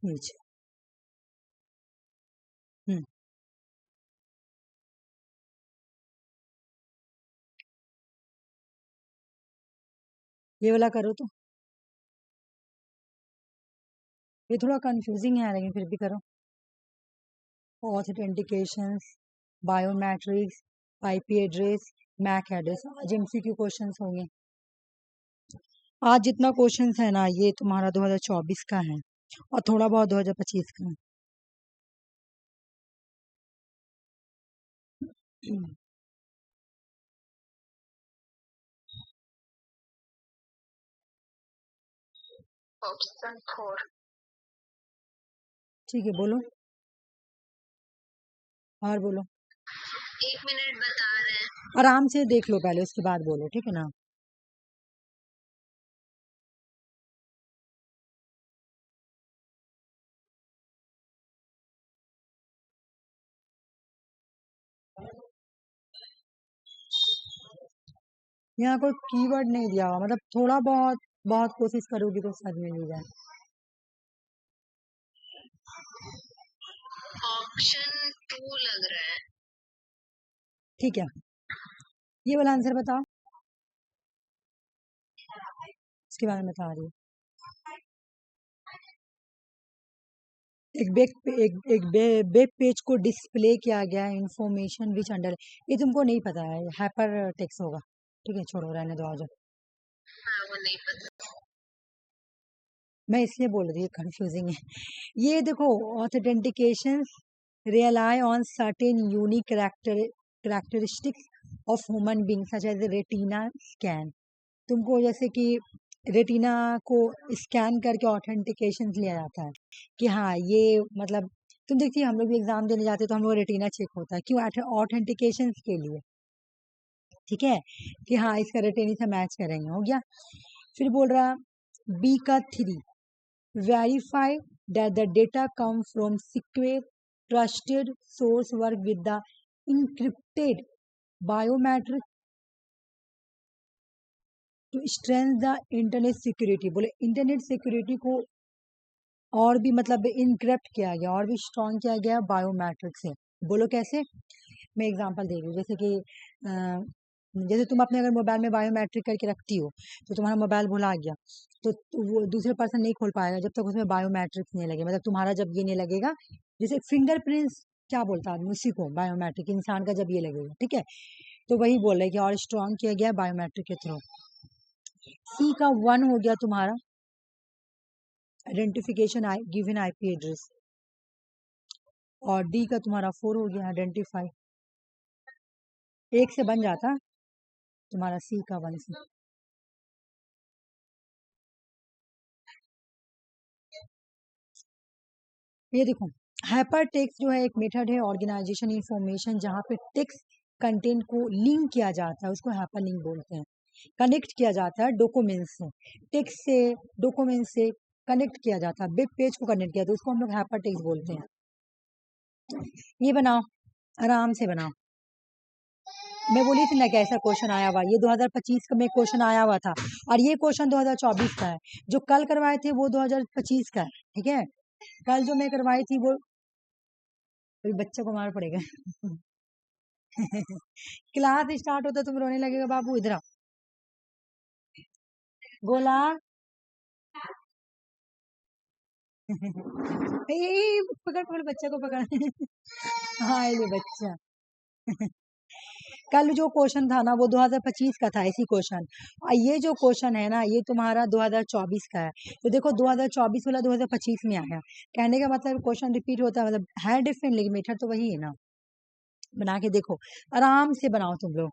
नीचे। हम्म ये वाला करो तो, ये थोड़ा कंफ्यूजिंग है लेकिन फिर भी करो। Authentications, biometrics, IP address, MAC address, आज एमसीक्यू क्वेश्चंस होंगे। आज जितना क्वेश्चंस है ना ये तुम्हारा 2024 का है और थोड़ा बहुत 2025 का है। ऑप्शन 4। ठीक है बोलो, और बोलो, 1 मिनट बता रहे हैं। आराम से देख लो पहले उसके बाद बोलो, ठीक है ना। यहाँ कोई कीवर्ड नहीं दिया हुआ, मतलब थोड़ा बहुत बहुत कोशिश करोगी तो सच में मिल जाए। ऑप्शन 2 लग रहा है। ठीक है, ये वाला आंसर बताओ, इसके बारे में बता रही हूँ। एक वेब पेज को डिस्प्ले किया गया है इंफॉर्मेशन विच अंडर, ये तुमको नहीं पता है, हाइपर टेक्स्ट होगा। ठीक है छोड़ो, रहने दो, आ जाओ। हाँ वो नहीं पता। मैं इसलिए बोल रही हूँ कंफ्यूजिंग है। ये देखो, authentication rely on certain unique characteristics of human being such as retina scan. तुमको जैसे कि रेटिना को स्कैन करके ऑथेंटिकेशन लिया जाता है कि हाँ ये मतलब, तुम देखिए हम लोग भी एग्जाम देने जाते हैं तो हम लोग रेटिना चेक होता है, क्यों? ऑथेंटिकेशन के लिए, ठीक है, कि हाँ इसका रेटिना से मैच करेंगे, हो गया। फिर बोल रहा बी का 3, verify that the data come from secure trusted source, work with the encrypted biometric to strengthen the internet security। बोले इंटरनेट सिक्योरिटी को और भी मतलब इनक्रिप्ट किया गया और भी स्ट्रॉन्ग किया गया बायोमेट्रिक से। बोलो कैसे? मैं एग्जांपल दे रही हूँ, जैसे कि जैसे तुम अपने अगर मोबाइल में बायोमेट्रिक करके रखती हो तो तुम्हारा मोबाइल भुला गया तो वो दूसरे पर्सन नहीं खोल पाएगा जब तक उसमें बायोमेट्रिक्स नहीं लगे, मतलब तुम्हारा जब ये नहीं लगेगा, जैसे फिंगरप्रिंट्स क्या बोलता है आदमी उसी को, बायोमेट्रिक इंसान का जब ये लगेगा, ठीक है। तो वही बोल रहे कि और स्ट्रॉन्ग किया गया बायोमेट्रिक के थ्रू। सी का 1 हो गया तुम्हारा आइडेंटिफिकेशन गिवन आईपी एड्रेस, और डी का तुम्हारा 4 हो गया आइडेंटिफाई। एक से बन जाता तुम्हारा सी का 1 से। ये देखो, हाइपर टेक्स्ट जो है एक मेथड है ऑर्गेनाइजेशन इंफॉर्मेशन जहाँ पे टेक्स्ट कंटेंट को लिंक किया जाता है, उसको हाइपर लिंक बोलते हैं। कनेक्ट किया जाता है डॉक्यूमेंट से, टेक्स्ट से, डॉक्यूमेंट से कनेक्ट किया जाता है, वेब पेज को कनेक्ट किया जाता है, उसको हम लोग हाइपर टेक्स्ट बोलते हैं। ये बनाओ, आराम से बनाओ। मैं बोली थी ना कि ऐसा क्वेश्चन आया हुआ, ये 2025 का में क्वेश्चन आया हुआ था और ये क्वेश्चन 2024 का है। जो कल करवाए थे वो 2025 का है, ठीक है। कल जो मैं करवाई थी वो, अभी बच्चे को मार पड़ेगा। क्लास स्टार्ट होता तुम रोने लगेगा, बाबू इधर आओ। गोला ए, पकड़ पकड़ बच्चा को पकड़। हाँ ये बच्चा। कल जो क्वेश्चन था ना वो 2025 का था इसी क्वेश्चन, और ये जो क्वेश्चन है ना ये तुम्हारा 2024 का है। तो देखो 2024 वाला 2025 में आया, कहने का मतलब क्वेश्चन रिपीट होता है, मतलब है डिफरेंट लेकिन मेथड तो वही है ना। बना के देखो, आराम से बनाओ तुम लोग,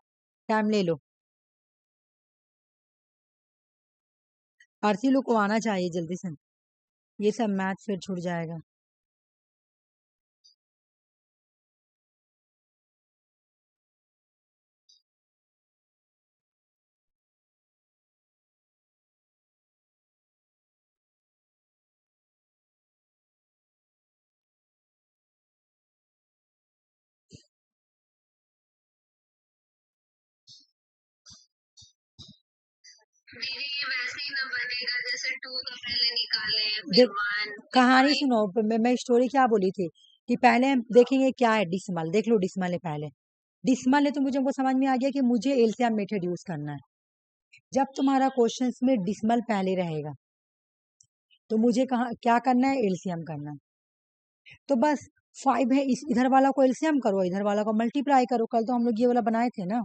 टाइम ले लो। आरती लोग को आना चाहिए जल्दी से, ये सब मैथ फिर छूट जाएगा। दीदी ये वैसे ही ना बनेगा जैसे 2 का पहले निकाले फिर देख 1 फिर कहानी 5। सुनो, मैं स्टोरी क्या बोली थी कि पहले हम देखेंगे क्या है डिसमल, देख लो डिसमल है पहले। डिसमल है तो मुझे हमको समझ में आ गया कि मुझे एलसीएम मेथड यूज करना है। जब तुम्हारा क्वेश्चंस में डिसमल पहले रहेगा तो मुझे कहा क्या करना है, एलसीएम करना है। तो बस 5 है, इस इधर वाला को एलसीएम करो, इधर वाला को मल्टीप्लाई करो। कल तो हम लोग ये वाला बनाए थे ना।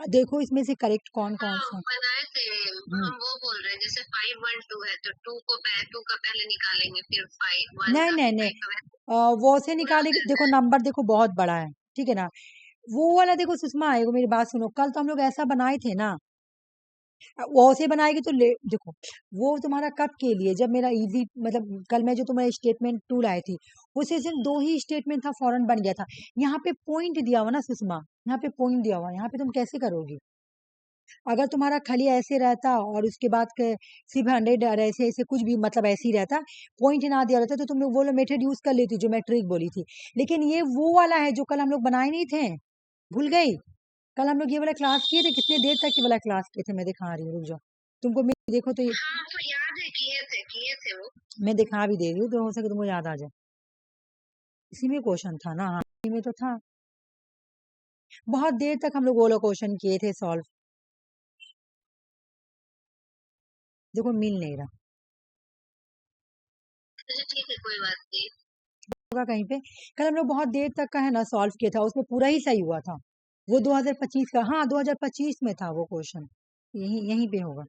देखो इसमें से करेक्ट कौन कौन हाँ सा। बनाए थे। हम वो बोल रहे हैं जैसे 5 1 2 है तो 2 का पहले निकालेंगे फिर 5 1 नहीं का नहीं फिर नहीं 5 का वैसे वो से पूरा निकालेगी, करना देखो है। नंबर देखो बहुत बड़ा है, ठीक है ना। वो वाला देखो सुषमा, आएगा मेरी बात सुनो, कल तो हम लोग ऐसा बनाए थे ना। वो से बनाएगी तो ले देखो, वो तुम्हारा कब के लिए, जब मेरा इजी मतलब कल मैं जो तुम्हारा स्टेटमेंट टू लाई थी, उसे सिर्फ 2 ही स्टेटमेंट था, फौरन बन गया था। यहाँ पे पॉइंट दिया हुआ ना सुषमा, यहाँ पे पॉइंट दिया हुआ, यहाँ पे तुम कैसे करोगी। अगर तुम्हारा खाली ऐसे रहता और उसके बाद के सिर्फ 100 और ऐसे ऐसे कुछ भी मतलब ऐसे ही रहता, पॉइंट ना दिया रहता, तो तुम लोग वो मेथड यूज कर लेती जो मैं ट्रिक बोली थी। लेकिन ये वो वाला है जो कल हम लोग बनाए नहीं थे, भूल गई। कल हम लोग ये वाला क्लास किए थे, कितने देर तक ये वाला क्लास किए थे, मैं दिखा रही हूँ, रुक जाओ। तुमको देखो तो ये हाँ तो याद है किए थे वो। मैं दिखा भी दे रही हूँ, तो हो सके तुमको याद आ जाए। इसी में क्वेश्चन था ना, हाँ इसी में तो था। बहुत देर तक हम लोग वो वाला क्वेश्चन किए थे सॉल्व। देखो मिल नहीं रहा अच्छा ठीक है कोई बात नहीं। होगा कहीं पे। कल हम लोग बहुत देर तक का है ना सॉल्व किया था, उसमें पूरा ही सही हुआ था। वो 2025 का, हाँ 2025 में था वो क्वेश्चन, यही यहीं पे होगा।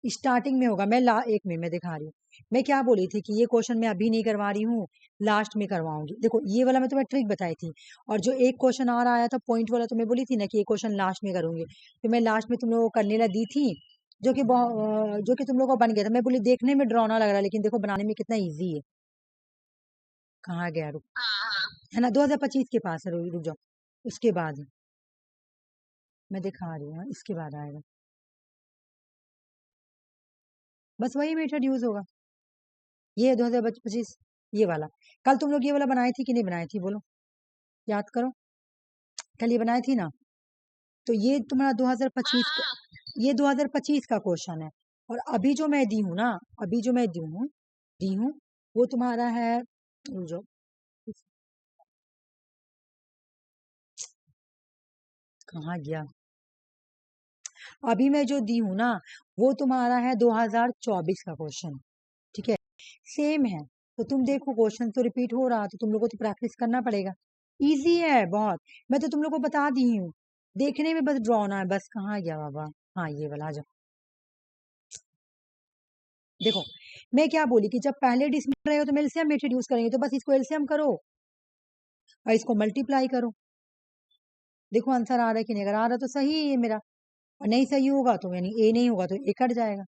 स्टार्टिंग में होगा, मैं एक मिनट मैं दिखा रही हूँ। मैं क्या बोली थी कि ये क्वेश्चन मैं अभी नहीं करवा रही हूँ, लास्ट में करवाऊंगी। देखो ये वाला मैं तुम्हें ट्रिक बताई थी, और जो एक क्वेश्चन और आया था पॉइंट वाला, तो मैं बोली थी ना कि ये क्वेश्चन लास्ट में करूंगी, तो मैं लास्ट में तुम लोगों को करने ला दी थी, जो कि तुम लोगों को बन गया था। मैं बोली देखने में डरावना लग रहा है, लेकिन देखो बनाने में कितना ईजी है। कहाँ गया, रुक, हाँ हाँ है ना 2025 के पास है, रुक जाओ। उसके बाद है, मैं दिखा रही हूँ, इसके बाद आएगा। बस वही मेथड यूज होगा, ये 2025 ये वाला। कल तुम लोग ये वाला बनाई थी कि नहीं बनाई थी, बोलो, याद करो। कल ये बनाई थी ना, तो ये तुम्हारा हाँ 2025 का, हाँ। ये 2025 का क्वेश्चन है। और अभी जो मैं दी हूँ ना, अभी जो मैं दी हूँ वो तुम्हारा है, रुक जाओ, कहाँ गया। अभी मैं जो दी हूँ ना, वो तुम्हारा है 2024 का क्वेश्चन, ठीक है, सेम है। तो तुम देखो क्वेश्चन तो रिपीट हो रहा, तो तुम लोगों को तो प्रैक्टिस करना पड़ेगा। इजी है बहुत, मैं तो तुम लोग को बता दी हूँ, देखने में बस ड्रॉ होना है, बस कहाँ गया बाबा। हाँ ये वाला आ जाओ। देखो मैं क्या बोली कि जब पहले डिसमिल रहे हो तो एलसीएम मेथड यूज करेंगे, तो बस इसको एलसीएम करो और इसको मल्टीप्लाई करो। देखो आंसर आ रहा है कि नहीं, अगर आ रहा तो सही है ये मेरा, और नहीं सही होगा तो यानी ए नहीं होगा तो ए कट जाएगा।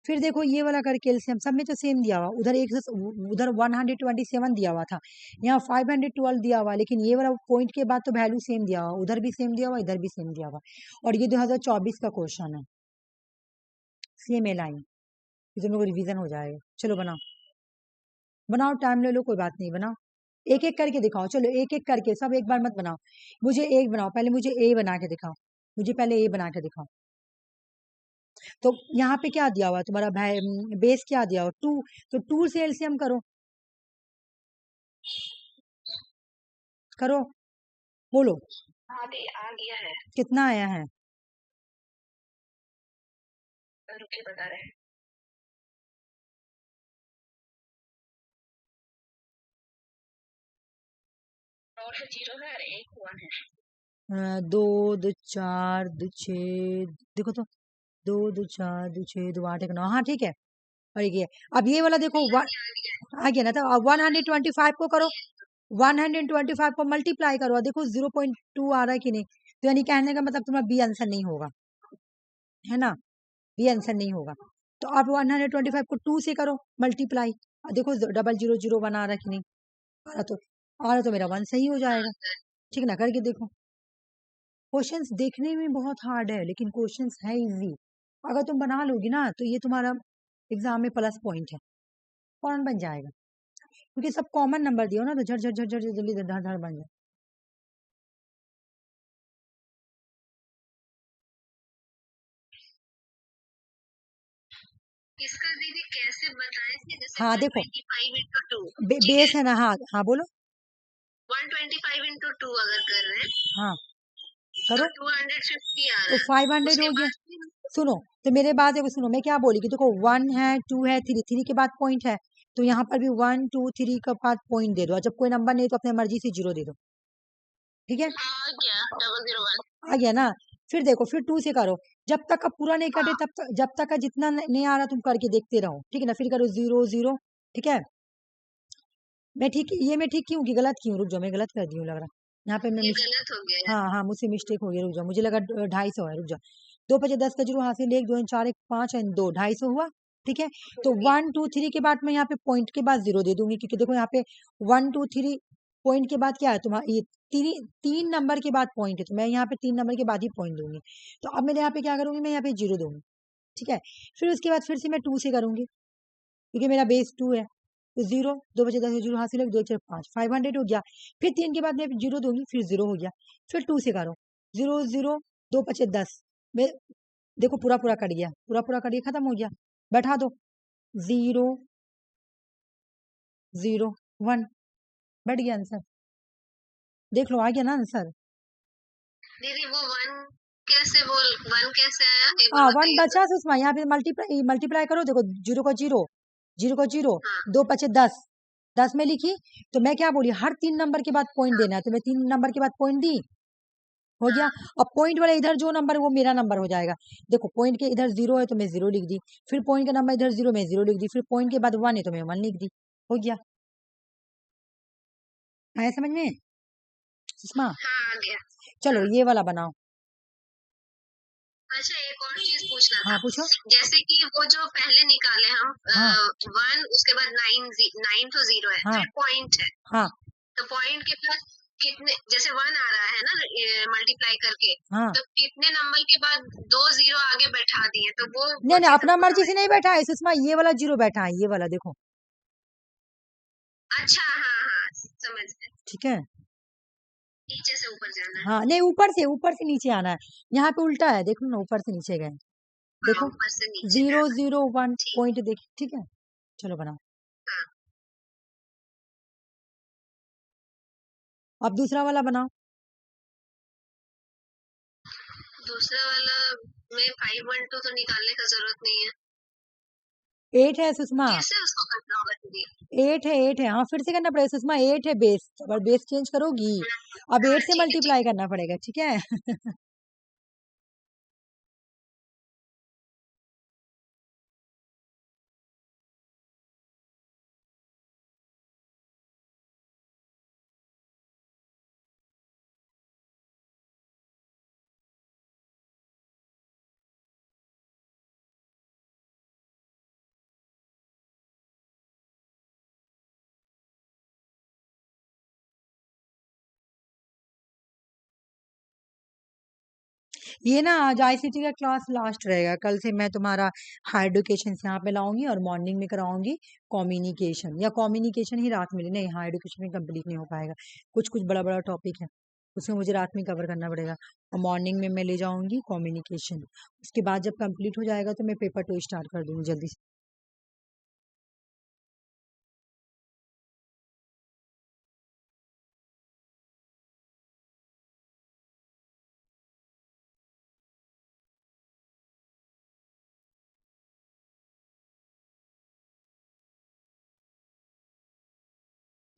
फिर देखो ये वाला करके एलसीएम, सब में तो सेम दिया हुआ, उधर एक उधर 127 दिया हुआ था, यहाँ 512 दिया हुआ, लेकिन ये वाला पॉइंट के बाद तो वैल्यू सेम दिया हुआ, उधर भी सेम दिया हुआ, इधर भी सेम दिया हुआ। और ये 2024 का क्वेश्चन है, सेम ए लाइन, तुम लोग रिविजन हो जाएगा। चलो बनाओ बनाओ, टाइम ले लो, कोई बात नहीं, बनाओ। एक एक करके दिखाओ, चलो एक एक करके, सब एक बार मत बनाओ। मुझे एक बनाओ, पहले मुझे ए बना के दिखाओ, मुझे पहले ए बना के दिखाओ। तो यहाँ पे क्या दिया हुआ है तुम्हारा बेस, क्या दिया हुआ 2, तो 2 से एलसीएम करो, करो, बोलो आ गया है। कितना आया है। रुके बता रहे हैं। 9 से 0 है और 1 1 है। 2 2 4 2 6, देखो तो 2 2 4 2 6 2 8 1 9, हाँ ठीक है। और ये अब ये वाला देखो आ गया ना, तो 125 को करो, 125 को मल्टीप्लाई करो, और देखो 0.2 आ रहा है कि नहीं, तो यानी कहने का मतलब तुम्हारा बी आंसर नहीं होगा, है ना, बी आंसर नहीं होगा। तो आप 125 को 2 से करो मल्टीप्लाई, देखो 0001 आ रहा है कि नहीं, आ रहा तो मेरा 1 सही हो जाएगा, ठीक ना, करके देखो। क्वेश्चंस देखने में बहुत हार्ड है, लेकिन क्वेश्चंस है इजी, अगर तुम बना लोगी ना तो ये तुम्हारा एग्जाम में प्लस पॉइंट है। फौरन बन जाएगा, क्योंकि सब कॉमन नंबर दियो ना, तो झट झट झट झट जल्दी धड़ धड़ बन जाए। इसका दीदी कैसे बताएं कि जैसे हाँ देखो 125 इंटू 2, बेस है ना, हाँ हाँ बोलो। 125 इंटू 2 अगर कर रहे हैं हाँ तो करो, 250 आ तो रहा है। 500 उसके हो गया। बाद सुनो, तो मेरे बात है, सुनो मैं क्या बोली कि देखो 1 है 2 है 3, 3 के बाद पॉइंट है, तो यहाँ पर भी 1 2 3 के बाद पॉइंट दे दो, और जब कोई नंबर नहीं तो अपने मर्जी से 0 दे दो, ठीक है, आ गया 001। आ गया ना। फिर देखो, फिर 2 से करो, जब तक का पूरा नहीं कटे, तब तक जब तक का जितना नहीं आ रहा तुम करके देखते रहो, ठीक है ना। फिर करो 0 0, ठीक है। मैं ठीक, ये मैं ठीक क्यों की गलत क्यों, रुक जाओ मैं गलत कर दी हूँ लग रहा, यहाँ पे मैं ये गलत हो गया है। हाँ हाँ मुझसे मिस्टेक हो गया, रुक जाओ, मुझे लगा 250 है, रुक जाओ। 2 5 10 का 0 हासिल, 1 2 4 1 5 एंड 2, 250 हुआ, ठीक है। तो 1 2 3 के बाद मैं यहाँ पे पॉइंट के बाद 0 दे दूंगी, क्योंकि देखो यहाँ पे 1 2 3 पॉइंट के बाद क्या है तुम्हारा, ये तीन नंबर के बाद पॉइंट है, तो मैं यहाँ पे 3 नंबर के बाद ही पॉइंट दूंगी। तो अब मैं यहाँ पे क्या करूंगी, मैं यहाँ पे 0 दूंगी, ठीक है। फिर उसके बाद फिर से मैं 2 से करूंगी, क्योंकि मेरा बेस 2 है, तो 0 2 बचे 10 0 हासिल है, 2 4 5 500 हो गया। फिर 3 के बाद मैं 0 दूंगी, फिर 0 हो गया। फिर 2 से करो, 0 0 2 5 10 में, देखो पूरा पूरा कट गया, पूरा पूरा कट गया, खत्म हो गया, बैठा दो 0 0 1, बैठ गया आंसर, देख लो आ गया ना आंसर। दीदी वो 1 कैसे आया एक हाँ बार 1 बताइए तो। बचा सुषमा, यहाँ पे मल्टीप्लाई मल्टीप्लाई करो, देखो 0 को 0 0 को 0, हाँ 2 5 10 10 में लिखी, तो मैं क्या बोली, हर 3 नंबर के बाद पॉइंट देना है, तो मैं 3 नंबर के बाद पॉइंट दी, हो गया। हाँ अब पॉइंट वाला इधर जो नंबर है वो मेरा नंबर हो जाएगा, देखो पॉइंट के इधर 0 है तो मैं 0 लिख दी, फिर पॉइंट का नंबर इधर 0 में 0 लिख दी, फिर पॉइंट के बाद 1 है तो मैं 1 लिख दी, हो गया। आया समझ में सुषमा? हाँ आ गया। चलो हाँ ये वाला बनाओ। अच्छा एक और चीज पूछना था, हाँ पूछो। जैसे कि वो जो पहले निकाले हम हाँ 1 उसके बाद 9 तो 0 है, हाँ फिर पॉइंट है, हाँ तो पॉइंट के पास कितने, जैसे 1 आ रहा है ना मल्टीप्लाई करके, हाँ, तो कितने नंबर के बाद 2 0 आगे बैठा दिए, तो वो नहीं नहीं चीज अपना हमको मर्जी समझ। से नहीं बैठा है सुषमा, ये वाला 0 बैठा है, ये वाला देखो, अच्छा हाँ हाँ समझ गए, ठीक है। नीचे से ऊपर जाना है। हाँ नहीं, ऊपर से नीचे आना है, यहाँ पे उल्टा है, देखो ना, ऊपर से नीचे गए, हाँ देखो ऊपर से नीचे 0 जाना। 0 1 ठीक। पॉइंट देख, ठीक है। चलो बनाओ, हाँ अब दूसरा वाला बनाओ। दूसरा वाला में 512 तो निकालने का जरूरत नहीं है, 8 है सुषमा, कैसे उसको करना होगा दीदी। 8 है 8 है, हाँ फिर से करना पड़ेगा सुषमा, 8 है बेस, अगर बेस चेंज करोगी अब 8 हाँ से ठीक है ठीक मल्टीप्लाई करना पड़ेगा, ठीक है। ये ना आज आईसीटी का क्लास लास्ट रहेगा, कल से मैं तुम्हारा हायर एडुकेशन यहाँ पे लाऊंगी, और मॉर्निंग में कराऊंगी कम्युनिकेशन, या कम्युनिकेशन ही रात में, नहीं हायर एडुकेशन में कंप्लीट नहीं हो पाएगा, कुछ कुछ बड़ा बड़ा टॉपिक है, उसमें मुझे रात में कवर करना पड़ेगा, और मॉर्निंग में मैं ले जाऊंगी कम्युनिकेशन, उसके बाद जब कंप्लीट हो जाएगा तो मैं पेपर 2 स्टार्ट कर दूंगी जल्दी से।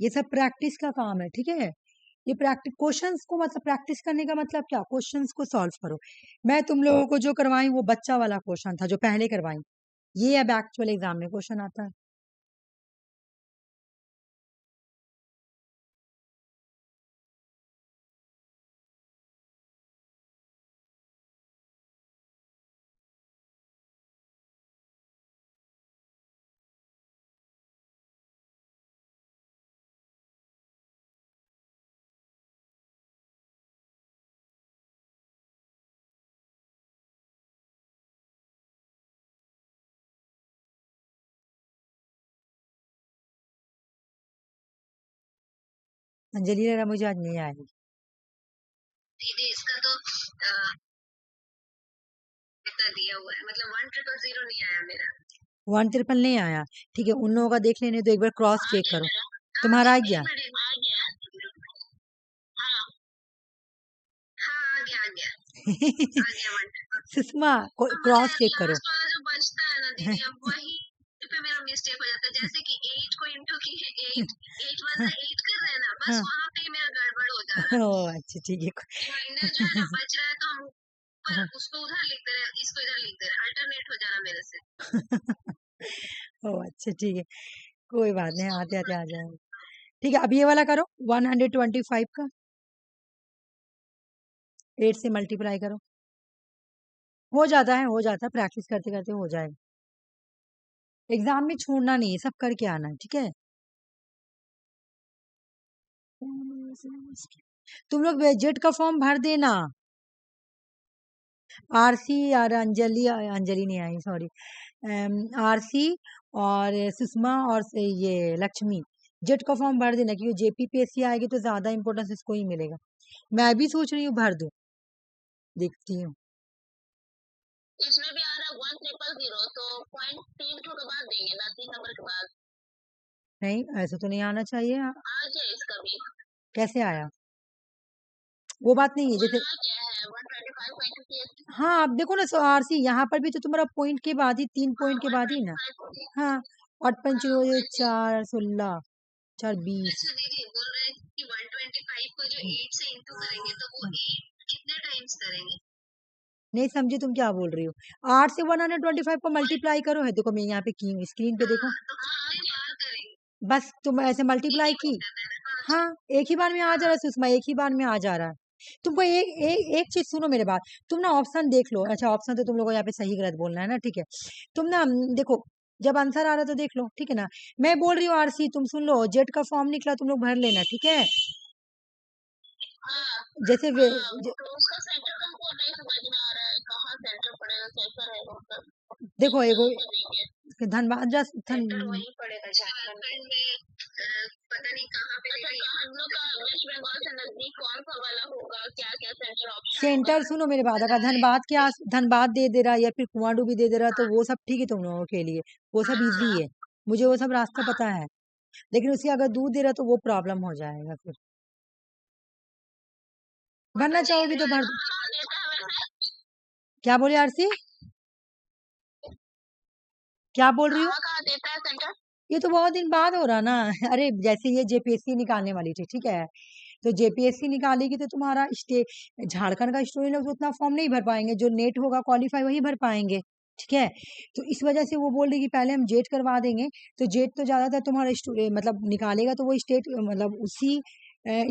ये सब प्रैक्टिस का काम है, ठीक है। ये प्रैक्टिस क्वेश्चंस को, मतलब प्रैक्टिस करने का मतलब क्या, क्वेश्चंस को सॉल्व करो। मैं तुम लोगों को जो करवाई वो बच्चा वाला क्वेश्चन था जो पहले करवाई, ये अब एक्चुअल एग्जाम में क्वेश्चन आता है। अंजलि लग रहा मुझे आज नहीं आएगी। दीदी इसका तो इतना दिया हुआ है, मतलब 1000 नहीं आया मेरा। 1 नहीं आया, ठीक है, उन लोगों का देख लेने तो एक बार क्रॉस आ चेक गया करो। मेरा। तुम्हारा आ एक गया? मिनट, आ गया। हाँ हाँ, आ गया आ गया आ गया 100। सुषमा अब क्रॉस मुझे चेक करो। लास्ट वाला जो बचता है ना दीदी, अब वही पे मेरा मिस्टेक हो जाता है। जैसे कि 8 को इंटू की 8 1 8 कर रहे हैं ना, बस हाँ वहां पे मेरा गड़बड़ हो जा रहा है। ओ अच्छा ठीक है। रिमाइंडर जो है ना बच रहा है, तो हम ऊपर उसको उधर लिख दे रहे हैं, इसको इधर लिख दे रहे हैं, अल्टरनेट हो जा रहा है मेरे से। ओ अच्छा ठीक है, कोई बात नहीं, आते आते आ जाएंगे। ठीक है, अब ये वाला करो 125 का 8 से मल्टीप्लाई करो। हो जाता है, हो जाता है, प्रैक्टिस करते करते हो जाएगा। एग्जाम में छोड़ना नहीं है, सब करके आना है, ठीक है। तुम लोग जेट का फॉर्म भर देना। आरसी और अंजलि, अंजलि नहीं आई सॉरी, आरसी और सुषमा और ये लक्ष्मी जेट का फॉर्म भर देना, क्योंकि जेपीपीएससी आएगी तो ज्यादा इंपॉर्टेंस इसको ही मिलेगा। मैं भी सोच रही हूँ भर दूं, देखती हूँ। इसमें भी आ रहा 1000, तो पॉइंट 3 के बाद देंगे ना, 3 नंबर के बाद। नहीं ऐसा तो नहीं आना चाहिए। आ गया इसका भी। कैसे आया? वो बात नहीं है, जैसे आ गया है 125.58। हाँ अब देखो ना, आरसी यहाँ पर भी तो तुम्हारा पॉइंट के बाद ही, 3 पॉइंट के बाद ही ना। हाँ, 8 5 4 16 4 20। अच्छा दीदी बोल रहे हैं कि 125 को जो 8 से इंटू करेंगे तो वो 8 कितने टाइम्स करेंगे? नहीं समझे तुम क्या बोल रही हो? 8 से 125 को मल्टीप्लाई करो, है देखो मैं यहाँ पे की स्क्रीन पे देखो, तो हाँ बार करेंगे, बस तुम ऐसे एक मल्टीप्लाई ही की। बार करना है ना। हाँ हाँ एक ही बार में आ जा रहा है सुषमा, एक ही बार में आ जा रहा है। तुमको एक चीज सुनो मेरे बात, तुम ना ऑप्शन देख लो। अच्छा ऑप्शन तो तुम लोगों को यहाँ पे सही गलत बोलना है ना, ठीक है। तुम ना देखो, जब आंसर आ रहा है तो देख लो, ठीक है ना। मैं बोल रही हूँ आरसी, तुम सुन लो, जेट का फॉर्म निकला, तुम लोग भर लेना, ठीक है। हाँ जैसे हाँ, तो उसका सेंटर हमको नहीं समझ में आ रहा है, कहाँ सेंटर पड़ेगा, कैसा रहेगा मतलब। देखो एगो एग्जाम में देंगे धनबाद सेंटर वही पड़ेगा झारखंड में। पता नहीं कहाँ पे। अच्छा हम लोग का वेस्ट बंगाल से नजदीक कौन सा वाला होगा, क्या क्या सेंटर ऑप्शन होगा? सेंटर सुनो मेरे बात, अगर धनबाद के धनबाद दे दे रहा है या फिर कुआंडू दे दे रहा है तो वो सब ठीक है तुम लोगों के लिए, वो सब इजी है, मुझे वो सब रास्ता पता है। लेकिन उसे अगर दूध दे रहा तो वो प्रॉब्लम हो जाएगा फिर। भरना चाहोगी तो भर दो। क्या बोले आरसी, क्या बोल रही हो? कहाँ देता है सेंटर? ये तो बहुत दिन बाद हो रहा ना। अरे जैसे ये जेपीएससी निकालने वाली थी, ठीक है, तो जेपीएससी निकालेगी तो तुम्हारा झारखंड का स्टूडेंट लोग तो उतना फॉर्म नहीं भर पाएंगे, जो नेट होगा क्वालिफाई वही भर पाएंगे, ठीक है। तो इस वजह से वो बोल रही कि पहले हम जेट करवा देंगे, तो जेट तो ज्यादातर तुम्हारा मतलब निकालेगा तो वो स्टेट, मतलब उसी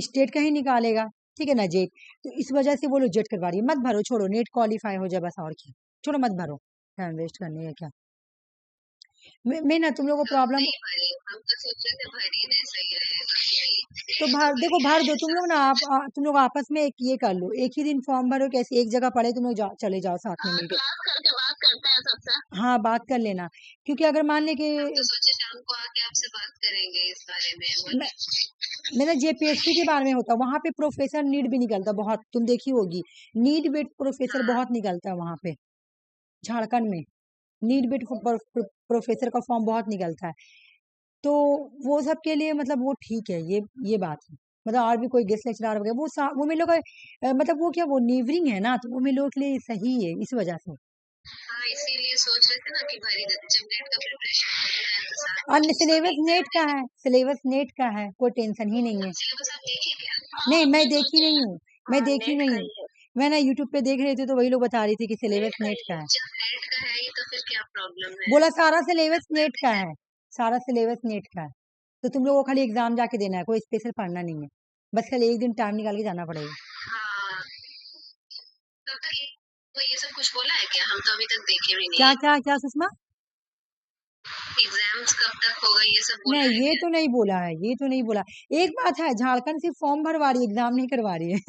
स्टेट का ही निकालेगा, ठीक है ना जेट। तो इस वजह से वो लोग जेट करवा रही है। मत भरो, छोड़ो, नेट क्वालिफाई हो जाए बस, और क्या, छोड़ो मत भरो, टाइम वेस्ट करने है क्या। मैं ना तुम लोगों को प्रॉब्लम, हम तो सोच रहे थे भरी नहीं सही रहेगा। तो भर देखो, भर दो तुम लोग ना, तुम लोग आपस में एक ये कर लो, एक ही दिन फॉर्म भरो, कैसे एक जगह पड़े तुम लोग चले जाओ साथ में मिलके। क्लास करके बात करते हैं सबसे। हाँ बात कर लेना, क्योंकि अगर मान ले कि हम तो सोचे शाम को आके आपसे बात करेंगे इस बारे में। मेरा जेपीएससी के बारे में होता, वहां पे प्रोफेसर नीड भी निकलता बहुत, तुम देखी होगी, नीड बेट प्रोफेसर बहुत निकलता है वहां पे झारखंड में, नीड बेट प्रोफेसर का फॉर्म बहुत निकलता है। तो वो सब के लिए मतलब वो ठीक है, ये बात है। मतलब और भी कोई गेस्ट लेक्चरर वगैरह वो मेरे लोग का मतलब वो क्या, वो नीवरिंग है ना, तो वो मेरे लोगों के लिए सही है इस वजह से। हाँ इसीलिए सोच रहे थे ना कि भरी जब नेट का प्रिपरेशन करना है तो साथ और में सिलेबस नेट का है, सिलेबस नेट का है, कोई टेंशन ही नहीं है। सिलेबस आप देखिए क्या? नहीं मैं देखी नहीं हूँ, मैं देखी नहीं हूँ, मैं ना यूट्यूब पे देख रही थी तो वही लोग बता रही थी कि सिलेबस नेट का है। जब नेट का है ही तो फिर क्या प्रॉब्लम है? बोला सारा सिलेबस नेट का है, सारा सिलेबस नेट का है, तो तुम लोगों को खाली एग्जाम जाके देना है, कोई स्पेशल पढ़ना नहीं है, बस खाली एक दिन टाइम निकाल के जाना पड़ेगा। हाँ तब तक तो ये सब कुछ बोला है क्या? हम तो अभी तक देखे भी नहीं। क्या क्या क्या सुषमा? एग्जाम्स कब तक होगा ये सब बोला नहीं है ये क्या? तो नहीं बोला है, ये तो नहीं बोला। एक बात है, झारखंड सिर्फ फॉर्म भरवा रही है, एग्जाम नहीं करवा रही है।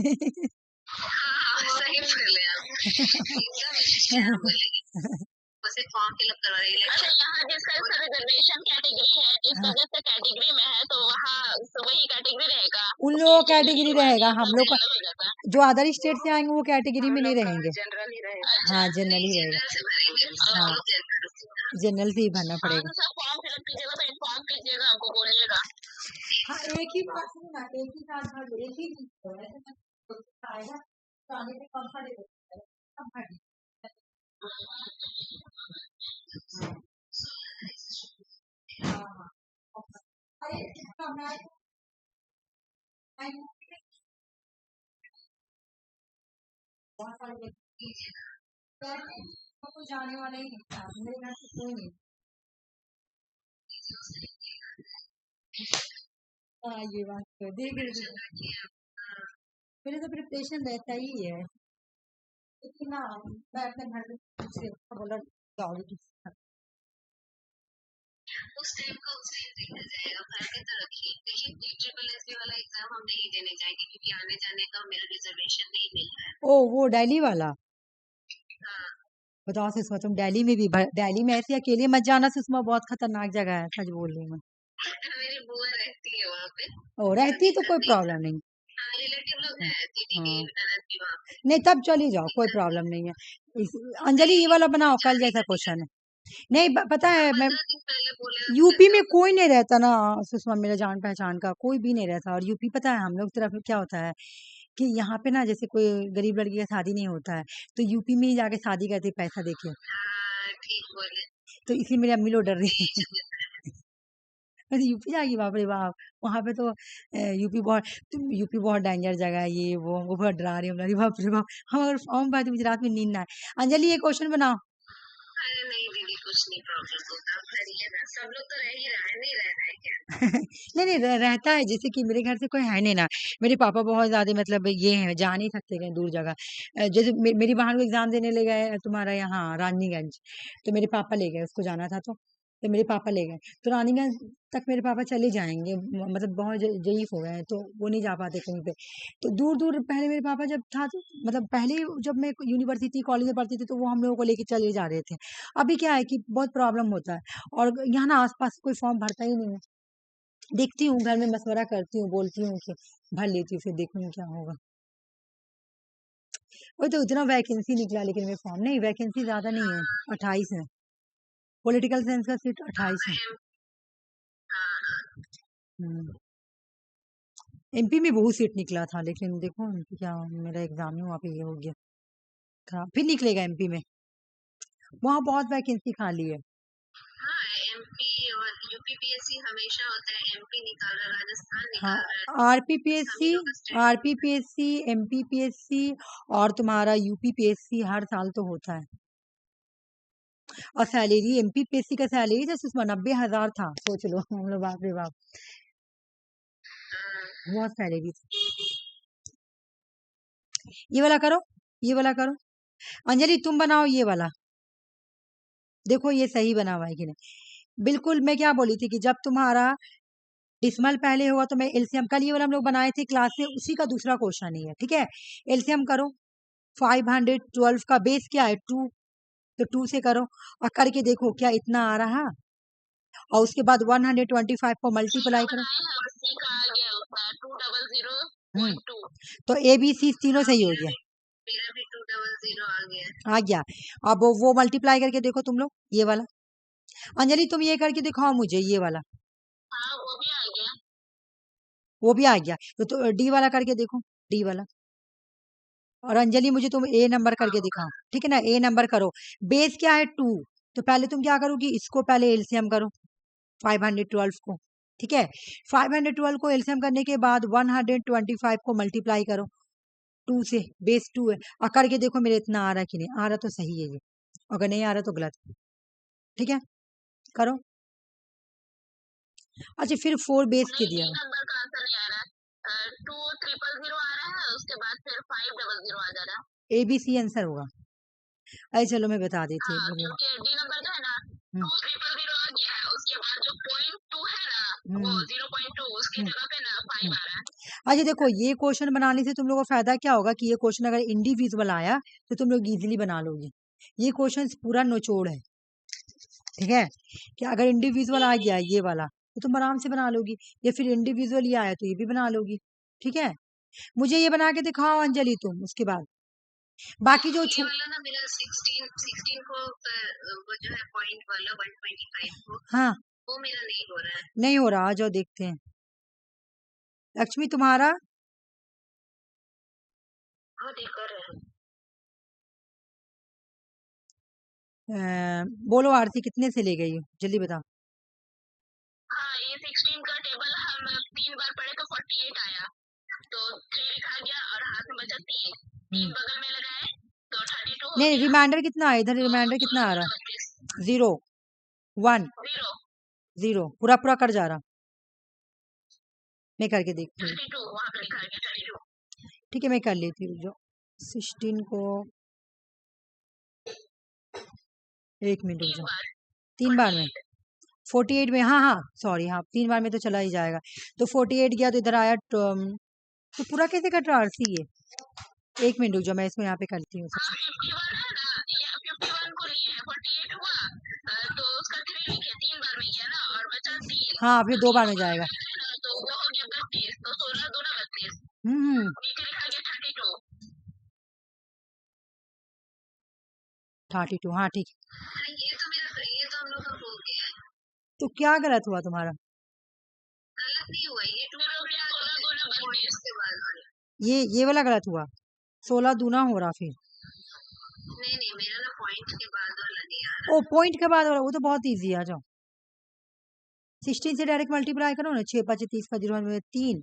हाँ सही बोले आप। एकदम बस एक फॉर्म फिलअप करवा रही है। अच्छा, यहाँ जिसका रिजर्वेशन कैटेगरी है, जिस हाँ वजह से कैटेगरी में है, तो वहाँ तो वही कैटेगरी रहेगा, उन लोगों का जनरल कैटेगरी के बाद रहेगा, या हम सब लोग का अलग हो जाता है। जो अदर स्टेट से आएंगे वो कैटेगरी में हम नहीं लोग का रहेंगे। जनरल ही रहेगा। अच्छा, हाँ जनरल नहीं ही जनरल रहेगा। से भरेंगे, हाँ हम लोग जनरल। जनरल से ही भरना हाँ, पड़ेगा। तो सर फॉर्म फिलअप कीजिएगा तो इन्फॉर्म कीजिएगा, हमको बोलिएगा। हाँ एक ही बात सुनो ना, एक ही साथ भर दो, एक ही दिन तो ऐसे मत तो आएगा तो आने पे कंफर्टेबल कम भर दो। हाँ हाँ अरे इसका मैं बहुत सारे व्यक्ति कोई जाने वाला ही नहीं था, मेरे घर से कोई नहीं। हाँ ये बात तो देख रहे थे, मेरे तो प्रिपरेशन रहता ही है, लेकिन ना मैं अपने घर में से बोला जाओगी उस टाइम का उस टाइम देखा जाएगा, भर के तो रखिए। लेकिन ट्रिपल वाला एग्जाम हम नहीं देने जाएंगे, क्योंकि आने जाने का मेरा रिजर्वेशन नहीं मिल रहा है। ओ वो दिल्ली वाला। हाँ, बताओ सुषमा, तुम दिल्ली में भी दिल्ली में ऐसे अकेले मत जाना सुषमा, बहुत खतरनाक जगह है, सच बोल रही हूँ मैं। मेरी बुआ रहती है वहाँ पे, ओ तो रहती तो कोई दिक्कत नहीं। प्रॉब्लम नहीं। हाँ, रिलेटिव लोग हाँ हैं, दीदी की हाँ, ननद की वहाँ पे, नहीं तब चली जाओ, कोई दिक्कत नहीं। प्रॉब्लम नहीं है। अंजलि ये नहीं, वाला बनाओ, कल जाने जैसा का दिक्कत। क्वेश्चन है। नहीं पता हाँ, है मैं 15 दिन पहले बोले तो यूपी कैसे में होगा। कोई नहीं रहता ना सुषमा, मेरा जान पहचान का कोई भी नहीं रहता। और यूपी पता है हम लोग तरफ क्या होता है कि यहाँ पे ना जैसे कोई गरीब लड़की का शादी नहीं होता है तो यूपी में ही जाके शादी करते पैसा देके, हाँ, ठीक बोले। तो इसलिए मेरी अम्मी लोग डर रही यही है। चल रहा है। अरे यूपी जाएगी, बाप रे बाप, वहां पे तो यूपी बहुत, यूपी बहुत डेंजर जगह है, ये वो बहुत डरा रही हूँ, अरे बाप रे बाप, हम अगर फॉर्म भरते गुजरात में नींद ना आए। अंजलि ये क्वेश्चन बनाओ। अरे नहीं दीदी, कुछ नहीं प्रॉब्लम होता, करिए ना, सब लोग तो रह ही रहा है, नहीं रह रहा है क्या। नहीं नहीं रहता है, जैसे कि मेरे घर से कोई है नहीं ना, मेरे पापा बहुत ज्यादा मतलब ये है, जा नहीं सकते कहीं दूर जगह। जैसे मेरी बहन को एग्जाम देने ले गए तुम्हारा यहाँ रानीगंज, तो मेरे पापा ले गए, उसको जाना था तो मेरे पापा ले गए, तो रानीगंज तक मेरे पापा चले जाएंगे, मतलब बहुत जयीफ हो गए हैं, तो वो नहीं जा पाते कहीं पे। तो दूर दूर पहले मेरे पापा जब था तो मतलब पहले जब मैं यूनिवर्सिटी कॉलेज में पढ़ती थी तो वो हम लोगों को लेके चले जा रहे थे। अभी क्या है कि बहुत प्रॉब्लम होता है, और यहाँ ना आसपास कोई फॉर्म भरता ही नहीं है। देखती हूँ, घर में मशवरा करती हूँ, बोलती हूँ कि भर लेती हूँ, फिर देखूंगी क्या होगा। वही तो इतना वैकेंसी निकला, लेकिन मेरे फॉर्म नहीं, वैकेंसी ज्यादा नहीं है, 28 है, पॉलिटिकल साइंस का सीट 28 है। एमपी में बहुत सीट निकला था, लेकिन देखो MP क्या, मेरा एग्जाम ही वहाँ पे ये हो गया खराब, फिर निकलेगा एमपी में, वहाँ बहुत वैकेंसी खाली है। हाँ, एमपी और यूपीपीएससी हमेशा होता है, एमपी निकाल रहा है, राजस्थान हाँ निकाल रहा है, आरपीपीएससी, सभी लोग स्टेट। आरपीपीएससी, एमपीपीएससी और तुम्हारा यूपीपीएससी हर साल तो होता है। और सैलरी एमपीपीएससी का सैलरी था सुषमा 90,000 था, सोच लो हम लोग, बाप रे बाप, बहुत सैलरी थी। ये वाला करो, ये वाला करो, अंजलि तुम बनाओ ये वाला, देखो ये सही बना हुआ है कि नहीं। बिल्कुल, मैं क्या बोली थी कि जब तुम्हारा डिसमल पहले होगा तो मैं एलसीएम, कल ये वाला हम लोग बनाए थे क्लास में, उसी का दूसरा क्वेश्चन ही है, ठीक है। एलसीएम करो, 512 का बेस क्या है 2, तो 2 से करो और करके देखो क्या इतना आ रहा, और उसके बाद 125 को मल्टीप्लाई करो। सी का आ गया उसका हम्म 200.2। तो ए बी सी तीनों सही हो गया, मेरा भी 200 आ गया। आ गया। अब वो मल्टीप्लाई करके देखो तुम लोग ये वाला, अंजलि तुम ये करके दिखाओ मुझे ये वाला, हाँ, वो भी आ गया। वो भी आ गया, तो डी वाला करके देखो, डी वाला। और अंजलि मुझे तुम ए नंबर करके दिखाओ, ठीक है ना, ए नंबर करो। बेस क्या है 2, तो पहले तुम क्या करोगी, इसको पहले एलसीएम करो 512 को, ठीक है। 512 को एलसीएम करने के बाद 125 को मल्टीप्लाई करो 2 से, बेस 2 है, और करके देखो मेरे इतना आ रहा है कि नहीं आ रहा, तो सही है ये, अगर नहीं आ रहा तो गलत, ठीक है, करो। अच्छा फिर 4 बेस के नहीं, दिया डी नंबर का आंसर नहीं आ रहा है, 200 आ रहा है, उसके बाद फिर 500 आ जा रहा है। ए बी सी आंसर होगा। अरे चलो मैं बता देती हाँ, हूँ। क्योंकि डी नंबर का है ना, 200 आ गया है, उसके बाद जो .2 है ना, वो हम्म 0.2, उसकी जगह पे ना 5 हम्म। आ रहा है। अच्छा देखो, ये क्वेश्चन बनाने से तुम लोगों को फायदा क्या होगा कि ये क्वेश्चन अगर इंडिविजुअल आया तो तुम लोग इजीली बना लोगे, ये क्वेश्चन पूरा निचोड़ है, ठीक है, कि अगर इंडिविजुअल आ गया ये वाला तो तुम आराम से बना लोगी, या फिर इंडिविजुअल ही आया तो ये भी बना लोगी। ठीक है, मुझे ये बना के दिखाओ अंजलि तुम, उसके बाद बाकी जो ये वाला ना मेरा 16 को वो जो है पॉइंट वाला 125 को, हाँ वो मेरा नहीं हो रहा है। नहीं हो रहा, आ जाओ देखते हैं। लक्ष्मी तुम्हारा हाँ देख कर रहे हैं। बोलो आरती कितने से ले गई हो, जल्दी बताओ। हाँ ये 16 का टेबल हम 3 बार पढ़े तो 48 आया, तो 3 लिखा गया और हाथ में बचा 3 बगल में लगाए तो 32 हो नहीं गया। रिमाइंडर कितना है इधर, रिमाइंडर कितना आ रहा है? 0 1 0 पूरा पूरा कर जा रहा, मैं करके देखती हूँ। 32 वहाँ पे लिखा गया 32। ठीक है मैं कर लेती हूँ। जो 16 को 1 मिनट रुक जाओ, 3 बार में 48 में, हाँ हाँ सॉरी, हाँ 3 बार में तो चला ही जाएगा, तो 48 गया तो इधर आया तो पूरा कैसे कट रहा आरसी ये? 1 मिनट रुक जाओ, मैं इसको यहाँ पे करती हूँ। 51 है ना, ये 51 को लिए 48 हुआ तो उसका 3 लिखे 3 बार में गया ना, और बचा 3। हाँ फिर 2 बार में जाएगा, तो वो हो गया 32, तो 16 2 ना 32, नीचे लिखा गया 32। 32 हाँ ठीक है। अरे ये तो मेरा सही है, तो हम लोग का हो गया है। तो क्या गलत हुआ तुम्हारा? गलत नहीं हुआ, ये 16 गुना 32 के बाद वाला। ये वाला गलत हुआ, 16 दूना हो रहा फिर। नहीं नहीं मेरा ना पॉइंट के बाद वाला नहीं आ रहा। ओ पॉइंट के बाद वाला, वो तो बहुत इजी है, आ जाओ 16 से डायरेक्ट मल्टीप्लाई करो ना, 6 5 30 का 0 में 3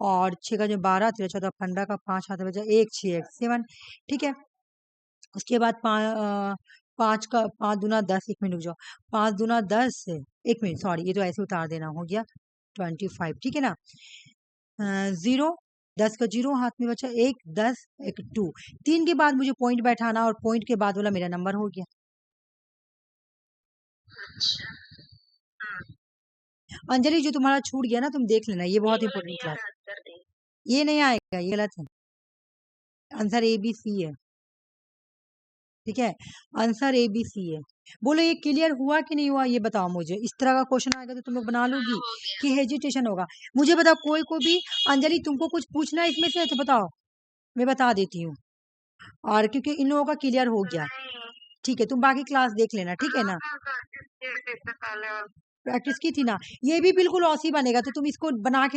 और 6 का जो 12 13 14 15 का 5 हाथ में बचा 1 6 1 7। ठीक है, उसके बाद 5 का 5 दूना 10, 1 मिनट रुक जाओ, 5 दूना 10, 1 मिनट सॉरी ये तो ऐसे उतार देना, हो गया 25। ठीक है ना, 0 10 का 0 हाथ में बचा 1 10 1 2, 3 के बाद मुझे पॉइंट बैठाना और पॉइंट के बाद वाला मेरा नंबर हो गया। अच्छा अंजलि जो तुम्हारा छूट गया ना तुम देख लेना, ये बहुत इंपॉर्टेंट क्लास, ये नहीं आएगा, ये गलत है, आंसर ABC है। ठीक है, आंसर ABC है। बोलो ये क्लियर हुआ कि नहीं हुआ, ये बताओ मुझे। इस तरह का क्वेश्चन आएगा तो तुम लोग बना लोगी कि हेजिटेशन होगा? मुझे बताओ, कोई को भी, अंजलि तुमको कुछ पूछना है इसमें से तो बताओ, मैं बता देती हूँ। और क्योंकि इन लोगों का क्लियर हो गया, ठीक है तुम बाकी क्लास देख लेना, ठीक है ना, प्रैक्टिस की थी ना, ये भी बिल्कुल औसी बनेगा, तो तुम इसको बना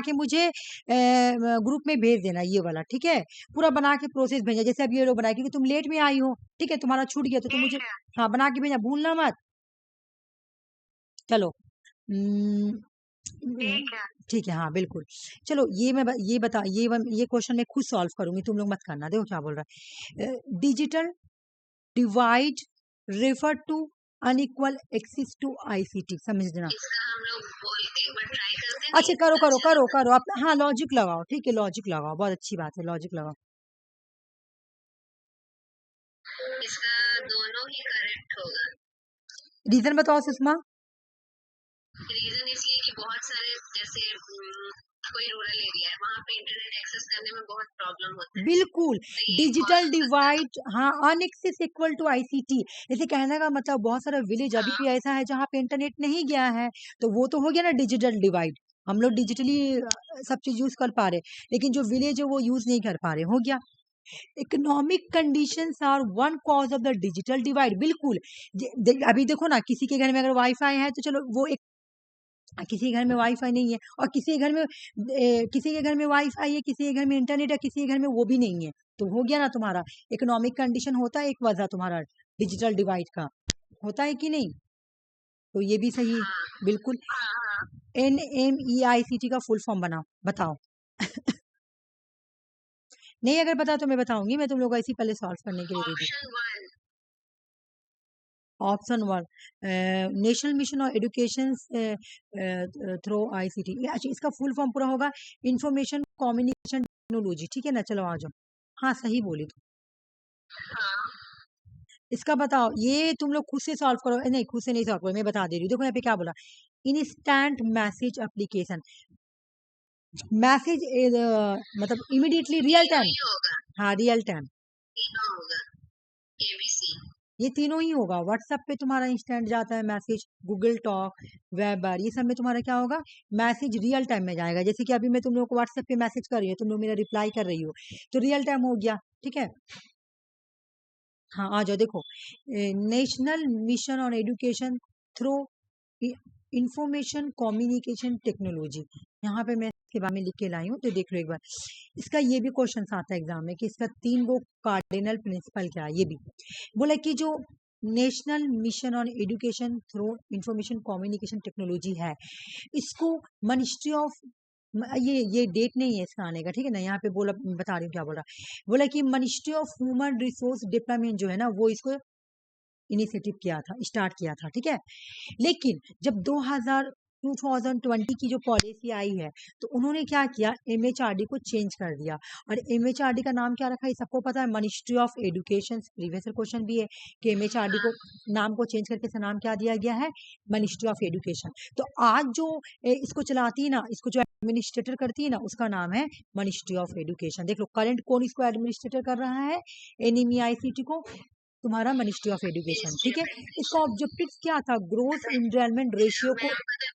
के मुझे ग्रुप में भेज देना ये वाला, ठीक है, पूरा बना के प्रोसेस भेजना, जैसे अब ये लोग बनाए, क्योंकि तुम लेट में आई हो, ठीक है, तुम्हारा छूट गया तो तुम मुझे हाँ बना के भेजना, भूलना मत। चलो ठीक है, हाँ बिल्कुल। चलो ये बता, ये क्वेश्चन मैं खुद सॉल्व करूंगी, तुम लोग मत करना, देखो क्या बोल रहा है। Digital divide refer to unequal access to ICT, समझना। हम लोग एक बार ट्राई करते हैं। अच्छा करो करो करो करो आप, हाँ लॉजिक लगाओ, ठीक है लॉजिक लगाओ, बहुत अच्छी बात है, लॉजिक लगाओ। इसका दोनों ही करेक्ट होगा। रीजन बताओ सुषमा। रीजन इसलिए कि बहुत सारे जैसे कोई रूरल एरिया है, वहाँ पे इंटरनेट एक्सेस करने में बहुत प्रॉब्लम होता है। बिल्कुल, डिजिटल डिवाइड, हाँ अनएक्सेस इक्वल टू ICT, जैसे कहने का मतलब बहुत सारा विलेज अभी भी ऐसा है जहाँ पे इंटरनेट नहीं गया है, तो वो तो हो गया ना डिजिटल डिवाइड, हम लोग डिजिटली सब चीज यूज कर पा रहे, लेकिन जो विलेज है वो यूज नहीं कर पा रहे, हो गया। Economic conditions are one cause of the digital divide, बिल्कुल। अभी देखो ना, किसी के घर में अगर वाईफाई है तो चलो वो एक, किसी के घर में वाईफाई नहीं है, और किसी के घर में किसी के घर में वाईफाई है, किसी के घर में इंटरनेट है, किसी के घर में वो भी नहीं है, तो हो गया ना तुम्हारा इकोनॉमिक कंडीशन, होता है एक वजह तुम्हारा डिजिटल डिवाइड का, होता है कि नहीं, तो ये भी सही है बिल्कुल। NMEICT का फुल फॉर्म बताओ नहीं अगर पता तो मैं बताऊंगी, मैं तुम लोग ऐसी पहले सॉल्व करने के लिए दे दूँ। ऑप्शन 1 नेशनल मिशन और एजुकेशन थ्रू ICT, अच्छा इसका फुल फॉर्म पूरा होगा इंफॉर्मेशन कम्युनिकेशन टेक्नोलॉजी, ठीक है ना, चलो आ जाओ, हाँ सही बोली तुम। इसका बताओ, ये तुम लोग खुद से सॉल्व करो, नहीं खुद से नहीं सॉल्व करो, मैं बता दे रही हूँ, देखो यहाँ पे क्या बोला, इंस्टेंट मैसेज एप्लीकेशन, मैसेज मतलब इमीडिएटली रियल टाइम, हाँ रियल टाइम, ये तीनों ही होगा। व्हाट्सएप पे तुम्हारा इंस्टेंट जाता है मैसेज, गूगल टॉक, वेबर, ये सब में तुम्हारा क्या होगा, मैसेज रियल टाइम में जाएगा। जैसे कि अभी मैं तुम लोगों को व्हाट्सएप पे मैसेज कर रही हूँ, तुम लोग मेरा रिप्लाई कर रही हो, तो रियल टाइम हो गया। ठीक है, हाँ आ जाओ। देखो, national mission on education through information communication technology, यहाँ पे मैं इसके बारे में लिख के लाई हूँ, तो देख लो एक बार। इसका ये भी क्वेश्चन आता है एग्जाम में कि इसका 3 वो कार्डिनल प्रिंसिपल क्या है। ये भी बोला कि जो national mission on education through information communication technology है, इसको मिनिस्ट्री ऑफ, ये डेट नहीं है इसका आने का, ठीक है ना, यहाँ पे बोला, बता रही हूँ क्या बोल रहा। बोला कि ministry of human resource development जो है ना, वो इसको इनिशिएटिव किया था, स्टार्ट किया था। ठीक है, लेकिन जब 2020 की जो पॉलिसी आई है, तो उन्होंने क्या किया, MHRD को चेंज कर दिया। और MHRD का नाम क्या रखा है, सबको पता है, ministry of education. Previous question भी है कि MHRD को नाम को चेंज करके नाम क्या दिया गया है, मिनिस्ट्री ऑफ एजुकेशन। तो आज जो इसको चलाती है ना, इसको जो एडमिनिस्ट्रेटर करती है ना, उसका नाम है मिनिस्ट्री ऑफ एजुकेशन। देख लो, करंट कौन इसको एडमिनिस्ट्रेटर कर रहा है, NMEICT को, तुम्हारा मिनिस्ट्री ऑफ एजुकेशन। ठीक है, इसका ऑब्जेक्टिव क्या था, ग्रोथ एनरोलमेंट रेशियो को,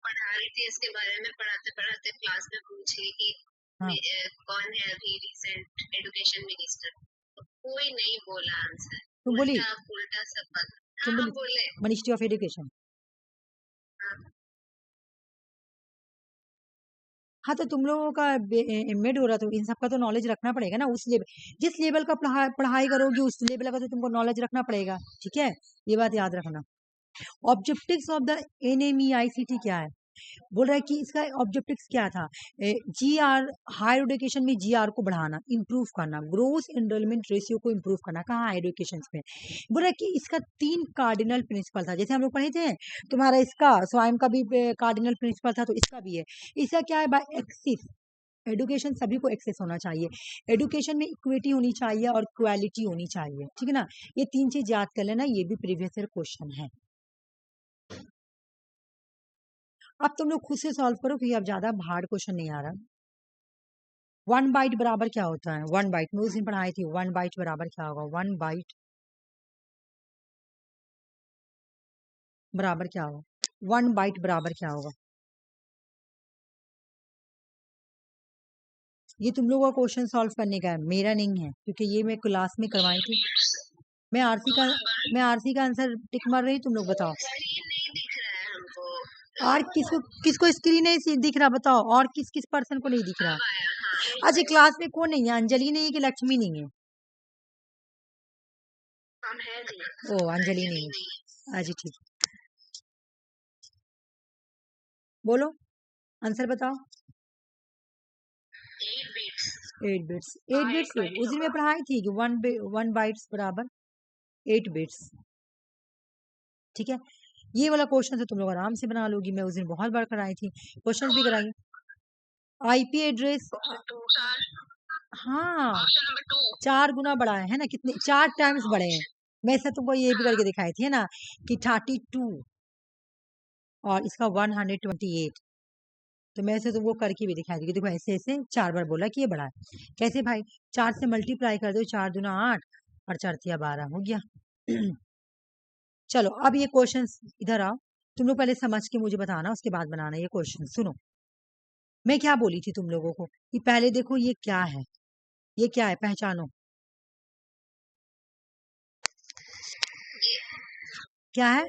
पढ़ा रही थी इसके बारे में, पढ़ाते पढ़ाते क्लास में पूछी कि कौन है अभी रिसेंट एजुकेशन मिनिस्टर, कोई नहीं बोला आंसर, तुम बोली, उल्टा सब तुम बोले मिनिस्ट्री ऑफ एजुकेशन। हाँ, तो तुम लोगों का एमएड हो रहा, तो इन सब का तो नॉलेज रखना पड़ेगा ना, उस लेवल, जिस लेवल का पढ़ाई करोगी उस लेवल का तो तुमको नॉलेज रखना पड़ेगा। ठीक है, ये बात याद रखना। ऑब्जेक्टिव्स ऑफ द NMEICT क्या है, बोल रहा है कि इसका ऑब्जेक्टिव्स क्या था, GR, हायर एजुकेशन में GR को बढ़ाना, इंप्रूव करना, ग्रोथ एनरोलमेंट रेशियो को इंप्रूव करना, कहाँ हायर एजुकेशन में। बोल रहा है कि इसका 3 कार्डिनल प्रिंसिपल था, जैसे हम लोग पढ़े थे तुम्हारा, इसका स्वयं का भी कार्डिनल प्रिंसिपल था, तो इसका भी है। इसका क्या है, बाय एक्सिस, एडुकेशन सभी को एक्सेस होना चाहिए, एडुकेशन में इक्विटी होनी चाहिए और क्वालिटी होनी चाहिए। ठीक है ना, ये 3 चीज याद कर लेना, ये भी प्रीवियस ईयर क्वेश्चन है। अब तुम लोग खुद से सॉल्व करो, क्योंकि अब ज्यादा हार्ड क्वेश्चन नहीं आ रहा। 1 बाइट बराबर क्या होता है, 1 बाइट में उस दिन पढ़ाई थी, 1 बाइट बराबर क्या होगा, 1 बाइट बराबर क्या होगा, 1 बाइट बराबर क्या होगा। ये तुम लोगों का क्वेश्चन सॉल्व करने का है, मेरा नहीं है, क्योंकि ये मैं क्लास में करवाई थी। मैं आरसी का आंसर टिक मार रही, तुम लोग बताओ। और किसको स्क्रीन नहीं दिख रहा, बताओ, और किस पर्सन को नहीं दिख रहा। अच्छा, क्लास में कौन नहीं है, अंजलि नहीं है कि लक्ष्मी नहीं है, ओ अंजलि नहीं है, अच्छा ठीक, बोलो आंसर बताओ। 8 बिट्स उस दिन में पढ़ाई थी कि 1 बाइट्स बराबर 8 बिट्स। ठीक है, ये वाला क्वेश्चन तो तुम लोग आराम से बना लोगी, मैं उस दिन बहुत बार कराई थी, क्वेश्चन भी कराई। IP एड्रेस, हाँ 4 गुना बड़ा है ना, कितने 4 टाइम्स बड़े हैं। मैं से तुमको ये भी करके दिखाई थी ना कि 32 और इसका 128, तो मैं ऐसे तुमको करके भी दिखाई थी कि देखो ऐसे ऐसे 4 बार बोला कि ये बड़ा है। कैसे भाई, 4 से मल्टीप्लाई कर दो, 4 दूना 8 और 4 तिया 12 हो गया। चलो अब ये क्वेश्चन इधर आओ, तुम लोग पहले समझ के मुझे बताना, उसके बाद बनाना ये क्वेश्चन। सुनो, मैं क्या बोली थी तुम लोगों को कि पहले देखो ये क्या है, ये क्या है, पहचानो क्या है,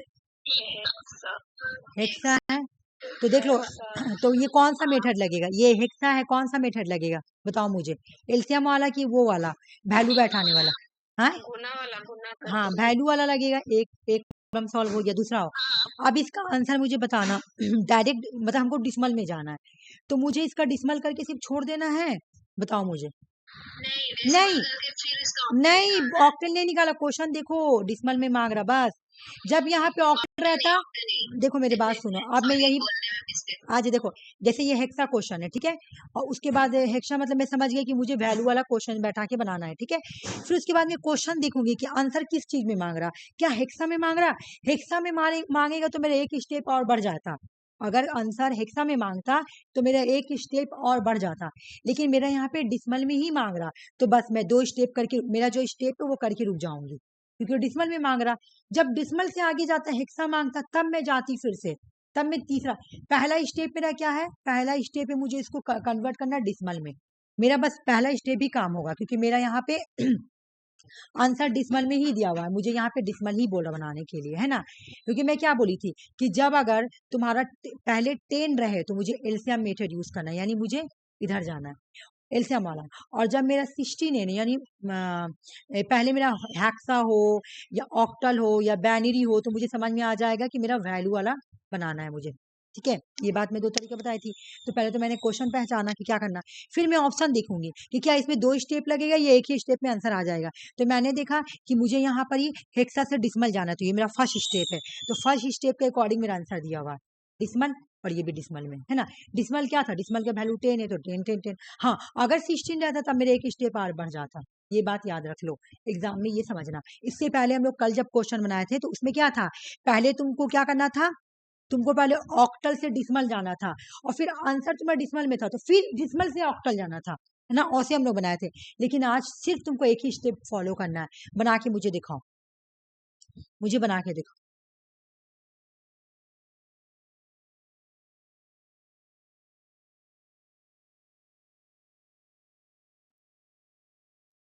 हेक्सा है। तो देख लो, तो ये कौन सा मेथड लगेगा, ये हेक्सा है, कौन सा मेथड लगेगा बताओ मुझे, एलसीएम वाला कि वो वाला वैल्यू बैठाने वाला। हाँ हाँ, वैल्यू वाला लगेगा। एक प्रॉब्लम सॉल्व हो गया, दूसरा हो। अब इसका आंसर मुझे बताना, डायरेक्ट मतलब हमको डिसमल में जाना है, तो मुझे इसका डिसमल करके सिर्फ छोड़ देना है, बताओ मुझे। नहीं ऑक्टेल नहीं निकाला, क्वेश्चन देखो डिसमल में मांग रहा, बस जब यहाँ पे ऑक्टेल रहता, देखो मेरी बात सुनो, अब मैं यही आज देखो, जैसे ये हेक्सा क्वेश्चन है, ठीक है, और उसके बाद हेक्सा मतलब मैं समझ गई कि मुझे वैल्यू वाला क्वेश्चन बैठा के बनाना है, ठीक है। फिर उसके बाद मैं क्वेश्चन देखूंगी कि आंसर किस चीज में मांग रहा, क्या हेक्सा में मांग रहा, हेक्सा में मांगेगा तो मेरा एक स्टेप और बढ़ जाता, अगर आंसर हेक्सा में मांगता तो मेरा एक स्टेप और बढ़ जाता, लेकिन मेरा यहाँ पे डिसमल में ही मांग रहा, तो बस मैं 2 स्टेप करके, मेरा जो स्टेप है वो करके रुक जाऊंगी। क्योंकि डिसमल में मांग रहा। जब डिसमल से आगे जाता हेक्सा मांगता तब मैं जाती फिर से, तब मैं तीसरा, पहला स्टेप मेरा क्या है, पहला स्टेप है मुझे इसको कन्वर्ट करना डिसमल में। मेरा बस पहला स्टेप ही काम होगा, क्योंकि मेरा यहाँ पे आंसर डिसमल में ही दिया हुआ है, मुझे यहाँ पे डिसमल ही बोला बनाने के लिए, है ना। क्योंकि मैं क्या बोली थी कि जब अगर तुम्हारा पहले 10 रहे तो मुझे एलसीएम मेथड यूज करना है, यानी मुझे इधर जाना है एलसीएम वाला। और जब मेरा 16 है यानी पहले मेरा हेक्सा हो या ऑक्टल हो या बैनरी हो, तो मुझे समझ में आ जाएगा कि मेरा वैल्यू वाला बनाना है मुझे। ठीक है, ये बात मैं 2 तरीके बताई थी। तो पहले तो मैंने क्वेश्चन पहचाना कि क्या करना, फिर मैं ऑप्शन देखूंगी कि क्या इसमें 2 स्टेप लगेगा या एक ही स्टेप में आंसर आ जाएगा। तो मैंने देखा कि मुझे यहाँ पर ही हेक्सा से डिसमल जाना है, तो ये मेरा फर्स्ट स्टेप है। तो फर्स्ट स्टेप के अकॉर्डिंग मेरा आंसर दिया हुआ है डिसमल, और ये भी डिसमल में है ना। डिसमल क्या था, डिसमल का वैल्यू 10 है तो 10 10 10। हाँ, अगर 16 रहता तब मेरे एक स्टेप और बढ़ जाता। ये बात याद रख लो, एग्जाम में ये समझना। इससे पहले हम लोग कल जब क्वेश्चन बनाए थे तो उसमें क्या था, पहले तुमको क्या करना था, तुमको पहले ऑक्टल से डिसमल जाना था, और फिर आंसर तुम्हारा डिसमल में था तो फिर डिसमल से ऑक्टल जाना था, है ना। ऐसे हम लोग बनाए थे। लेकिन आज सिर्फ तुमको एक ही स्टेप फॉलो करना है। बना के मुझे दिखाओ, मुझे बना के दिखाओ।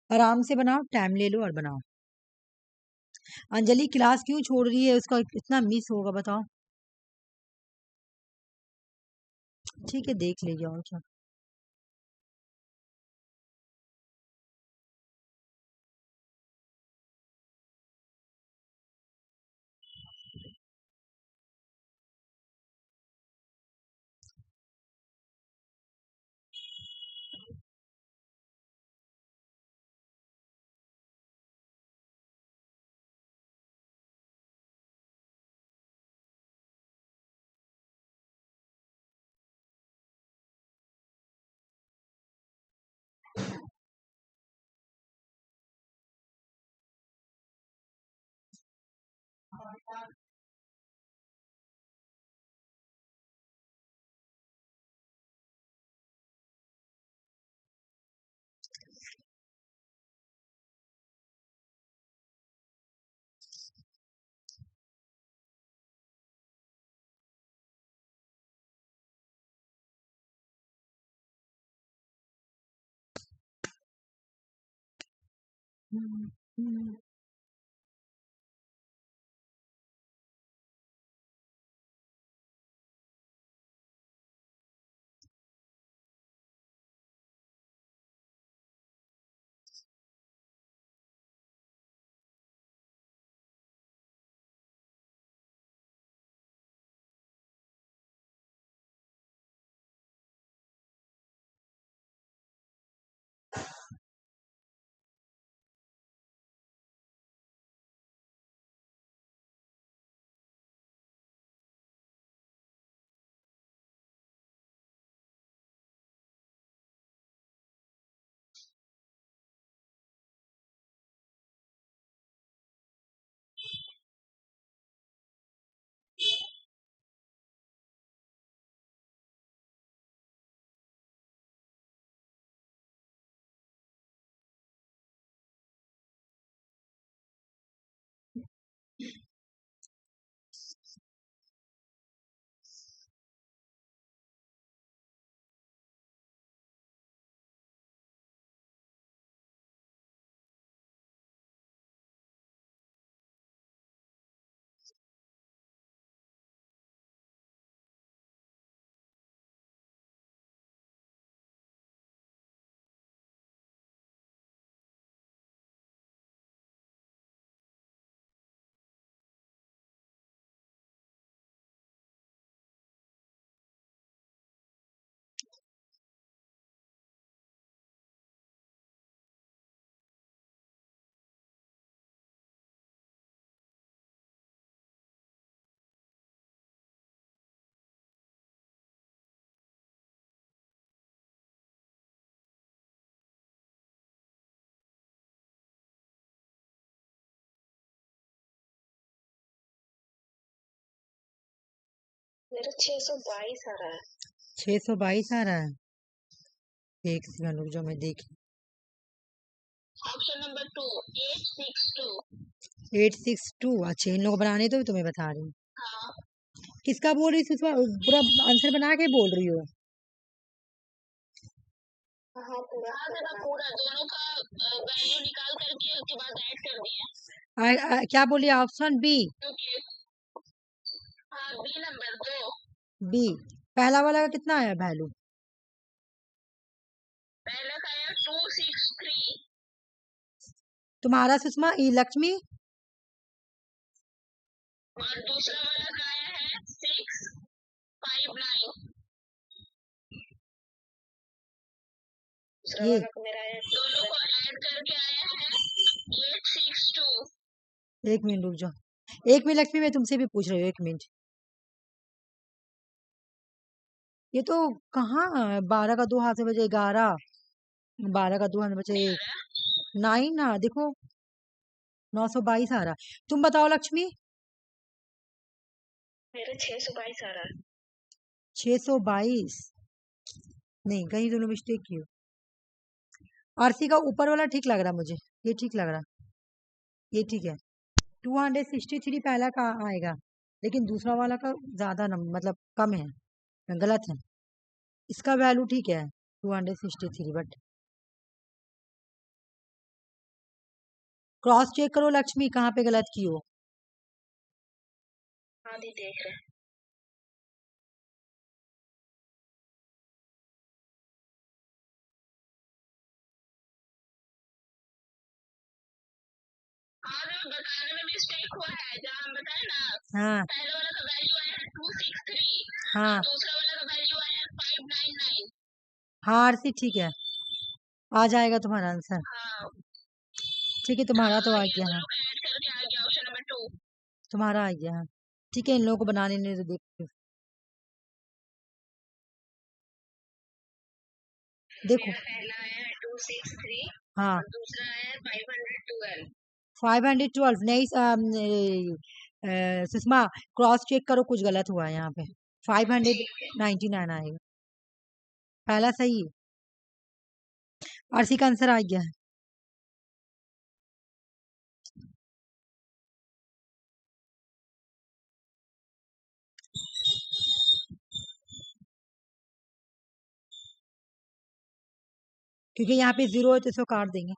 आराम से बनाओ, टाइम ले लो और बनाओ। अंजलि क्लास क्यों छोड़ रही है, उसका इतना मिस होगा बताओ। ठीक है, देख लीजिए और क्या। मेरा 622 आ रहा है। 622 आ रहा है, एक सेकंड रुक जाओ मैं देख। Option number 2 862। 862। अच्छा, इन लोगों को बनाने तो तुम्हें बता रही हूँ। हाँ किसका बोल रही थी? पूरा आंसर बना के बोल रही हो? हाँ पूरा दोनों का वैल्यू निकाल करके उसके बाद ऐड कर दिया। क्या बोलिए? Option B. हाँ बी नंबर 2। बी। पहला वाला का कितना आया वैल्यू? पहला का आया 263। तुम्हारा सुषमा लक्ष्मी? और दूसरा वाला का आया है 659। ये दोनों को ऐड करके आया है 862। एक मिनट रुक जाओ, एक मिनट लक्ष्मी, मैं तुमसे भी पूछ रही हूँ, एक मिनट। ये तो कहाँ 12 का 2 हाथ से बजे 11, 12 का 2 हाथ से बजे 9 ना, देखो 922 आ रहा। तुम बताओ लक्ष्मी। मेरा 622 आ रहा है। 622 नहीं, कहीं दोनों मिस्टेक की हो। आरसी का ऊपर वाला ठीक लग रहा मुझे, ये ठीक लग रहा, ये ठीक है। 263 पहला का आएगा, लेकिन दूसरा वाला का ज्यादा मतलब कम है, गलत है। इसका वैल्यू ठीक है 263, बट क्रॉस चेक करो लक्ष्मी, कहाँ पे गलत की हो। हाँ दी देख रहे। हाँ बताने में मिस्टेक हुआ है, जहाँ हम बताए ना। हाँ पहले वाला का वैल्यू आया है 263। हाँ दूसरा वाला का वैल्यू आया है 599। हाँ आरसी ठीक है, आ जाएगा तुम्हारा आंसर। हाँ ठीक है, तुम्हारा तो आ ये गया। हाँ, दोनों का ऐड करके आ गया ऑप्शन नंबर 2। तुम्हारा आ गया। हाँ ठीक है, इन लोगों को बनाने ने तो देखो, देखो। मेरा पहला आया है 263 हाँ और दूसरा आया है 512। 512 नहीं, सुषमा क्रॉस चेक करो, कुछ गलत हुआ है यहाँ पे। 599 आएगा, पहला सही है। आरसी का आंसर आ गया है। क्योंकि यहाँ पे 0 है तो इसको काट देंगे।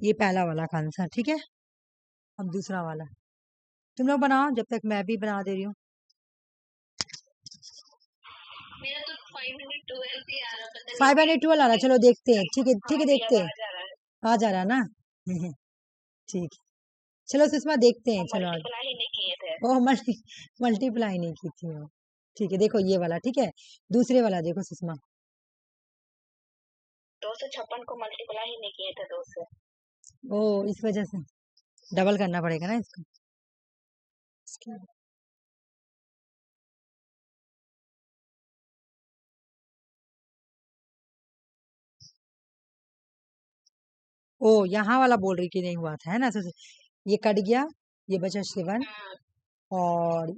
ये पहला वाला का आंसर ठीक है। अब दूसरा वाला तुम लोग बनाओ, जब तक मैं भी बना दे रही हूँ। मेरा तो 512 भी आ रहा, पता नहीं 512 आ रहा, चलो देखते हैं। ठीक है ठीक है, देखते हैं। आ रहा है। आ जा रहा ना ठीक है, चलो सुषमा देखते हैं, चलो आगे। मल्टीप्लाई ही नहीं किए थे। ओह मल्टीप्लाई नहीं की थी वो। ठीक है, देखो ये वाला ठीक है, दूसरे वाला देखो सुषमा। 256 को मल्टीप्लाई ही नहीं किए थे 2 से। ओ, इस वजह से डबल करना पड़ेगा ना इसको। ओ, यहाँ वाला बोल रही कि नहीं हुआ था, है ना। ये कट गया, ये बचा 7, और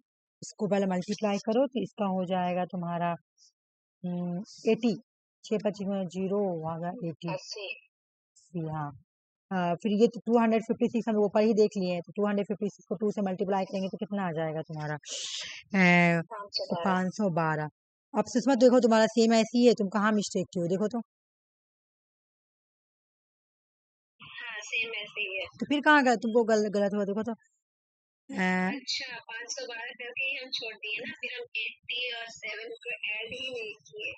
इसको पहले मल्टीप्लाई करो तो इसका हो जाएगा तुम्हारा 80। 6 5 0 आ गया 80। हाँ, फिर ये तो 256 हम ऊपर ही देख लिए हैं, तो 256 को 2 से मल्टीप्लाई करेंगे तो कितना आ जाएगा तुम्हारा 512। अब सुषमा देखो, तुम्हारा सेम ऐसी है, तुम कहाँ मिस्टेक की हो देखो तो। हाँ सेम ऐसे ही है। तो फिर कहाँ गलत, तुमको गलत हुआ देखो तो। अच्छा 512 करके ही हम छोड़ दिए ना, फिर हम 80 और 7 को ऐड ही नहीं किए।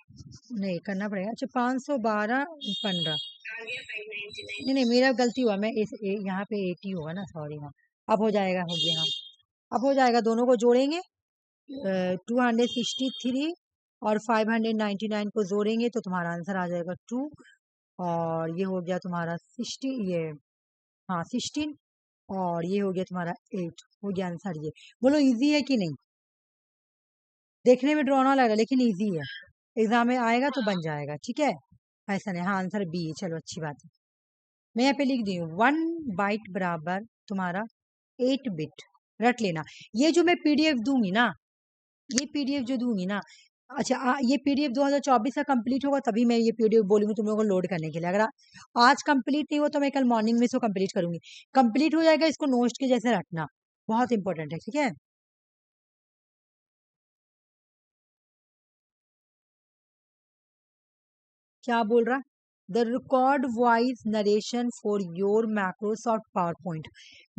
नहीं करना पड़ेगा। अच्छा 512 15 आ गया 599। नहीं नहीं, मेरा गलती हुआ, मैं यहाँ पे 80 होगा ना, सॉरी। हाँ अब हो जाएगा, हो गया। हाँ अब हो जाएगा, दोनों को जोड़ेंगे 263 और 599 को जोड़ेंगे तो तुम्हारा आंसर आ जाएगा 2, और ये हो गया तुम्हारा 60, ये हाँ 16, और ये हो गया तुम्हारा 8, हो गया आंसर। ये बोलो इजी है कि नहीं? देखने में डरावना लग रहा है लेकिन इजी है, एग्जाम में आएगा तो बन जाएगा। ठीक है, ऐसा नहीं। हाँ आंसर बी है, चलो अच्छी बात है। मैं यहाँ पे लिख दी हूँ 1 बाइट बराबर तुम्हारा 8 बिट, रट लेना। ये जो मैं पीडीएफ दूंगी ना, ये पीडीएफ जो दूंगी ना, अच्छा ये पीडीएफ 2024 का कंप्लीट होगा तभी मैं ये पीडीएफ बोलूंगी तुम लोगों को लोड करने के लिए। अगर आज कंप्लीट नहीं हो तो मैं कल मॉर्निंग में इसको कंप्लीट करूंगी। कंप्लीट हो जाएगा, इसको नोट के जैसे रखना, बहुत इंपॉर्टेंट है, ठीक है। क्या बोल रहा? The record voice narration for your Microsoft power point.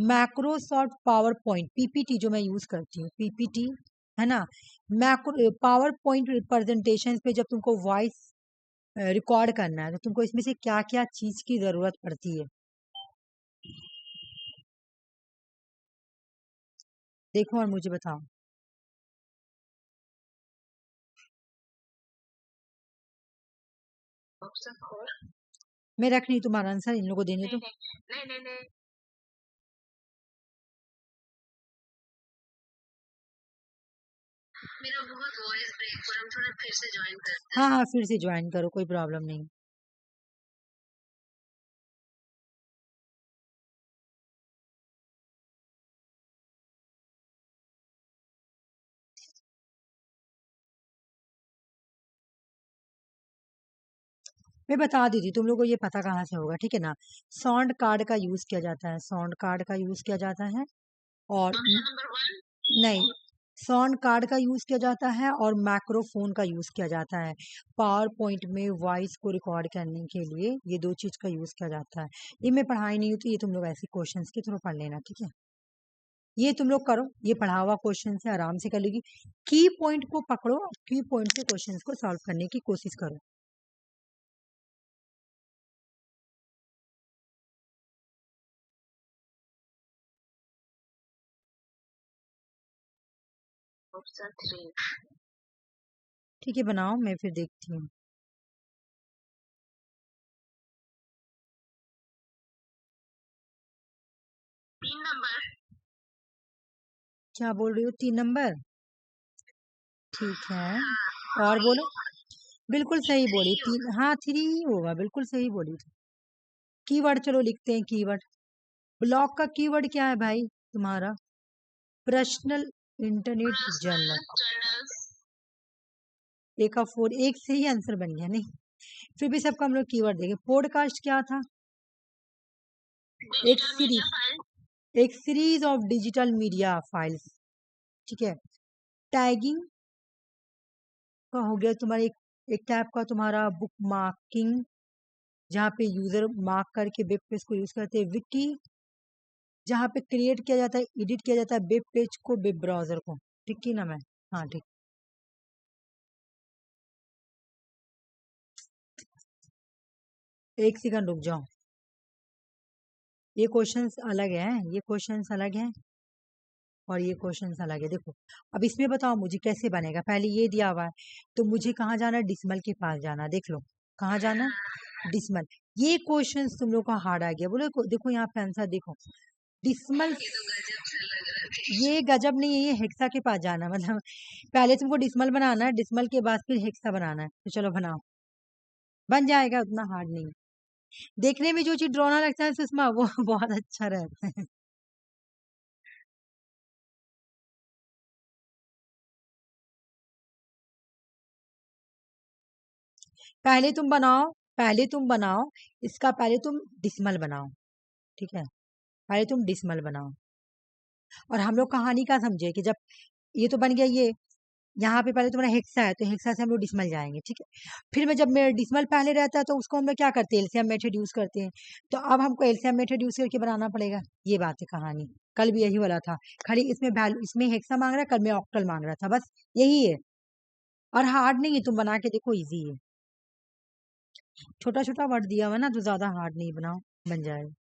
Microsoft power point PPT जो मैं यूज करती हूँ, पीपीटी है ना, मैक्रो पावर पॉइंट प्रेजेंटेशन पे जब तुमको वॉइस रिकॉर्ड करना है तो तुमको इसमें से क्या क्या चीज की जरूरत पड़ती है, देखो और मुझे बताओ। ऑप्शन 4। मैं रख नहीं तुम्हारा आंसर, इन लोगों को देने नहीं तो। नहीं नहीं नहीं, मेरा बहुत वॉइस ब्रेक हो रहा है, हम थोड़ा फिर से ज्वाइन करते हाँ हैं। हाँ, फिर से ज्वाइन करो, कोई प्रॉब्लम नहीं। मैं बता दी थी तुम लोग को, ये पता कहाँ से होगा, ठीक है ना। साउंड कार्ड का यूज किया जाता है, साउंड कार्ड का यूज किया जाता है। और ऑप्शन नंबर 1। नहीं, साउंड कार्ड का यूज किया जाता है और माइक्रोफोन का यूज किया जाता है। पावर पॉइंट में वॉइस को रिकॉर्ड करने के लिए ये दो चीज का यूज किया जाता है। ये मैं पढ़ाई नहीं होती, ये तुम लोग ऐसे क्वेश्चंस के थ्रू पढ़ लेना, ठीक है। ये तुम लोग करो, ये पढ़ा हुआ क्वेश्चन से आराम से कर लेगी। की पॉइंट को पकड़ो, की पॉइंट से क्वेश्चंस को सॉल्व करने की कोशिश करो। ऑप्शन 3। ठीक है, बनाओ, मैं फिर देखती हूँ। 3 नंबर। क्या बोल रही हो, 3 नंबर? ठीक है, हाँ, और बोलो। 3 बिल्कुल सही 3 बोली, होगा। 3, हाँ 3 ही होगा, बिल्कुल सही बोली। कीवर्ड चलो लिखते हैं, कीवर्ड। ब्लॉग का कीवर्ड क्या है भाई तुम्हारा? Personal internet personal journal. Journals. एक का 4, एक से ही आंसर बन गया नहीं, फिर भी सबका हम लोग कीवर्ड देंगे। पॉडकास्ट क्या था? एक डिजिटल मीडिया सीरीज, फाइल। एक series of digital media files, ठीक है। टैगिंग का हो गया तुम्हारा एक टाइप का तुम्हारा बुक मार्किंग, जहाँ पे यूजर मार्क करके वेब पेज को यूज करते हैं। विकी, जहाँ पे क्रिएट किया जाता है, एडिट किया जाता है वेब पेज को, वेब ब्राउजर को, ठीक है ना मैं? हाँ ठीक। एक सेकंड रुक जाओ, ये क्वेश्चंस अलग है, ये क्वेश्चंस अलग है और ये क्वेश्चंस अलग है। देखो अब इसमें बताओ मुझे कैसे बनेगा। पहले ये दिया हुआ है तो मुझे कहाँ जाना है, डिसमल के पास जाना है। देख लो कहाँ जाना है, डिसमल। ये क्वेश्चंस तुम लोग का हार्ड आ गया, बोले देखो यहाँ पे आंसर देखो, डिसमल। ये तो गजब से लग रहा है। ये गजब नहीं है, ये हेक्सा के पास जाना है, मतलब पहले तुमको डिसमल बनाना है, डिसमल के बाद फिर हेक्सा बनाना है। तो चलो बनाओ, बन जाएगा, उतना हार्ड नहीं। देखने में जो चीज डरावना लगता है सुषमा, वो बहुत अच्छा रहता है। पहले तुम बनाओ, पहले तुम बनाओ, इसका पहले तुम डिसमल बनाओ, ठीक है। पहले तुम डिसमल बनाओ, और हम लोग कहानी का समझे कि जब ये तो बन गया ये, यहाँ पे पहले तुम्हारा हेक्सा है तो हेक्सा से हम लोग डिसमल जाएंगे, ठीक है। फिर में जब मेरा डिसमल पहले रहता है तो उसको हम लोग क्या करते हैं, एलसीएम मेथड यूज करते हैं। तो अब हमको एलसीएम मेथड यूज करके बनाना पड़ेगा। ये बात है कहानी, कल भी यही वाला था, खाली इसमें वैल्यू, इसमें हेक्सा मांग रहा है, कल में ऑक्टल मांग रहा था, बस यही है। और हार्ड नहीं है, तुम बना के देखो, इजी है। छोटा छोटा वर्ड दिया हुआ ना, तो ज्यादा हार्ड नहीं, बनाओ बन जाएगा।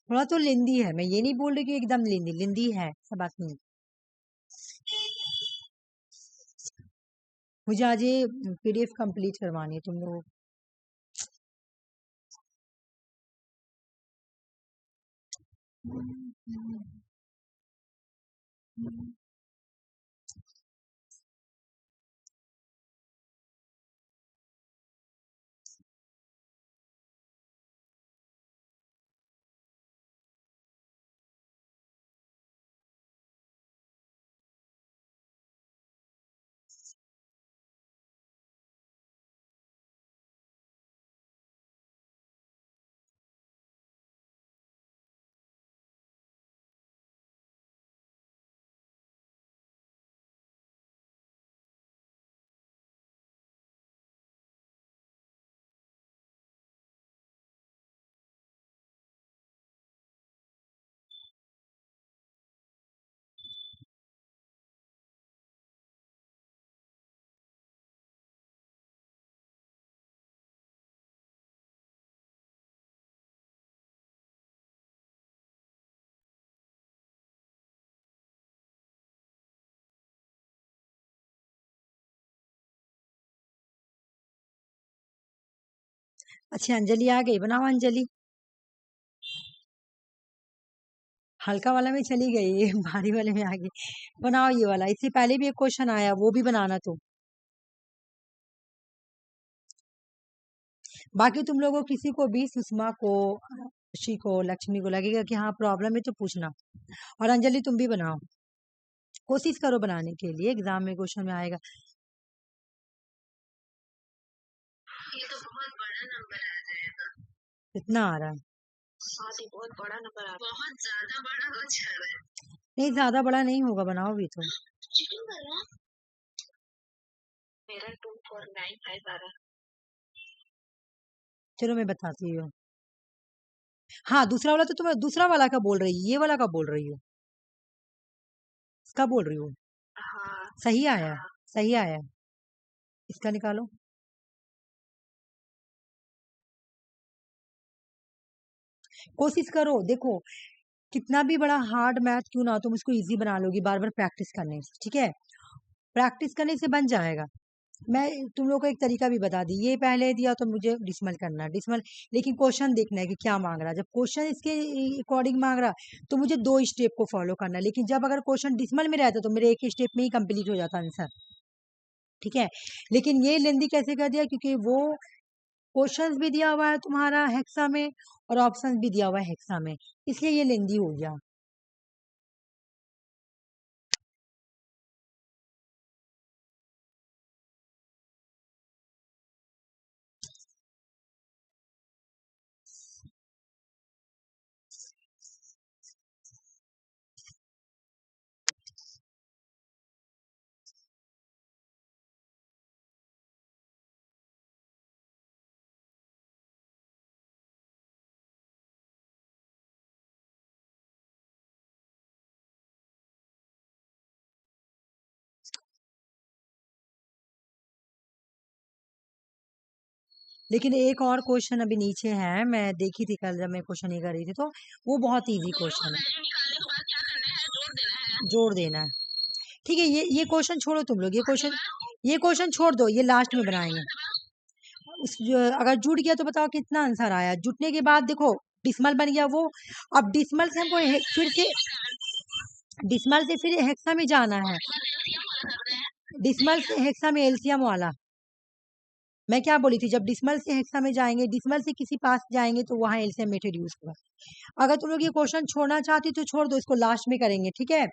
थोड़ा तो लेंदी है, मैं ये नहीं बोल रही कि एकदम लेंदी, लेंदी है, सब बात नहीं। मुझे आज ये पीडीएफ कंप्लीट करवानी है तुम लोग। अच्छा अंजलि आ गई, बनाओ अंजलि। हल्का वाला में चली गई भारी वाले में आ गई। बनाओ ये वाला, इससे पहले भी एक क्वेश्चन आया, वो भी बनाना तुम। बाकी तुम लोगों किसी को भी, सुषमा को, खुशी को, लक्ष्मी को लगेगा कि हाँ प्रॉब्लम है तो पूछना। और अंजलि तुम भी बनाओ, कोशिश करो बनाने के लिए, एग्जाम में क्वेश्चन में आएगा। ये तो बहुत बड़ा नंबर आ जाएगा। कितना आ रहा है? बहुत बड़ा नंबर आ, बहुत ज्यादा बड़ा हो जा रहा है। नहीं ज्यादा बड़ा नहीं होगा, बनाओ भी तो। चीटिंग कर रहा है। मेरा 2495 आ रहा है। चलो मैं बताती हूँ। हाँ दूसरा वाला तो तुम दूसरा वाला का बोल रही हो, ये वाला का बोल रही हो, इसका बोल रही हो। हाँ सही आया है, सही आया है। इसका निकालो। कोशिश करो, देखो कितना भी बड़ा हार्ड मैथ क्यों ना हो, तुम उसको इजी बना लोगी बार बार प्रैक्टिस करने से, ठीक है। प्रैक्टिस करने से बन जाएगा। मैं तुम लोग को एक तरीका भी बता दी, ये पहले दिया तो मुझे डिसमल करना है, डिसमल, लेकिन क्वेश्चन देखना है कि क्या मांग रहा है। जब क्वेश्चन इसके अकॉर्डिंग मांग रहा तो मुझे 2 स्टेप को फॉलो करना है, लेकिन जब अगर क्वेश्चन डिसमल में रहता तो मेरे एक स्टेप में ही कंप्लीट हो जाता आंसर, ठीक है। लेकिन ये लेंदी कैसे कर दिया, क्योंकि वो क्वेश्चंस भी दिया हुआ है तुम्हारा हेक्सा में और ऑप्शंस भी दिया हुआ है हेक्सा में, इसलिए ये लेंदी हो गया। लेकिन एक और क्वेश्चन अभी नीचे है, मैं देखी थी कल जब मैं क्वेश्चन ये कर रही थी, तो वो बहुत इजी क्वेश्चन है। निकालने के बाद क्या करना है, जोड़ देना है। जोड़ देना है, ठीक है। ये क्वेश्चन छोड़ो तुम लोग, ये क्वेश्चन छोड़ दो, ये लास्ट में बनाएंगे। अगर जुड़ गया तो बताओ कितना आंसर आया। जुटने के बाद देखो डिसमल बन गया वो, अब डिसमल से हमको फिर से, डिसमल से फिर हेक्सा में जाना है, डिसमल से हेक्सा में एलसीएम वाला। मैं क्या बोली थी, जब डिसमल से हेक्सा में जाएंगे, डिसमल से किसी पास जाएंगे तो वहां एलसीएम मेथड यूज होगा। अगर तुम लोग ये क्वेश्चन छोड़ना चाहती तो छोड़ दो, इसको लास्ट में करेंगे, ठीक है।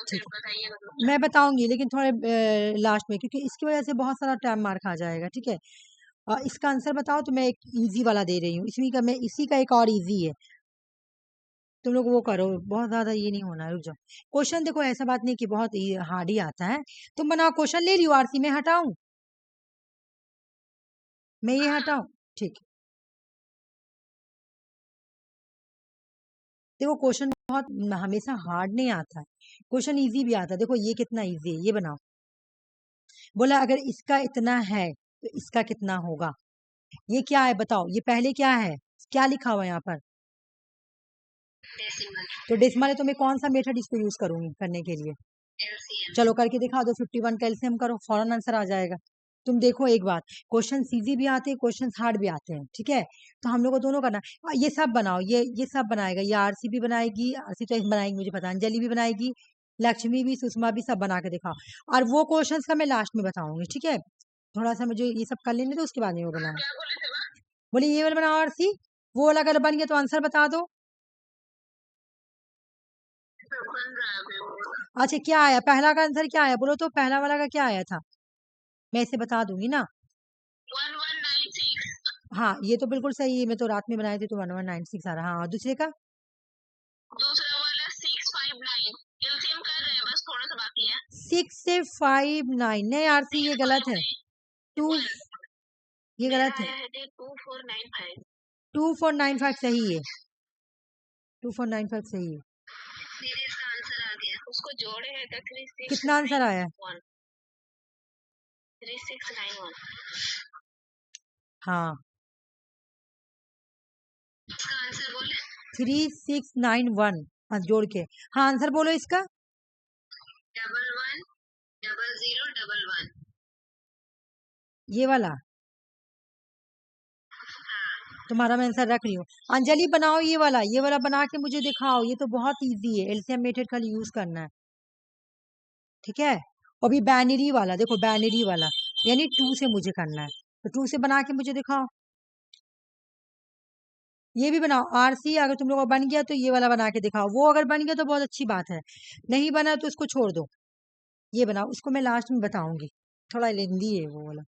ठीक है मैं बताऊंगी, लेकिन थोड़े लास्ट में, क्योंकि इसकी वजह से बहुत सारा टाइम मार खा जाएगा, ठीक है। इसका आंसर बताओ तो मैं एक इजी वाला दे रही हूँ, इसी का एक और इजी है, तुम लोग वो करो, बहुत ज्यादा ये नहीं होना है। रुक जाओ, क्वेश्चन देखो ऐसा बात नहीं कि बहुत हार्ड ही आता है। तुम बनाओ, क्वेश्चन ले लियो आरसी, में हटाऊं, मैं ये हटाऊं, ठीक है। देखो क्वेश्चन बहुत हमेशा हार्ड नहीं आता है, क्वेश्चन इजी भी आता है। देखो ये कितना इजी है, ये बनाओ। बोला अगर इसका इतना है तो इसका कितना होगा। ये क्या है बताओ, ये पहले क्या है, क्या लिखा हुआ है यहाँ पर, तो डेसिमल है, तो मैं कौन सा मेथड इसको यूज करूंगी करने के लिए। चलो करके दिखा दो, 51 का एलसीएम करो, फौरन आंसर आ जाएगा। तुम देखो एक बात, क्वेश्चन इजी भी आते हैं, क्वेश्चन हार्ड भी आते हैं, ठीक है। तो हम लोग को दोनों करना है। ये सब बनाओ, ये सब बनाएगा, ये आरसी भी बनाएगी, आरसी तो बनाएगी मुझे पता, अंजलि भी बनाएगी, लक्ष्मी भी, सुषमा भी, सब बना के दिखाओ। और वो क्वेश्चंस का मैं लास्ट में बताऊंगी, ठीक है। थोड़ा सा मुझे ये सब कर लेने दो, उसके बाद में वो बनाओ। बोले ये वाला बनाओ आरसी, वो वाला अगर बन गया तो आंसर बता दो। अच्छा क्या आया, पहला का आंसर क्या आया बोलो तो, पहला वाला का क्या आया था, मैं इसे बता दूंगी ना। 1196। हाँ ये तो बिल्कुल सही है, मैं तो रात में बनाए थे तो 1196 आ रहा। हाँ दूसरे का, दूसरा वाला 659, एलसीएम कर रहे हैं, बस थोड़ा सा बाकी है। 6 से 5 9, नहीं आरसी ये गलत है, 2 ये गलत है, 2495। 2495 सही है, 2495 सही है। मेरे इसका आंसर आ गया, उसको जोड़े है तो 3691। कितना आंसर आया, 3691। हाँ इसका आंसर बोले 3691, हाँ जोड़ के। हाँ आंसर बोलो इसका, 110011। ये वाला तुम्हारा मैं आंसर रख रही हूँ। अंजलि बनाओ ये वाला बना के मुझे दिखाओ। ये तो बहुत इजी है, एलसीएम मेथड खाली यूज करना है, ठीक है। अभी बैनरी वाला देखो, बैनरी वाला यानी 2 से मुझे करना है, तो 2 से बना के मुझे दिखाओ। ये भी बनाओ आरसी, अगर तुम लोगों का बन गया तो ये वाला बना के दिखाओ। वो अगर बन गया तो बहुत अच्छी बात है, नहीं बना तो उसको छोड़ दो। ये बनाओ, उसको मैं लास्ट में बताऊंगी, थोड़ा लेंदी है वो वाला।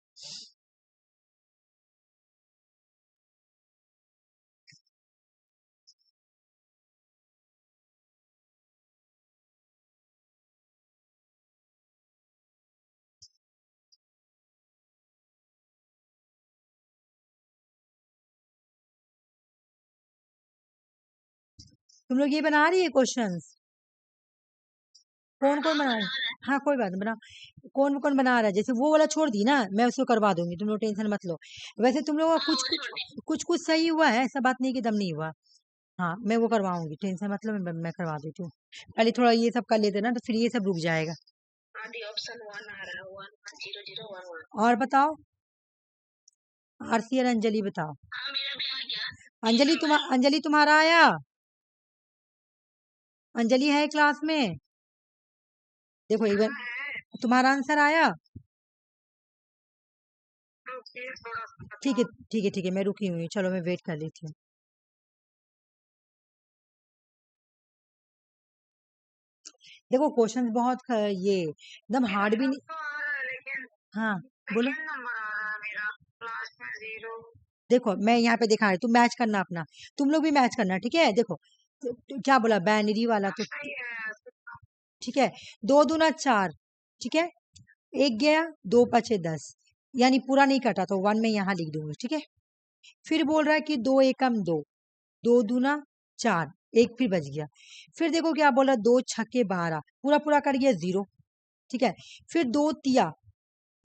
तुम लोग ये बना रही है क्वेश्चंस? कौन कौन बना रहा है? हाँ कोई बात नहीं, बनाओ। कौन कौन बना रहा है? जैसे वो वाला छोड़ दी ना, मैं उसको करवा दूंगी, तुम लोग टेंशन मत लो। वैसे तुम लोग का कुछ कुछ कुछ सही हुआ है, ऐसा बात नहीं कि दम नहीं हुआ। हाँ मैं वो करवाऊंगी, टेंशन मतलब मैं करवा देती हूँ। पहले थोड़ा ये सब कर लेते ना, तो फिर ये सब रुक जाएगा। ऑप्शन 1 आ रहा है 11001। और बताओ, आरसी और अंजलि बताओ। हाँ मेरा भी आ गया। अंजलि तुम्हारा आया? अंजलि है क्लास में? देखो एक बार, तुम्हारा आंसर आया? ठीक है ठीक है ठीक है, मैं रुकी हुई हूँ, चलो मैं वेट कर लेती हूँ। देखो क्वेश्चंस बहुत ये एकदम हार्ड भी नहीं। हाँ बोलो। देखो मैं यहाँ पे दिखा रही, तुम मैच करना अपना, तुम लोग भी मैच करना, ठीक है। देखो क्या बोला, बैनरी वाला तो ठीक है। 2 दूना 4, ठीक है। एक गया, 2 पचे 10, यानी पूरा नहीं कटा तो 1 में यहाँ लिख दूंगी, ठीक है। फिर बोल रहा है कि 2 एकम 2, 2 दूना 4, एक फिर बच गया। फिर देखो क्या बोल रहा है, 2 छक्के 12, पूरा पूरा कट गया 0, ठीक है। फिर 2 तिया,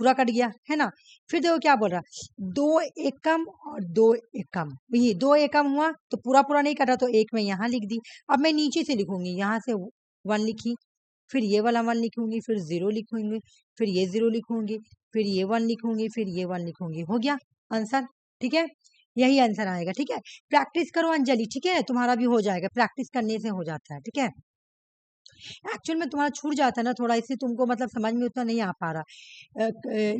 पूरा कट गया है ना। फिर देखो क्या बोल रहा है, 2 एकम और 2 एकम, ये 2 एकम हुआ तो पूरा पूरा नहीं कटा तो एक में यहाँ लिख दी। अब मैं नीचे से लिखूंगी, यहाँ से 1 लिखी, फिर ये वाला 1 लिखूंगी, फिर 0 लिखूंगी, फिर ये 0 लिखूंगी, फिर ये 1 लिखूंगी, फिर ये 1 लिखूंगी, हो गया आंसर, ठीक है। यही आंसर आएगा, ठीक है। प्रैक्टिस करो अंजलि, ठीक है, तुम्हारा भी हो जाएगा, प्रैक्टिस करने से हो जाता है, ठीक है। एक्चुअल में तुम्हारा छूट जाता है ना थोड़ा, इससे तुमको मतलब समझ में उतना नहीं आ पा रहा,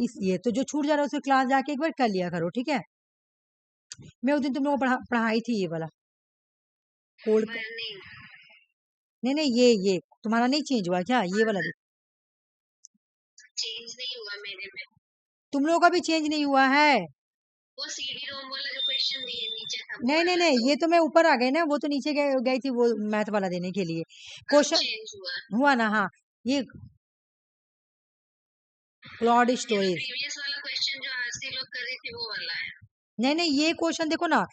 इसलिए तो जो छूट जा रहा है उसे क्लास जाके एक बार कर लिया करो, ठीक है। मैं उस दिन तुम लोगों को पढ़ाई थी ये वाला कोड। नहीं नहीं, ये तुम्हारा नहीं चेंज हुआ क्या, ये वाला चेंज नहीं हुआ मेरे में। तुम लोगों का भी चेंज नहीं हुआ है? वो सीडी रोम वाला जो क्वेश्चन दिए नीचे था, नहीं नहीं नहीं, ये तो मैं ऊपर आ गई ना, वो तो नीचे गई थी वो मैथ वाला देने के लिए। क्वेश्चन चेंज हुआ ना, हाँ ये क्लाउड स्टोरेज। प्रीवियस वाला क्वेश्चन जो आरसी लोग कर रहे थे वो वाला है। नहीं नहीं, ये क्वेश्चन देखो ना,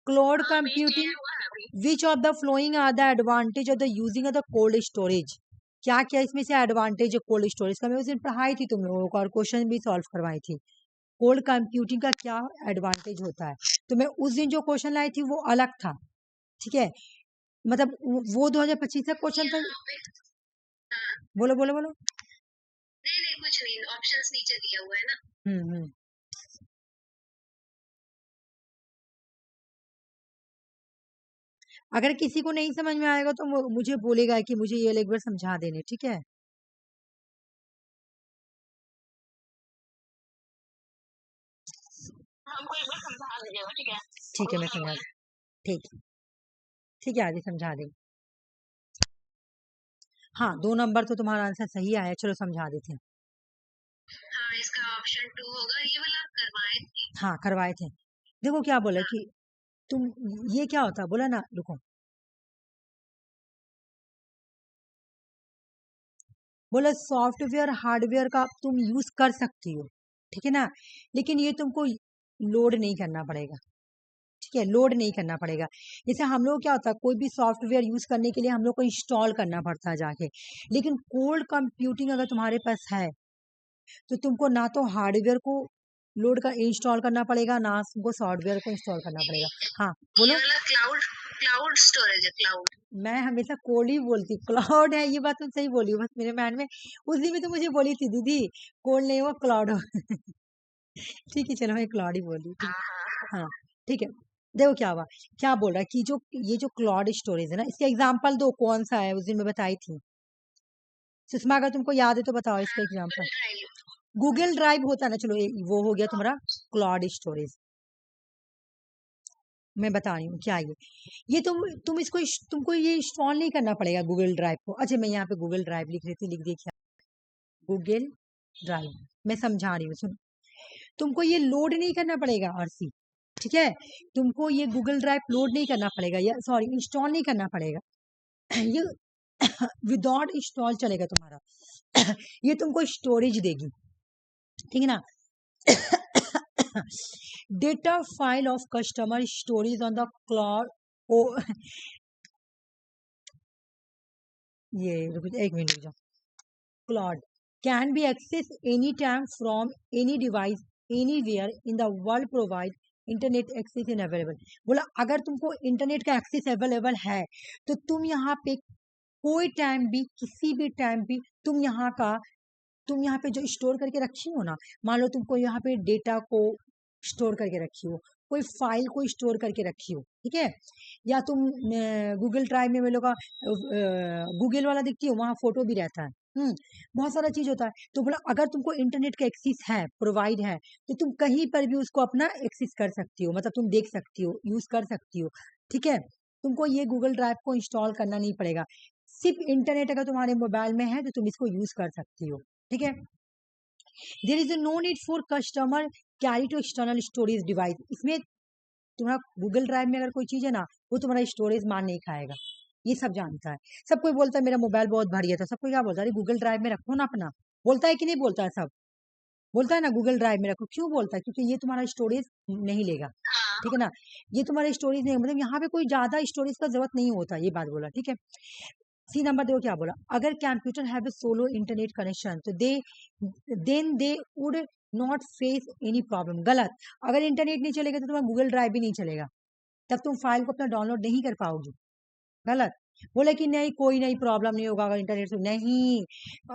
cloud computing, which of the following are the advantage of the using of the cold storage. क्या क्या इसमें से एडवांटेज है कोल्ड स्टोरेज का, मैं उस दिन पढ़ाई थी तुम लोगों को और क्वेश्चन भी सॉल्व करवाई थी। कोल्ड कंप्यूटिंग का क्या एडवांटेज होता है, तो मैं उस दिन जो क्वेश्चन लाई थी वो अलग था, ठीक है। मतलब वो 2025 का क्वेश्चन था। बोलो बोलो बोलो। नहीं नहीं कुछ नहीं, ऑप्शंस नीचे दिया हुआ है ना। हम्म। अगर किसी को नहीं समझ में आएगा तो मुझे बोलेगा कि मुझे ये एक बार समझा देने, ठीक है। हमको एक बार समझा दीजिएगा, ठीक है। ठीक है मैं समझा, ठीक ठीक है, आगे समझा देंगे। हाँ 2 नंबर तो तुम्हारा आंसर सही आया, चलो समझा देते हैं। हाँ इसका ऑप्शन 2 होगा, ये वाला करवाए थे। हाँ करवाए थे। देखो क्या बोला कि तुम, ये क्या होता है बोला ना, रुको, बोला सॉफ्टवेयर हार्डवेयर का तुम यूज कर सकती हो, ठीक है ना, लेकिन ये तुमको लोड नहीं करना पड़ेगा, ठीक है, लोड नहीं करना पड़ेगा। जैसे हम लोग क्या होता है, कोई भी सॉफ्टवेयर यूज करने के लिए हम लोग को इंस्टॉल करना पड़ता है जाके, लेकिन कोल्ड कंप्यूटिंग अगर तुम्हारे पास है तो तुमको ना तो हार्डवेयर को लोड का इंस्टॉल करना पड़ेगा, ना तुमको सॉफ्टवेयर को इंस्टॉल करना पड़ेगा। हाँ बोलो। ये वाला क्लाउड क्लाउड स्टोरेज है, क्लाउड। मैं हमेशा कोल्ड ही बोलती, क्लाउड है, ये बात तुम सही बोली हो, बस मेरे माइंड में उस दिन भी तो मुझे बोली थी दीदी कोल्ड नहीं हो क्लाउड हो ठीक है चलो मैं क्लाउड ही बोली, ठीक। हाँ ठीक है, देखो क्या हुआ, क्या बोल रहा है कि जो ये जो क्लाउड स्टोरेज है ना, इसका एग्जांपल दो, कौन सा है, उस दिन मैं बताई थी सुषमा, अगर तुमको याद है तो बताओ इसका एग्जांपल। गूगल ड्राइव होता है ना, चलो वो हो गया तुम्हारा क्लाउड स्टोरेज। मैं बता रही हूँ क्या ये तुम इसको तुमको ये इंस्टॉल नहीं करना पड़ेगा गूगल ड्राइव को। अच्छा, मैं यहाँ पे गूगल ड्राइव लिख रही थी, लिख देखिए गूगल ड्राइव, मैं समझा रही हूँ, सुनो, तुमको ये लोड नहीं करना पड़ेगा आरसी, ठीक है, तुमको ये गूगल ड्राइव लोड नहीं करना पड़ेगा, या सॉरी इंस्टॉल नहीं करना पड़ेगा ये विदाउट इंस्टॉल चलेगा तुम्हारा ये तुमको स्टोरेज देगी, ठीक है ना data file of customer storage on the cloud, ओ ये एक मिनट रुक जाओ, cloud can be access any time from any device anywhere in the world, provide internet access in available. बोला अगर तुमको इंटरनेट का एक्सेस अवेलेबल है तो तुम यहाँ पे कोई टाइम भी, किसी भी टाइम भी तुम यहाँ पे जो स्टोर करके रखी हो ना, मान लो तुमको यहाँ पे डेटा को स्टोर करके रखी हो, कोई फाइल को स्टोर करके रखी हो, ठीक है, या तुम गूगल ड्राइव में लोग गूगल वाला दिखती हो, वहाँ फोटो भी रहता है, बहुत सारा चीज होता है, तो बोला अगर तुमको इंटरनेट का एक्सेस है, प्रोवाइड है, तो तुम कहीं पर भी उसको अपना एक्सेस कर सकती हो, मतलब तुम देख सकती हो, यूज कर सकती हो, ठीक है, तुमको ये गूगल ड्राइव को इंस्टॉल करना नहीं पड़ेगा, सिर्फ इंटरनेट अगर तुम्हारे मोबाइल में है तो तुम इसको यूज कर सकती हो, ठीक है। There is no need for customer carry to external storage device, इसमें तुम्हारा गूगल ड्राइव में अगर कोई चीज है ना, वो तुम्हारा स्टोरेज मान नहीं खाएगा, ये सब जानता है। सब कोई बोलता है मेरा मोबाइल बहुत भारी है, तो सब कोई क्या बोलता है, अरे गूगल ड्राइव में रखो ना अपना, बोलता है कि नहीं बोलता है, सब बोलता है ना गूगल ड्राइव में रखो, क्यों बोलता है, क्योंकि ये तुम्हारा स्टोरेज नहीं लेगा, ठीक है ना, ये तुम्हारा स्टोरेज नहीं, मतलब यहाँ पे कोई ज्यादा स्टोरेज का जरूरत नहीं होता, ये बात बोला, ठीक है। सी नंबर देखो क्या बोला, अगर computer have a solo internet connection तो then they would not face any problem, गलत, अगर इंटरनेट नहीं चलेगा तो तुम्हारा गूगल ड्राइव भी नहीं चलेगा, तब तुम फाइल को अपना डाउनलोड नहीं कर पाओगी, गलत। बोले कि नहीं कोई नहीं प्रॉब्लम नहीं होगा अगर इंटरनेट से, नहीं,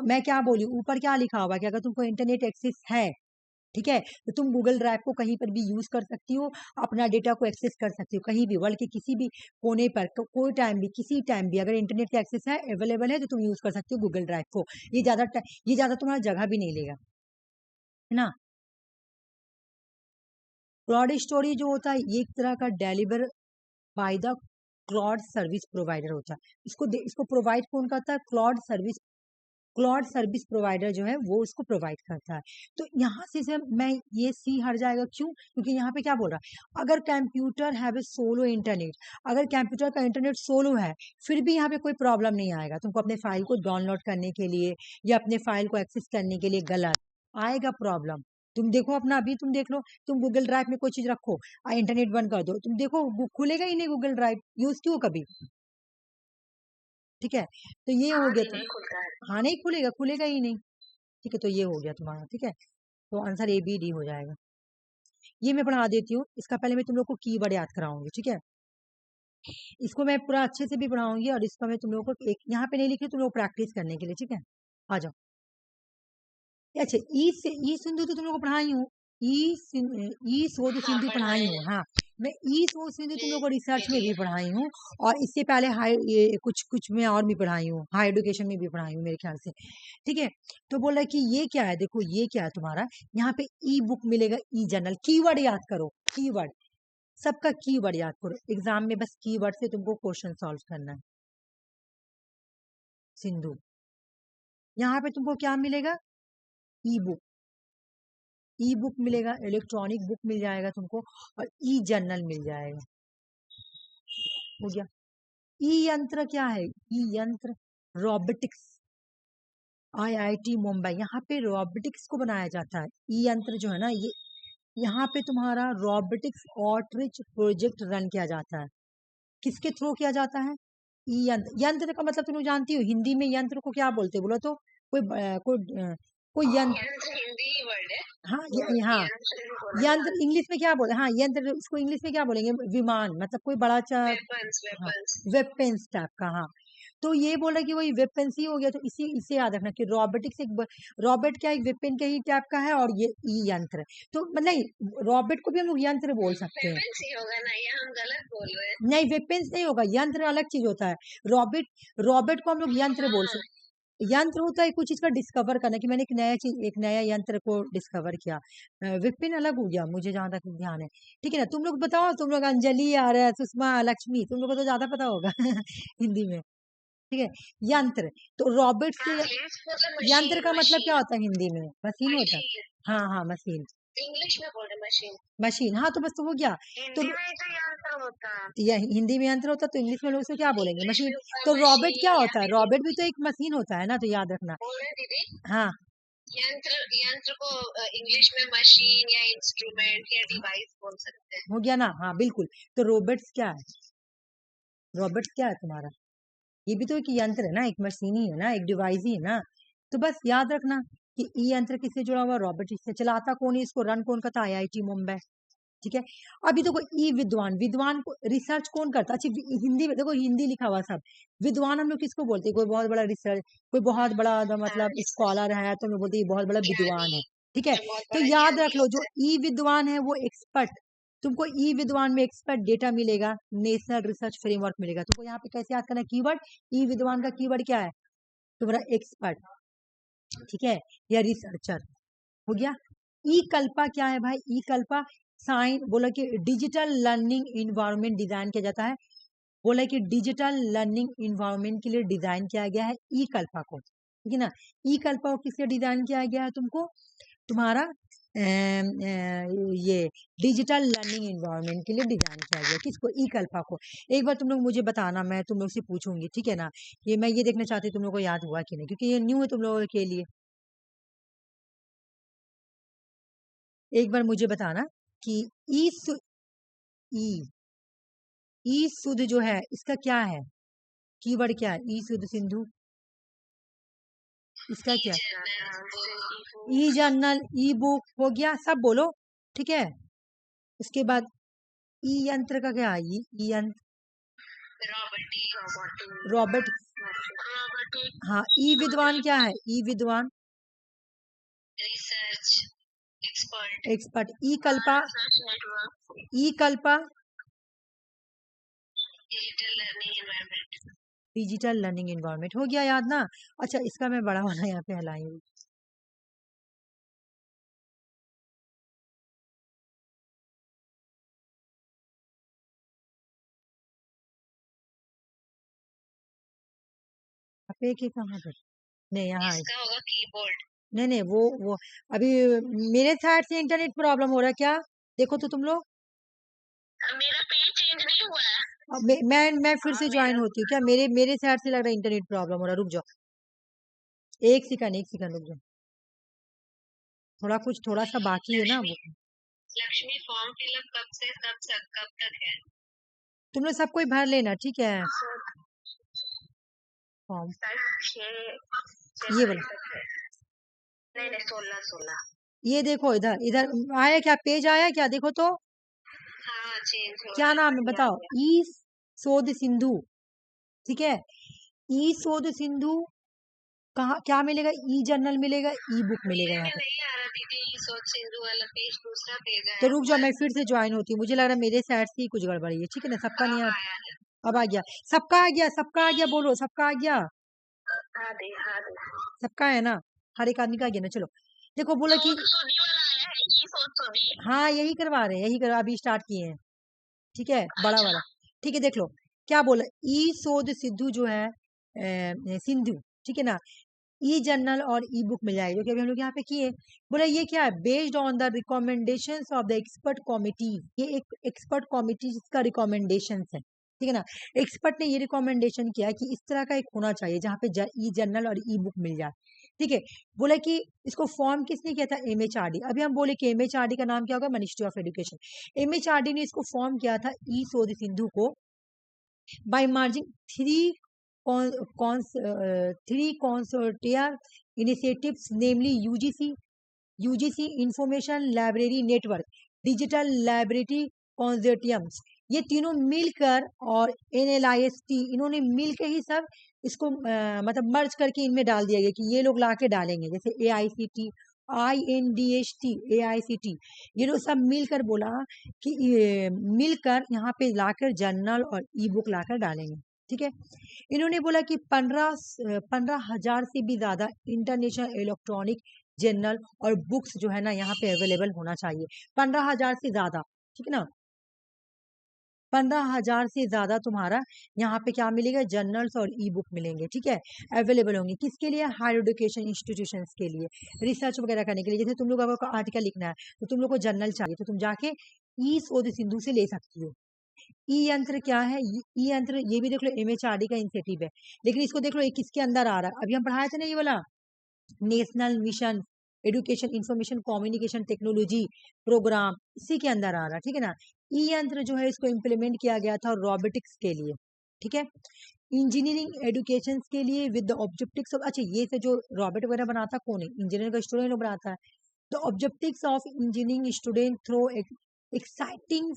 मैं क्या बोली, ऊपर क्या लिखा हुआ कि अगर तुमको इंटरनेट एक्सेस है, ठीक है, तो तुम गूगल ड्राइव को कहीं पर भी यूज कर सकती हो, अपना डेटा को एक्सेस कर सकती हो कहीं भी, वर्ल्ड के किसी भी कोने पर, तो कोई टाइम भी, किसी टाइम भी, अगर इंटरनेट का एक्सेस है, अवेलेबल है, तो तुम यूज कर सकती हो गूगल ड्राइव को, ये ज्यादा तुम्हारा जगह भी नहीं लेगा, है ना। क्लाउड स्टोरेज जो होता है ये एक तरह का deliver by the cloud service provider होता है, इसको प्रोवाइड कौन करता है, क्लाउड सर्विस प्रोवाइडर जो है वो उसको प्रोवाइड करता है। तो यहाँ से मैं ये सी हट जाएगा, क्यों, क्योंकि यहाँ पे क्या बोल रहा है, अगर computer have a solo internet, अगर कंप्यूटर का इंटरनेट सोलो है, फिर भी यहाँ पे कोई प्रॉब्लम नहीं आएगा तुमको अपने फाइल को डाउनलोड करने के लिए या अपने फाइल को एक्सेस करने के लिए, गलत आएगा प्रॉब्लम। तुम देखो अपना, अभी तुम देख लो, तुम गूगल ड्राइव में कोई चीज रखो, इंटरनेट बंद कर दो, तुम देखो खुलेगा ही नहीं गूगल ड्राइव, यूज क्यों कभी, ठीक है, तो ये हो गया, हाँ नहीं खुलेगा, खुलेगा ही नहीं, ठीक है, तो ये हो गया तुम्हारा, ठीक है, तो आंसर ए बी डी हो जाएगा। ये मैं पढ़ा देती हूँ, इसका पहले मैं तुम लोग को कीवर्ड याद कराऊंगी, ठीक है, इसको मैं पूरा अच्छे से भी पढ़ाऊंगी, और इसका मैं तुम लोग को एक यहाँ पे नहीं लिखी, तुम लोग प्रैक्टिस करने के लिए, ठीक है, आ जाओ। अच्छा, ई सिंधु तो तुम लोग को पढ़ाई हूँ, ई शोध सिंधु पढ़ाई हूँ, हाँ, मैं ई शोध सिंधु तुम लोग को रिसर्च में भी पढ़ाई हूँ, और इससे पहले हाई ये कुछ में और भी पढ़ाई हूँ, हाई एजुकेशन में भी पढ़ाई हूँ मेरे ख्याल से, ठीक है। तो बोल रहा है कि ये क्या है, देखो ये क्या है तुम्हारा, यहाँ पे ई बुक मिलेगा, ई जर्नल, कीवर्ड याद करो, कीवर्ड, सबका कीवर्ड याद करो, एग्जाम में बस कीवर्ड से तुमको क्वेश्चन सॉल्व करना है। सिंधु, यहाँ पे तुमको क्या मिलेगा, ई बुक, ई बुक मिलेगा, इलेक्ट्रॉनिक बुक मिल जाएगा तुमको, और ई जर्नल मिल जाएगा, हो गया। ई यंत्र क्या है, ई यंत्र रोबोटिक्स, आईआईटी मुंबई, यहाँ पे रोबोटिक्स को बनाया जाता है, ई यंत्र जो है ना, ये यहाँ पे तुम्हारा रोबोटिक्स आउटरीच प्रोजेक्ट रन किया जाता है, किसके थ्रू किया जाता है, ई यंत्र, यंत्र का मतलब तुम लोग जानती हो, हिंदी में यंत्र को क्या बोलते हैं, बोलो तो, कोई यंत्र, हिंदी वर्ड है, हाँ हाँ, यंत्र इंग्लिश में क्या बोले, हाँ यंत्र, इसको इंग्लिश में क्या बोलेंगे, विमान, मतलब कोई बड़ा हाँ, वेपन्स टाइप का, हाँ, तो ये बोला कि वही वेपन्स ही हो गया, तो इसे याद रखना कि रोबोटिक्स रॉबोट क्या एक वेपन के ही टाइप का है, और ये ई यंत्र, तो मतलब रॉबोट को भी हम लोग यंत्र बोल सकते हैं। वेपन्स ही होगा ना, ये हम गलत बोल रहे हैं। नहीं, वेपन्स नहीं होगा, यंत्र अलग चीज होता है। रॉबोट को हम लोग यंत्र बोल सकते, यंत्र होता है कुछ चीज का डिस्कवर करना, कि मैंने एक नया यंत्र को डिस्कवर किया। विपिन अलग हो गया, मुझे जहां तक ध्यान है। ठीक है ना, तुम लोग बताओ, तुम लोग अंजलि आ रहा है, सुषमा, लक्ष्मी, तुम लोग को तो ज्यादा पता होगा हिंदी में। ठीक है, यंत्र, तो रॉबर्ट से यंत्र का मतलब क्या होता है हिंदी में? मशीन होता है। हाँ हाँ, मशीन, इंग्लिश में बोल रहे मशीन। मशीन, हाँ, तो बस तो हो गया। तो हिंदी में तो यंत्र होता है। हिंदी में यंत्र होता है, तो इंग्लिश में लोग उसको क्या बोलेंगे? English machine. में तो रॉबोट मशीन क्या या होता है? फिर रॉबोट भी तो एक मशीन होता है ना, तो याद रखना। बोल रहे दीदी, हाँ, यंत्र को इंग्लिश में मशीन या इंस्ट्रूमेंट या डिवाइस बोल सकते हैं। हो गया ना, हाँ बिल्कुल। तो रोबोट्स क्या है? रोबोट्स क्या है तुम्हारा? ये भी तो एक यंत्र है ना, एक मशीन ही है ना, एक डिवाइस ही है ना। तो बस याद रखना कि ई यंत्र किससे जुड़ा हुआ? रोबोटिक्स से। चलाता कौन है इसको, रन कौन करता? IIT मुंबई। ठीक है, अभी देखो ई विद्वान, विद्वान को रिसर्च कौन करता? अच्छा, हिंदी में देखो, हिंदी लिखा हुआ सब। विद्वान हम लोग किसको बोलते हैं? कोई बहुत बड़ा रिसर्च, कोई बहुत बड़ा मतलब स्कॉलर है, तो हम लोग बोलते हैं ये बहुत बड़ा विद्वान है। ठीक है, तो याद रख लो, जो ई विद्वान है वो एक्सपर्ट, तुमको ई विद्वान में एक्सपर्ट डेटा मिलेगा, नेशनल रिसर्च फ्रेमवर्क मिलेगा। तुमको यहाँ पे कैसे याद करना कीवर्ड? ई विद्वान का कीवर्ड क्या है? तुम्हारा एक्सपर्ट, ठीक है, या रिसर्चर, हो गया। ई कल्पा क्या है भाई? ई कल्पा साइन बोला कि डिजिटल लर्निंग इन्वायरमेंट डिजाइन किया जाता है, बोला कि डिजिटल लर्निंग इन्वायरमेंट के लिए डिजाइन किया गया है ई कल्पा को, ठीक है ना। ई कल्पा को किससे डिजाइन किया गया है? तुमको तुम्हारा ये डिजिटल लर्निंग इन्वायरमेंट के लिए डिजाइन किया गया। किसको? ई कल्पा को। एक बार तुम लोग मुझे बताना, मैं तुम लोग से पूछूंगी, ठीक है ना। ये मैं ये देखना चाहती हूँ तुम लोग को याद हुआ कि नहीं, क्योंकि ये न्यू है तुम लोगों के लिए। एक बार मुझे बताना कि ई ई ई सुध जो है इसका क्या है? कीवर्ड क्या है? ई सुध सिंधु, इसका क्या? ई जर्नल, ई बुक, हो गया, सब बोलो, ठीक है। उसके बाद ई यंत्र का क्या है? ई यंत्र, रॉबर्ट, हाँ। ई विद्वान क्या है? E Vidwan research expert. Expert. E Kalpa, e Kalpa digital learning environment, digital learning environment, हो गया याद ना। अच्छा, इसका मैं बड़ा वाला यहाँ पे हलाऊंगी। पे के कहाँ पर? नहीं, यहाँ इसका होगा कीबोर्ड। नहीं, वो अभी मेरे साइड से इंटरनेट प्रॉब्लम हो रहा है क्या? देखो तो तुम लोग, मेरा पेज चेंज नहीं हुआ है। अब मैं फिर से ज्वाइन होती हूँ क्या? मेरे साइड से लग रहा है इंटरनेट प्रॉब्लम हो रहा है। रुक जाओ, एक सेकंड रुक जाओ, थोड़ा सा बाकी है ना वो। लक्ष्मी, फॉर्म फिलअप कब तक है? तुम लोग सब कोई भर लेना, ठीक है। फॉर्म ये बोला, नहीं 16। ये देखो, इधर इधर आया क्या? पेज आया क्या? देखो तो, हाँ चेंज हो क्या नाम है बताओ? ई शोध सिंधु, ठीक है। ई शोध सिंधु कहाँ क्या मिलेगा? ई जर्नल मिलेगा, ई बुक मिलेगा यहाँ पे। नहीं आ रहा दीदी, सोच सिंधु वाला पेज दूसरा पेज है। तो रुक जाओ, मैं फिर से ज्वाइन होती हूँ, मुझे लग रहा है मेरे साइड से ही कुछ गड़बड़ी है, ठीक है ना। सबका नहीं आ, अब आ गया, सबका आ गया, सबका आ गया, बोलो सबका आ गया, सबका है ना, हर एक आदमी का आ गया ना। चलो देखो, बोला कि हाँ यही करवा रहे हैं, यही करवा, अभी स्टार्ट किए हैं, ठीक है, बड़ा वाला। ठीक है, देख लो क्या बोला। ई शोध सिंधु जो है, सिंधु, ठीक है ना, ई जर्नल और ई बुक मिल जाएगी, जो कि अभी हम लोग यहाँ पे किए। बोला ये क्या है? Based on the recommendations of the expert committee, ये एक एक्सपर्ट कमिटी का रिकमेंडेशन है, ठीक है ना। एक्सपर्ट ने ये रिकमेंडेशन किया कि इस तरह का एक होना चाहिए जहाँ पे ई जर्नल और ई बुक मिल जाए, ठीक है। बोला कि इसको फॉर्म किसने किया था? MHRD। अभी हम बोले कि MHRD का नाम क्या होगा? Ministry of education. MHRD ने इसको फॉर्म किया था ई शोध सिंधु को by merging three consortia initiatives, namely UGC Information Library Network, Digital Library Consortiums, ये तीनों मिलकर और NLIST इन्होंने मिल के ही सब इसको मतलब मर्ज करके इनमें डाल दिया गया कि ये लोग ला के डालेंगे। जैसे AICT, INDHT, AICT, ये लोग सब मिलकर बोला कि मिलकर यहाँ पे लाकर जर्नल और ई बुक लाकर डालेंगे। ठीक है, इन्होंने बोला कि 15,000 से भी ज्यादा इंटरनेशनल इलेक्ट्रॉनिक जर्नल और बुक्स जो है ना यहाँ पे अवेलेबल होना चाहिए। 15,000 से ज्यादा, ठीक है ना, 15,000 से ज्यादा तुम्हारा यहाँ पे क्या मिलेगा, जर्नल्स और ई बुक मिलेंगे। ठीक है, अवेलेबल होंगे किसके लिए, हायर एजुकेशन इंस्टीट्यूशंस के लिए, रिसर्च वगैरह करने के लिए। जैसे तुम लोग अगर आर्टिकल लिखना है तो तुम लोग को जर्नल चाहिए तो तुम जाके ई शोध सिंधु से ले सकती हो। ई यंत्र क्या है, ई यंत्र ये भी देख लो MHRD का इनिशिएटिव है, लेकिन इसको देख लो ये किसके अंदर आ रहा है, अभी हम पढ़ाए थे ना ये वाला national mission education information communication technology programme, इसी के अंदर आ रहा है। ठीक है ना, ई यंत्र जो है इसको इम्प्लीमेंट किया गया था रोबोटिक्स के लिए। ठीक है, इंजीनियरिंग एजुकेशन के लिए विद द ऑब्जेक्टिव्स ऑफ, अच्छा ये से जो रॉबोट वगैरह बनाता कौन है, इंजीनियर का स्टूडेंट बनाता है। The objectives of engineering student through exciting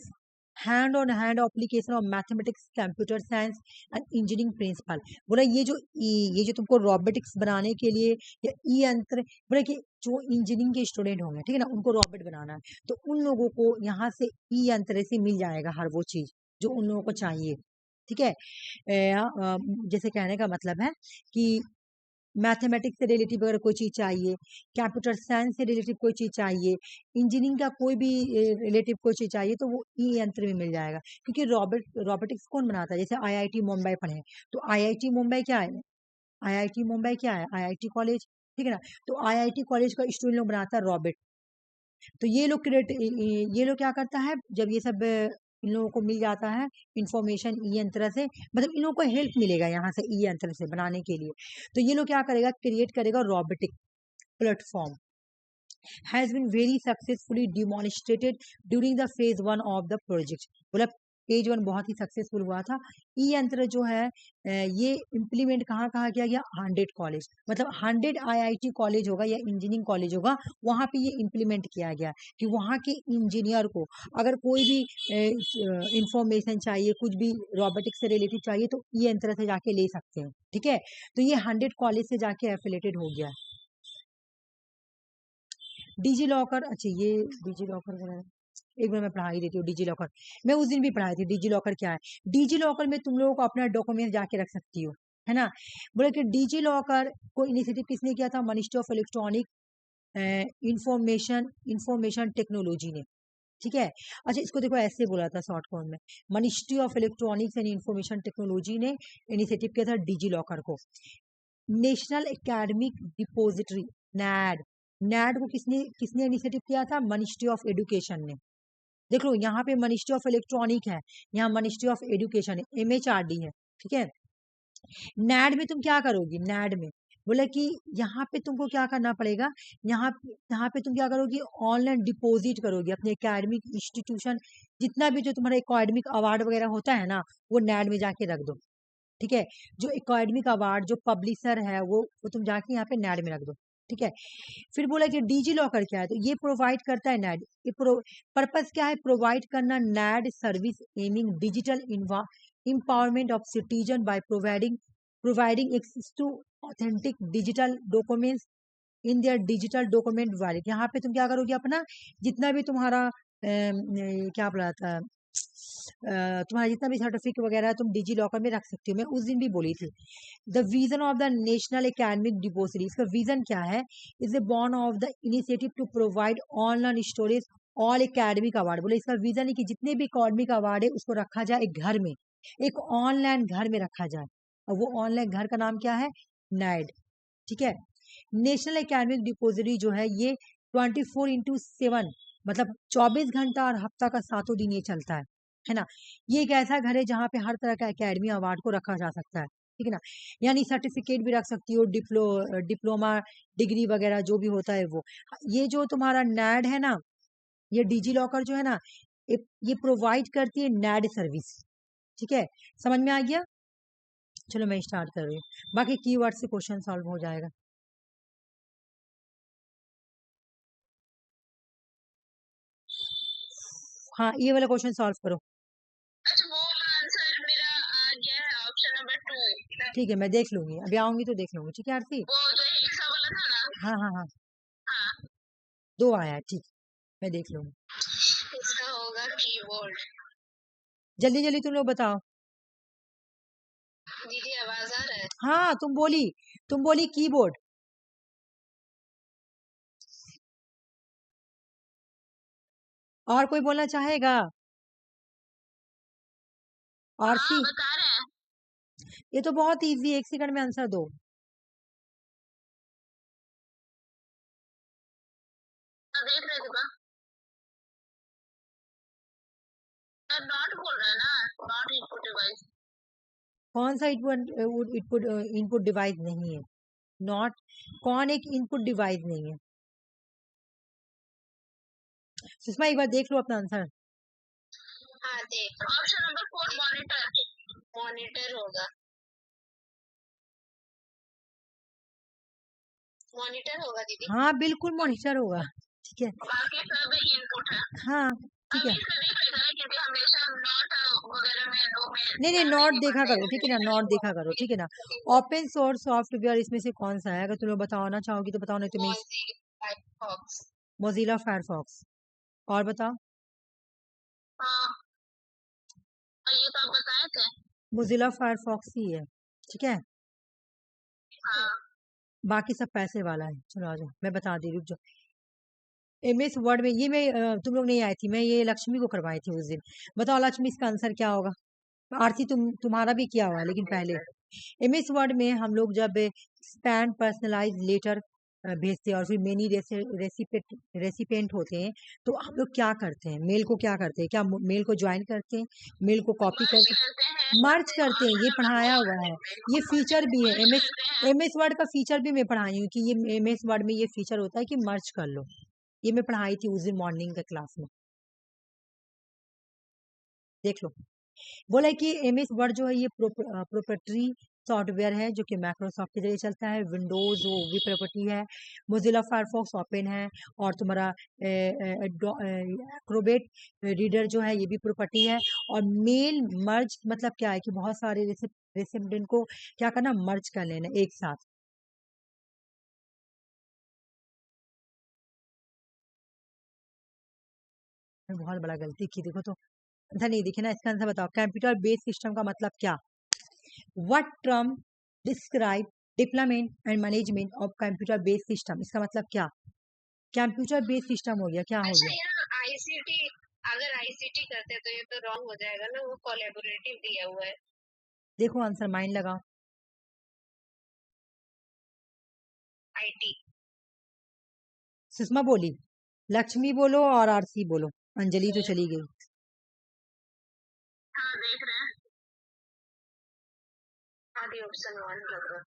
hand on hand application of mathematics computer science and engineering principle. बोला ये जो तुमको रोबोटिक्स बनाने के लिए या ई यंत्र, बोला कि जो इंजीनियरिंग के स्टूडेंट होंगे, ठीक है ना, उनको रोबोट बनाना है तो उन लोगों को यहाँ से ई यंत्र से मिल जाएगा हर वो चीज जो उन लोगों को चाहिए। ठीक है, जैसे कहने का मतलब है कि मैथमेटिक्स से रिलेटिव अगर कोई चीज चाहिए, कंप्यूटर साइंस से रिलेटिव कोई चीज चाहिए, इंजीनियरिंग का कोई भी रिलेटिव कोई चीज चाहिए तो वो ई यंत्र में मिल जाएगा। क्योंकि रोबोटिक्स कौन बनाता है, जैसे IIT मुंबई पढ़े तो IIT मुंबई क्या है, IIT मुंबई क्या है, IIT कॉलेज। ठीक है ना, तो IIT कॉलेज का स्टूडेंट लोग बनाता है रॉबोट। तो ये लोग क्या करता है, जब ये सब इन लोगों को मिल जाता है इंफॉर्मेशन ई यंत्र से, मतलब इन लोगों को हेल्प मिलेगा यहाँ से ई यंत्र से बनाने के लिए, तो ये लोग क्या करेगा, क्रिएट करेगा robotic platform has been very successfully demonstrated during the phase 1 of the project. मतलब फेज 1 बहुत ही सक्सेसफुल हुआ था। ई यंत्र जो है ये इम्प्लीमेंट कहाँ कहाँ किया गया, 100 कॉलेज, मतलब 100 IIT कॉलेज होगा या इंजीनियरिंग कॉलेज होगा, वहां पे ये इम्प्लीमेंट किया गया कि वहां के इंजीनियर को अगर कोई भी इंफॉर्मेशन चाहिए, कुछ भी रोबोटिक्स से रिलेटेड चाहिए तो ई यंत्र से जाके ले सकते हैं। ठीक है, तो ये 100 कॉलेज से जाके एफिलेटेड हो गया। डिजी लॉकर, अच्छा ये डिजी लॉकर वगैरह एक बार मैं पढ़ा ही देती हूँ। डिजी लॉकर मैं उस दिन भी पढ़ाई थी, डिजी लॉकर क्या है। डिजी लॉकर में तुम लोगों को अपना डॉक्यूमेंट जाके रख सकती हो, है ना। बोले कि डिजी लॉकर को इनिशिएटिव किसने किया था, ministry of electronic information information technology ने। ठीक है, अच्छा इसको देखो ऐसे बोला था शॉर्ट फॉर्म में, ministry of electronics and information technology ने इनिशिएटिव किया था डिजी लॉकर को। National academic depository NAD, NAD को किसने किसने इनिशिएटिव किया था, मिनिस्ट्री ऑफ एजुकेशन ने। देख लो यहाँ पे मिनिस्ट्री ऑफ इलेक्ट्रॉनिक है, यहाँ मिनिस्ट्री ऑफ एजुकेशन है, MHRD है। ठीक है, नैड में तुम क्या करोगी, नैड में बोला कि यहाँ पे तुमको क्या करना पड़ेगा, यहाँ यहाँ पे तुम क्या करोगी, ऑनलाइन डिपॉजिट करोगी अपने एकेडमिक इंस्टीट्यूशन, जितना भी जो तुम्हारा एकेडमिक अवार्ड वगैरह होता है ना वो नैड में जाके रख दो। ठीक है, जो एकेडमिक अवार्ड जो पब्लिशर है वो तुम जाके यहाँ पे नैड में रख दो। ठीक है, फिर बोला कि डिजी लॉकर क्या है, तो ये प्रोवाइड करता है नैड, ये पर्पस क्या है, प्रोवाइड करना NAD service aiming digital empowerment of citizen by providing access to authentic digital documents in their digital document wallet। यहाँ पे तुम क्या करोगे, अपना जितना भी तुम्हारा क्या बोला था, तुम्हारा जितना भी सर्टिफिकेट वगैरह है तुम डिजी लॉकर में रख सकती हो, मैं उस दिन भी बोली थी। The vision of the national academic depository, इसका विजन क्या है, is a born of the initiative to provide online storage all academic award. बोले इसका विजन है कि जितने भी एकेडमिक अवार्ड है उसको रखा जाए एक घर में, एक ऑनलाइन घर में रखा जाए, और वो ऑनलाइन घर का नाम क्या है, नैड। ठीक है, नेशनल एकेडमिक डिपोजिटरी जो है ये 24/7 मतलब 24 घंटा और हफ्ता का 7 दिन ये चलता है ना। ये एक ऐसा घर है जहाँ पे हर तरह का एकेडमी अवार्ड को रखा जा सकता है। ठीक है ना, यानी सर्टिफिकेट भी रख सकती हो, डिप्लोमा डिग्री वगैरह जो भी होता है वो। ये जो तुम्हारा नैड है ना, ये डिजी लॉकर जो है ना, ये प्रोवाइड करती है नैड सर्विस। ठीक है, समझ में आ गया। चलो मैं स्टार्ट कर रही हूँ, बाकी कीवर्ड से क्वेश्चन सॉल्व हो जाएगा। हाँ ये वाला क्वेश्चन सॉल्व करो। ठीक है, मैं देख लूंगी, अभी आऊंगी तो देख लूंगी। ठीक है आरती। वो जो हेक्सा वाला था ना। हाँ हाँ हाँ, हाँ 2 आया है, ठीक, मैं देख लूंगी। इसका होगा कीबोर्ड। जल्दी जल्दी तुम लोग बताओ। दीदी आवाज आ रहा है? हाँ तुम बोली कीबोर्ड। और कोई बोलना चाहेगा? हाँ आरती, बता रहे हैं। ये तो बहुत इजी है, 1 सेकंड में आंसर दो। देख रहे थे का? नॉट बोल रहा है ना, नॉट इनपुट डिवाइस। कौन सा इनपुट डिवाइस नहीं है? नॉट, कौन एक इनपुट डिवाइस नहीं है? सुषमा एक बार देख लो अपना आंसर। हाँ देख, ऑप्शन नंबर 4 मॉनिटर। मॉनिटर होगा, मॉनिटर होगा दीदी। हाँ बिल्कुल मॉनिटर होगा, ठीक है। बाकी सब इनपुट है। हाँ ठीक अब है, इसका देख लेते हैं क्योंकि हमेशा नॉट वगैरह में लो में नहीं नहीं, ध्यान नॉट नहीं देखा पड़ता करो, ठीक है ना, नॉट देखा करो, ठीक है ना। ओपन सोर्स सॉफ्टवेयर इसमें से कौन सा है? अगर तुम लोग बताना चाहोगी तो बताओ, नहीं तो मैं फायरफॉक्स। Mozilla Firefox. और बताओ। हाँ ये तो आप बताए थे। मोजिला फायरफॉक्स ही है, ठीक है। हाँ बाकी सब पैसे वाला है। चलो आ जाओ, मैं बता दी, रुक जाओ। एमएस वर्ड में ये मैं तुम लोग नहीं आई थी, मैं ये लक्ष्मी को करवाई थी उस दिन। बताओ लक्ष्मी, इसका आंसर क्या होगा? आरती तुम्हारा भी किया हुआ है, लेकिन पहले एमएस वर्ड में हम लोग जब स्पैन पर्सनलाइज लेटर भेजते हैं और फिर मेनी रेसिपेंट होते हैं, तो हम लोग क्या करते हैं? मेल को क्या करते हैं? क्या मेल को ज्वाइन करते हैं? मेल को कॉपी मर्ज करके करते हैं। मर्ज करते हैं, ये ऑप्शन नंबर पढ़ाया 4 हुआ है। ये मर्ज फीचर भी है एमएस करते हैं। एमएस वर्ड का फीचर भी मैं पढ़ाई हूँ कि ये एमएस वर्ड में ये फीचर होता है कि मर्ज कर लो। ये मैं पढ़ाई थी उस दिन मॉर्निंग का क्लास में, देख लो। बोला है कि एमएस वर्ड जो है ये प्रोप्राइटरी सॉफ्टवेयर है जो कि माइक्रोसॉफ्ट के जरिए चलता है। विंडोज वो भी प्रॉपर्टी है। मोजिला फायरफॉक्स ओपन है। और तुम्हारा एक्रोबेट रीडर जो है ये भी प्रॉपर्टी है। और मेल मर्ज मतलब क्या है कि बहुत सारे रेसिपिएंट को क्या करना, मर्ज कर लेना एक साथ। मैं बहुत बड़ा गलती की, देखो तो आंसर नहीं दिखे ना। इसका आंसर बताओ, कंप्यूटर बेस्ड सिस्टम का मतलब क्या? What term describe deployment and management of computer based system? इसका मतलब क्या? कंप्यूटर बेस्ड सिस्टम हो गया, क्या हो अच्छा गया? यार आईसीटी, अगर आईसीटी करते तो ये तो रॉन्ग हो जाएगा ना, वो कोलैबोरेटिव दिया हुआ है। देखो आंसर, माइंड लगाओ। आईटी। सुषमा बोली, लक्ष्मी बोलो और आरती बोलो, अंजलि तो चली गई। हाँ देख रहे हैं। आदि ऑप्शन 1 लग रहा है।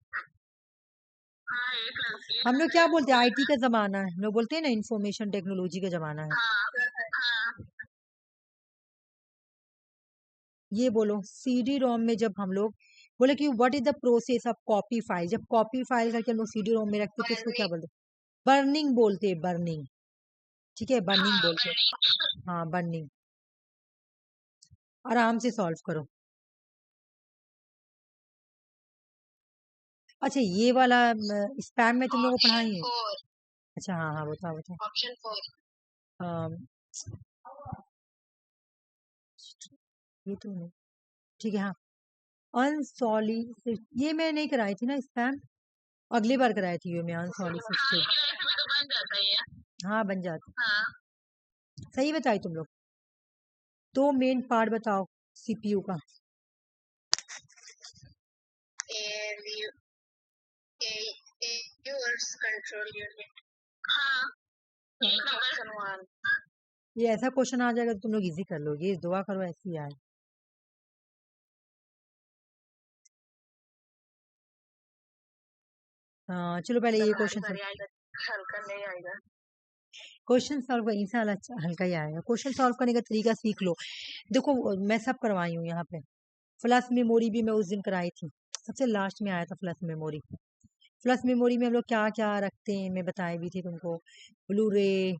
हाँ एक लड़की हम लोग है। क्या बोलते हैं, आईटी का जमाना है, हम लोग बोलते हैं ना इंफॉर्मेशन टेक्नोलॉजी का जमाना है। हाँ हाँ ये बोलो, सीडी रोम में जब हम लोग बोले कि what is the process of copy file, जब कॉपी फाइल करके हम लोग सीडी रोम में रखते तो उसको क्या बोलते? बर्निंग बोलते हैं, बर्निंग, ठीक है, बर्निंग हाँ बोलते हैं। हाँ बर्निंग। आराम से सॉल्व करो। अच्छा ये वाला स्पैम में तुम लोगों को ऑप्शन पढ़ाई है? 4। अच्छा हाँ हाँ, बताओ बताओ। ऑप्शन 4 अम, ये तो नहीं, ठीक है हाँ। अनसॉलिसिटेड, ये मैं नहीं कराई थी ना स्पैम, अगली बार कराई थी ये मैं हाँ अनसॉलिसिटेड। लेकिन ऐसे में तो बन जाता है ये। हाँ बन जाती, हाँ सही बताई तुम लोग। तो मेन पार्ट बताओ सीपीयू का। एयरव्यू एयर्स कंट्रोल यूनिट। हाँ एक नंबर 1। ये ऐसा क्वेश्चन आ जाएगा तो तुम लोग इजी कर लोगे, इस दुआ करो ऐसी आए। हाँ चलो पहले ये भारी क्वेश्चन भारी आएगा, हल्का नहीं आएगा। क्वेश्चन सॉल्व का इंसान हल्का ही आएगा। क्वेश्चन सॉल्व करने का तरीका सीख लो। देखो मैं सब करवाई हूँ यहाँ पे। फ्लश मेमोरी भी मैं उस दिन कराई थी, सबसे लास्ट में आया था फ्लश मेमोरी। फ्लश मेमोरी में हम लोग क्या क्या रखते हैं मैं बताई भी थी तुमको। ब्लू रे,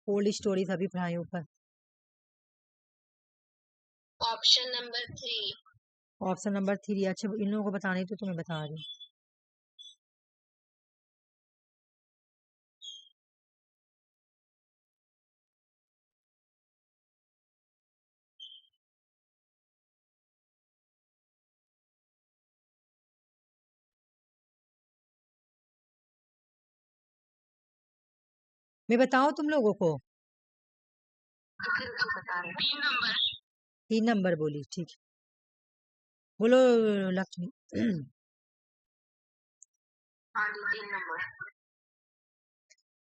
कोल्ड स्टोरेज अभी पढ़ाई ऊपर। Option number 3। Option number 3। अच्छा इन लोगों को बताने तो तुम्हें बता रही हूँ। मैं बताऊं तुम लोगों को? 3 नंबर। 3 नंबर बोली, ठीक है। बोलो लक्ष्मी। हाँ जी 3 नंबर।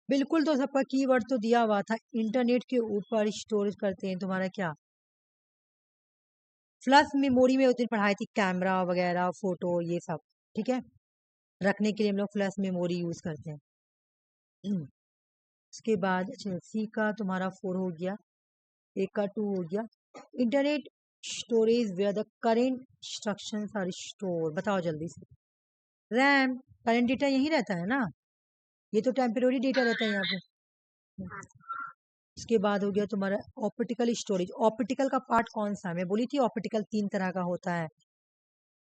बिल्कुल, तो सबका कीवर्ड तो दिया हुआ था। इंटरनेट के ऊपर स्टोरेज करते हैं तुम्हारा क्या, फ्लश मेमोरी में उस दिन पढ़ाई थी, कैमरा वगैरह फोटो ये सब, ठीक है। रखने के लिए हम लोग फ्लश मेमोरी यूज करते हैं। उसके बाद अच्छा सी का तुम्हारा 4 हो गया, ए का 2 हो गया। Internet storage where the current instructions are store, बताओ जल्दी से। रैम, करेंट डेटा यही रहता है ना, ये तो टेम्पररी डेटा रहता है यहाँ पे। उसके बाद हो गया तुम्हारा ऑप्टिकल स्टोरेज। ऑप्टिकल का पार्ट कौन सा है? मैं बोली थी ऑप्टिकल 3 तरह का होता है,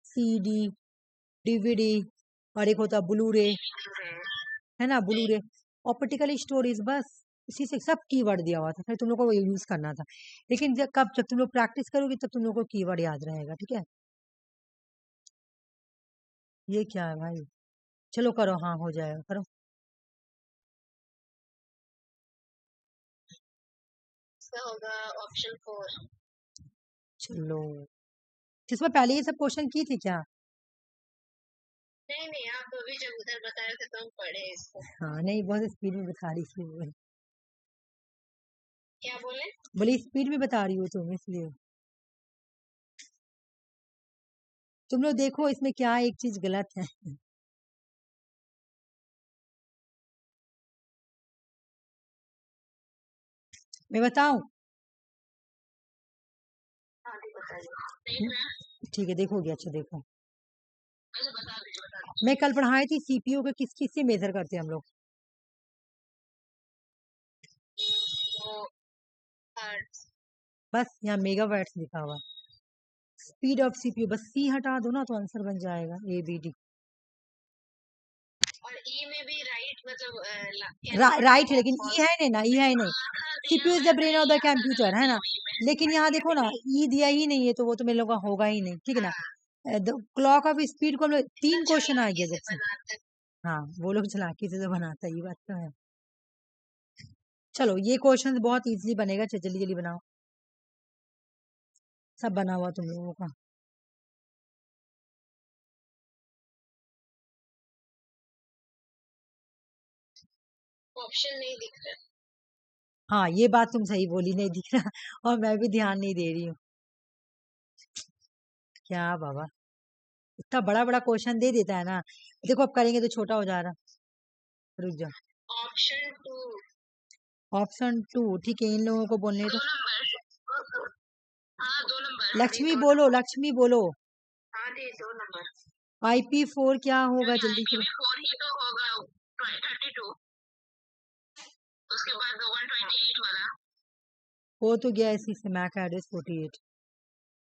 सीडी, डीवीडी और एक होता है ब्लू रे, है ना, ब्लू रे। ऑप्टिकल स्टोरेज, बस इसी से सब कीवर्ड दिया हुआ था, फिर तुम लोग को यूज करना था। लेकिन जब तुम लोग प्रैक्टिस करोगे तब तुम लोग को कीवर्ड याद रहेगा, ठीक है। ये क्या है भाई, चलो करो, हाँ हो जाएगा, करो। होगा ऑप्शन 4। चलो, इसमें पहले ये सब क्वेश्चन की थी क्या? नहीं आप अभी जब उधर बता रहे थे तो हम पढ़े इसको। हाँ नहीं, बहुत स्पीड में बता रही थी। क्या बोले? बोली स्पीड में बता रही हो तुम, इसलिए। तुम लोग देखो इसमें क्या एक चीज गलत है। मैं बताऊं? ठीक है, देखोगे, अच्छा देखो। मैं कल पढ़ाई थी सीपीयू को किस किस से मेजर करते हैं हम लोग। बस यहाँ मेगावाट्स लिखा हुआ, स्पीड ऑफ सीपीयू, बस सी हटा दो ना तो आंसर बन जाएगा ABD। और ई में भी राइट मतलब राइट है, लेकिन ई है नहीं ना, ई है नहीं। CPU is the brain of the computer, है ना। लेकिन यहाँ देखो ना, ई दिया ही नहीं है तो वो तो मेरे लोग का होगा ही नहीं, ठीक है ना। क्लॉक ऑफ स्पीड को हम लोग 3 क्वेश्चन आ गया जब से। हाँ वो लोग चालाकी से तो बनाता है, ये बात तो है। चलो ये क्वेश्चन बहुत इजीली बनेगा, जल्दी जल्दी बनाओ, सब बना हुआ तुम लोगों का। ऑप्शन नहीं दिख रहा। हाँ ये बात तुम सही बोली, नहीं दिख रहा, और मैं भी ध्यान नहीं दे रही हूँ। क्या बाबा, इतना बड़ा बड़ा क्वेश्चन दे देता है ना। देखो अब करेंगे तो छोटा हो जा रहा, रुक जाओ। ऑप्शन 2। ऑप्शन 2, ठीक है, इन लोगों को बोलने तो। 2 नंबर। लक्ष्मी बोलो, लक्ष्मी बोलो। हाँ जी 2 नंबर। IP4 क्या होगा, जल्दी से। IP4 ही तो होगा 32। उसके बाद 128 वाला हो तो गया इसी से, मैक एड्रेस 48।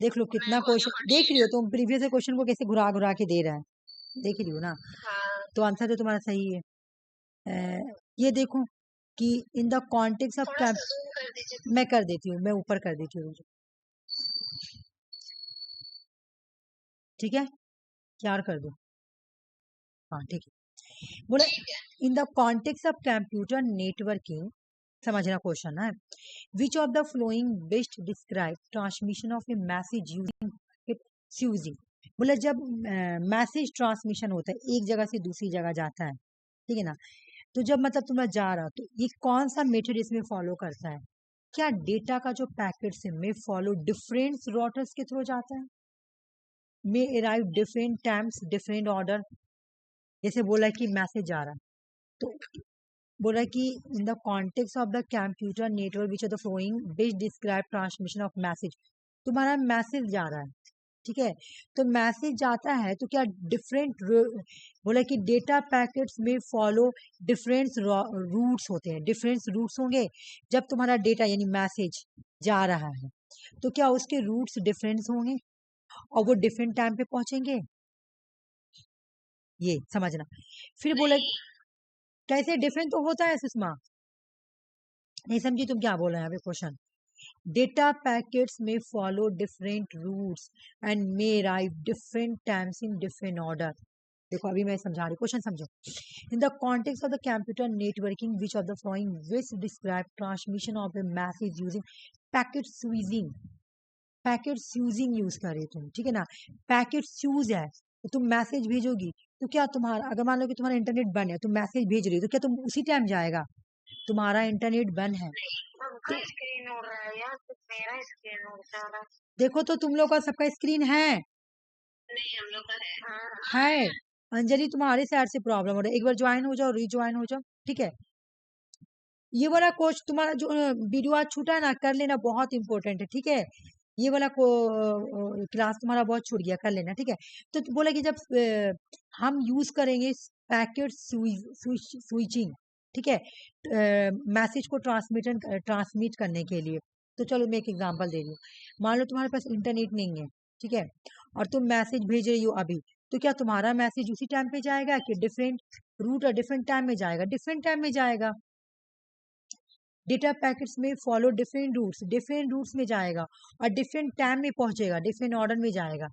देख लो कितना क्वेश्चन, देख रही हो तुम प्रीवियस क्वेश्चन को कैसे घुरा घुरा के दे रहा है, देख रही हो ना। हाँ। तो आंसर तो तुम्हारा सही है। ये देखो कि in the context of camp, मैं कर देती हूँ, मैं ऊपर कर देती हूँ, ठीक है, क्या कर दो, हाँ ठीक है। बोले इन the context of computer networking, समझना क्वेश्चन है, which of the flowing best describe transmission of a message using fusing. बोले जब मैसेज ट्रांसमिशन होता है, एक जगह से दूसरी जगह जाता है, ठीक है ना, तो जब मतलब तुम्हारा जा रहा, तो ये कौन सा मेथड इसमें फॉलो करता है? क्या डेटा का जो पैकेट है में फॉलो डिफरेंट रूटर्स के थ्रू जाता है, may arrive different times different order. जैसे बोला कि मैसेज जा रहा, तो बोला कि in the context of the computer network which are the flowing best describe transmission of message. तुम्हारा मैसेज जा रहा है, ठीक है, तो मैसेज जाता है तो क्या डिफरेंट, बोला कि data packets may follow different roots होते हैं, डिफरेंट रूट्स होंगे जब तुम्हारा डेटा यानी मैसेज जा रहा है, तो क्या उसके रूट्स डिफरेंस होंगे और वो डिफरेंट टाइम पे पहुंचेंगे? ये समझना। फिर बोला कैसे डिफरेंट तो होता है सुषमा, नहीं समझी तुम क्या बोल रहे हैं अभी question? Data packets may follow different routes and may arrive different times in different order. देखो अभी मैं समझा रही, क्वेश्चन समझो। In the context of the computer networking which of the following which describe transmission of a message using packet switching. Packet switching use कर रहे तुम, ठीक है ना? पैकेट स्यूज है तो तुम मैसेज भेजोगी, तो क्या तुम्हारा, अगर मान लो कि तुम्हारा इंटरनेट बंद है, तुम मैसेज भेज रही हो, तो क्या तुम उसी टाइम जाएगा? तुम्हारा इंटरनेट बंद है तो स्क्रीन उड़ रहा है यार, तो मेरा स्क्रीन उड़ जा रहा है। देखो तो तुम लोग का सबका स्क्रीन है, नहीं हम लोग का है। है। अंजलि तुम्हारे साइड से प्रॉब्लम हो रहा है, एक बार ज्वाइन हो जाओ, रिज्वाइन हो जाओ, ठीक है? ये वाला कोच तुम्हारा जो वीडियो आज छूटा है ना, कर लेना, बहुत इंपॉर्टेंट है, ठीक है? ये वाला क्लास तुम्हारा बहुत छूट गया, कर लेना, ठीक है? तो बोला कि जब हम यूज करेंगे पैकेट स्विचिंग, ठीक है, मैसेज को ट्रांसमिट करने के लिए, तो चलो मैं एक एग्जांपल दे रही हूँ। मान लो तुम्हारे पास इंटरनेट नहीं है, ठीक है, और तुम मैसेज भेज रही हो अभी, तो क्या तुम्हारा मैसेज उसी टाइम पे जाएगा कि डिफरेंट रूट और डिफरेंट टाइम में जाएगा? डिफरेंट टाइम में जाएगा। Data packets may follow different roots में जाएगा और डिफरेंट टाइम में पहुंचेगा, डिफरेंट ऑर्डर में जाएगा।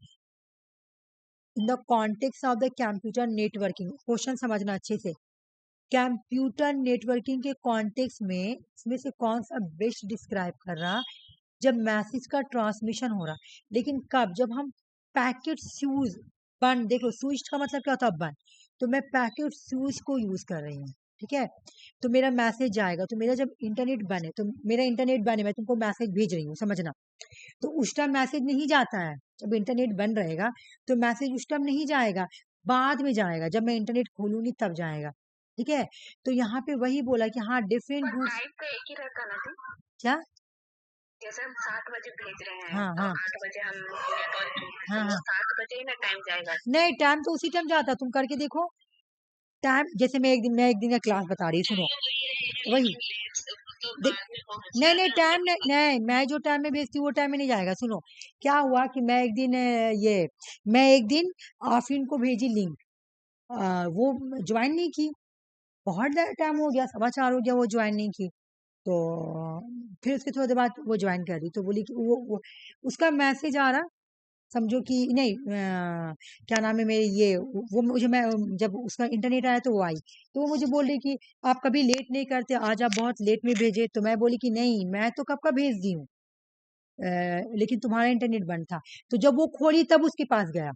इन the context of the computer networking, question समझना अच्छे से। कंप्यूटर नेटवर्किंग के कॉन्टेक्स्ट में इसमें से कौन सा बेस्ट डिस्क्राइब कर रहा? जब मैसेज का ट्रांसमिशन हो रहा, लेकिन कब? जब हम पैकेट स्यूज बंद, देखो स्विच का मतलब क्या होता है? बंद। तो मैं पैकेट स्यूज को यूज कर रही हूँ, ठीक है? तो मेरा मैसेज जाएगा, तो मेरा जब इंटरनेट बंद है, तो मेरा इंटरनेट बंद है, मैं तुमको मैसेज भेज रही हूँ, समझना। तो उस टाइम मैसेज नहीं जाता है, जब इंटरनेट बंद रहेगा तो मैसेज उस टाइम नहीं जाएगा, बाद में जाएगा, जब मैं इंटरनेट खोलूंगी तब जाएगा, ठीक है? तो यहाँ पे वही बोला कि हाँ डिफरेंट रूट्स। टाइम तो एक ही रहता ना जी। क्या? जैसे हम 7 बजे भेज रहे हैं, हाँ तो हाँ 8 बजे हम नेटवर्क हाँ हाँ 7 बजे ही ना टाइम जाएगा। नहीं, टाइम तो उसी टाइम जाता, तुम करके देखो टाइम। जैसे मैं एक दिन का क्लास बता रही, सुनो वही। देख नहीं नहीं टाइम नहीं, नहीं मैं जो टाइम में भेजती हूँ वो टाइम में नहीं जाएगा। सुनो क्या हुआ कि मैं एक दिन मैं एक दिन आफरीन को भेजी लिंक, वो ज्वाइन नहीं की, बहुत टाइम हो गया, 4:15 हो गया, वो ज्वाइन नहीं की। तो फिर उसके थोड़ी देर बाद वो ज्वाइन कर दी, तो बोली कि वो उसका मैसेज आ रहा, समझो कि नहीं क्या नाम है मेरे ये, वो मुझे, मैं जब उसका इंटरनेट आया तो वो आई, तो वो मुझे बोल रही कि आप कभी लेट नहीं करते, आज आप बहुत लेट में भेजे। तो मैं बोली कि नहीं, मैं तो कब का भेज दी हूँ, लेकिन तुम्हारा इंटरनेट बंद था। तो जब वो खोली तब उसके पास गया,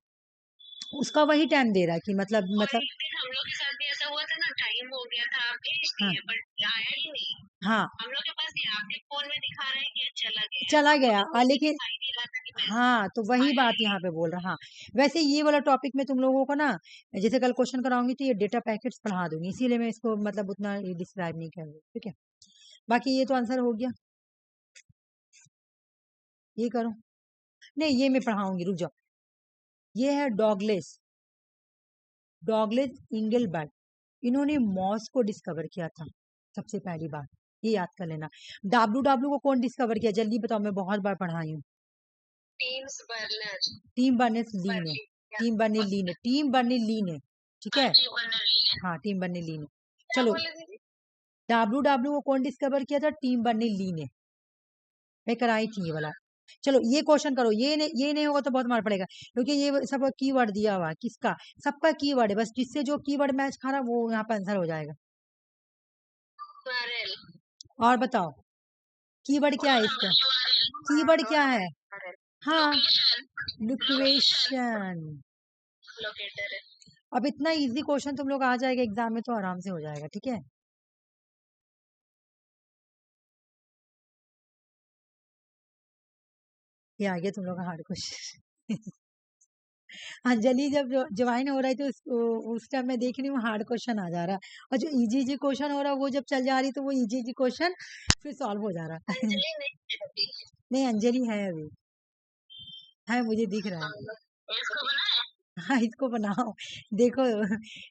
उसका वही टाइम दे रहा है कि मतलब हम लोग के साथ भी ऐसा हुआ था ना, टाइम हो गया था, आप भेज हाँ दिए बट आया ही नहीं। हाँ हम लोग के पास आपके फोन में दिखा रहे हैं कि चला गया, लेकिन दिखाई नहीं रहा था कि हाँ तो वही बात यहाँ पे बोल रहा। हाँ वैसे ये वाला टॉपिक में तुम लोगों को ना, जैसे कल क्वेश्चन कराऊंगी तो ये डेटा पैकेट्स पढ़ा दूंगी, इसीलिए मैं इसको मतलब उतना डिस्क्राइब नहीं कर रही, ठीक है? बाकी ये तो आंसर हो गया, ये करो। नहीं ये मैं पढ़ाऊंगी, रुक जाओ। ये है डॉगलेस इंगलबर्ट, इन्होंने मॉस को डिस्कवर किया था सबसे पहली बार, ये याद कर लेना। डब्ल्यू को कौन डिस्कवर किया, जल्दी बताओ, मैं बहुत बार पढ़ाई हूँ। टीम बर्नर्स ली ने, टीम बर्नर्स ली ने, ठीक है? हाँ टीम बर्नर्स ली ने। चलो डब्ल्यू को कौन डिस्कवर किया था? टीम बर्नर्स ली ने, मैं कराई थी ये वाला। चलो ये क्वेश्चन करो, ये नहीं होगा तो बहुत मार पड़ेगा, क्योंकि ये सब कीवर्ड दिया हुआ है, किसका? सबका कीवर्ड है, बस जिससे जो कीवर्ड मैच खा रहा वो यहाँ पर आंसर हो जाएगा। और बताओ कीवर्ड क्या है इसका? कीवर्ड क्या है? हाँ लोकेशन। अब इतना इजी क्वेश्चन तुम लोग आ जाएगा एग्जाम में तो आराम से हो जाएगा, ठीक है? ये आ गया तुम लोग का हार्ड क्वेश्चन। अंजलि जब ज्वाइन हो रही थी उस टाइम मैं देख रही हूँ हार्ड क्वेश्चन आ जा रहा, और जो इजी इजी क्वेश्चन हो रहा वो जब चल जा रही तो वो इजी इजी क्वेश्चन फिर सॉल्व हो जा रहा। नहीं अंजलि है अभी, है मुझे दिख रहा है। हाँ इसको बनाओ। देखो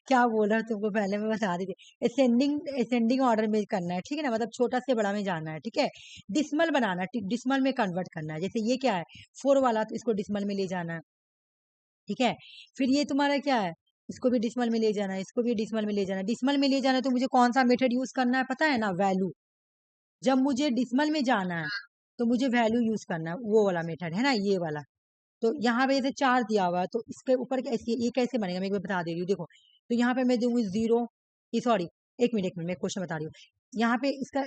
क्या बोल रहा हूँ तुमको, पहले मैं बता दी थी। असेंडिंग ऑर्डर में करना है, ठीक है ना, मतलब छोटा से बड़ा में जाना है, ठीक है। डिसमल बनाना है, डिसमल में कन्वर्ट करना है। जैसे ये क्या है 4 वाला, तो इसको डिसमल में ले जाना है, ठीक है। फिर ये तुम्हारा क्या है, इसको भी डिसमल में ले जाना है, इसको भी डिसमल में ले जाना है। डिसमल में ले जाना है तो मुझे कौन सा मेथड यूज करना है पता है ना, वैल्यू। जब मुझे डिसमल में जाना है तो मुझे वैल्यू यूज करना है, वो वाला मेथड है ना, ये वाला। तो यहाँ पे जैसे 4 दिया हुआ है, तो इसके ऊपर कैसे, ये कैसे बनेगा मैं एक बार बता दे रही हूँ, देखो। तो यहाँ पे मैं दूंगी 0, ये सॉरी, एक मिनट मैं क्वेश्चन बता रही हूँ। यहाँ पे इसका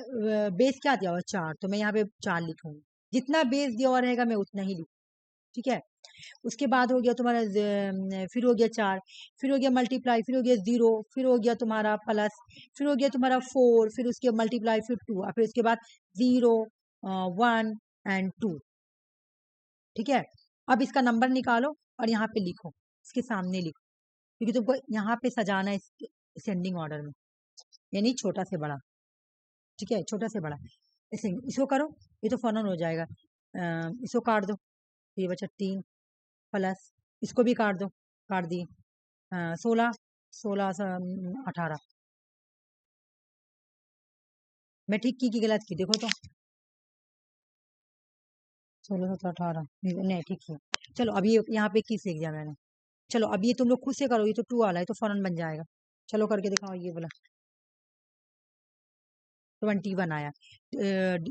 बेस क्या दिया हुआ है 4, तो मैं यहाँ पे 4 लिखूंगी। जितना बेस दिया हुआ रहेगा मैं उतना ही लिखूँ, ठीक है। उसके बाद हो गया तुम्हारा फिर हो गया 4, फिर हो गया मल्टीप्लाई, फिर हो गया 0, फिर हो गया तुम्हारा प्लस, फिर हो गया तुम्हारा 4, फिर उसके मल्टीप्लाई, फिर 2, और फिर उसके बाद 0, 1 एंड 2, ठीक है। अब इसका नंबर निकालो और यहाँ पे लिखो, इसके सामने लिखो, क्योंकि तुमको यहाँ पे सजाना है असेंडिंग ऑर्डर में, यानी छोटा से बड़ा, ठीक है, छोटा से बड़ा। ऐसे इसको करो, ये तो फौरन हो जाएगा। इसको काट दो, ये बचा 3 प्लस, इसको भी काट दो, काट दिए। 16, 16 18, मैं ठीक की गलत की देखो तो, 16 17 18, नहीं ठीक है। चलो अब ये यहाँ पे 21 लिख दिया मैंने। चलो अब ये तुम लोग खुद से करो, ये तो 2 वाला है तो फौरन बन जाएगा। चलो करके दिखाओ, ये बोला 21 आया।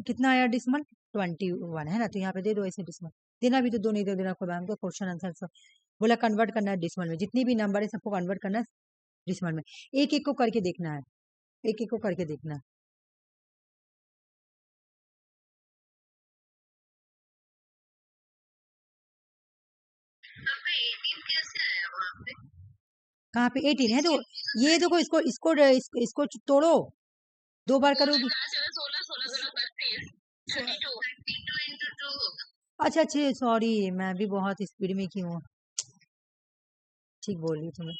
कितना आया डिसमल, 21 है ना, तो यहाँ पे दे दो ऐसे डिसमल। देना भी तो दो, नहीं तो देना खुद हमको क्वेश्चन आंसर सब बोला कन्वर्ट करना है डिसमल में, जितनी भी नंबर है सबको कन्वर्ट करना है डिसमल में। एक एक को करके देखना है, एक एक को करके देखना है। कहाँ पे 18 है, तो ये देखो, इसको इसको इसको तोड़ो, 2 बार करोगी। 16 अच्छा अच्छा, सॉरी मैं भी बहुत स्पीड में की हूँ, ठीक बोल रही हूँ तुम्हें।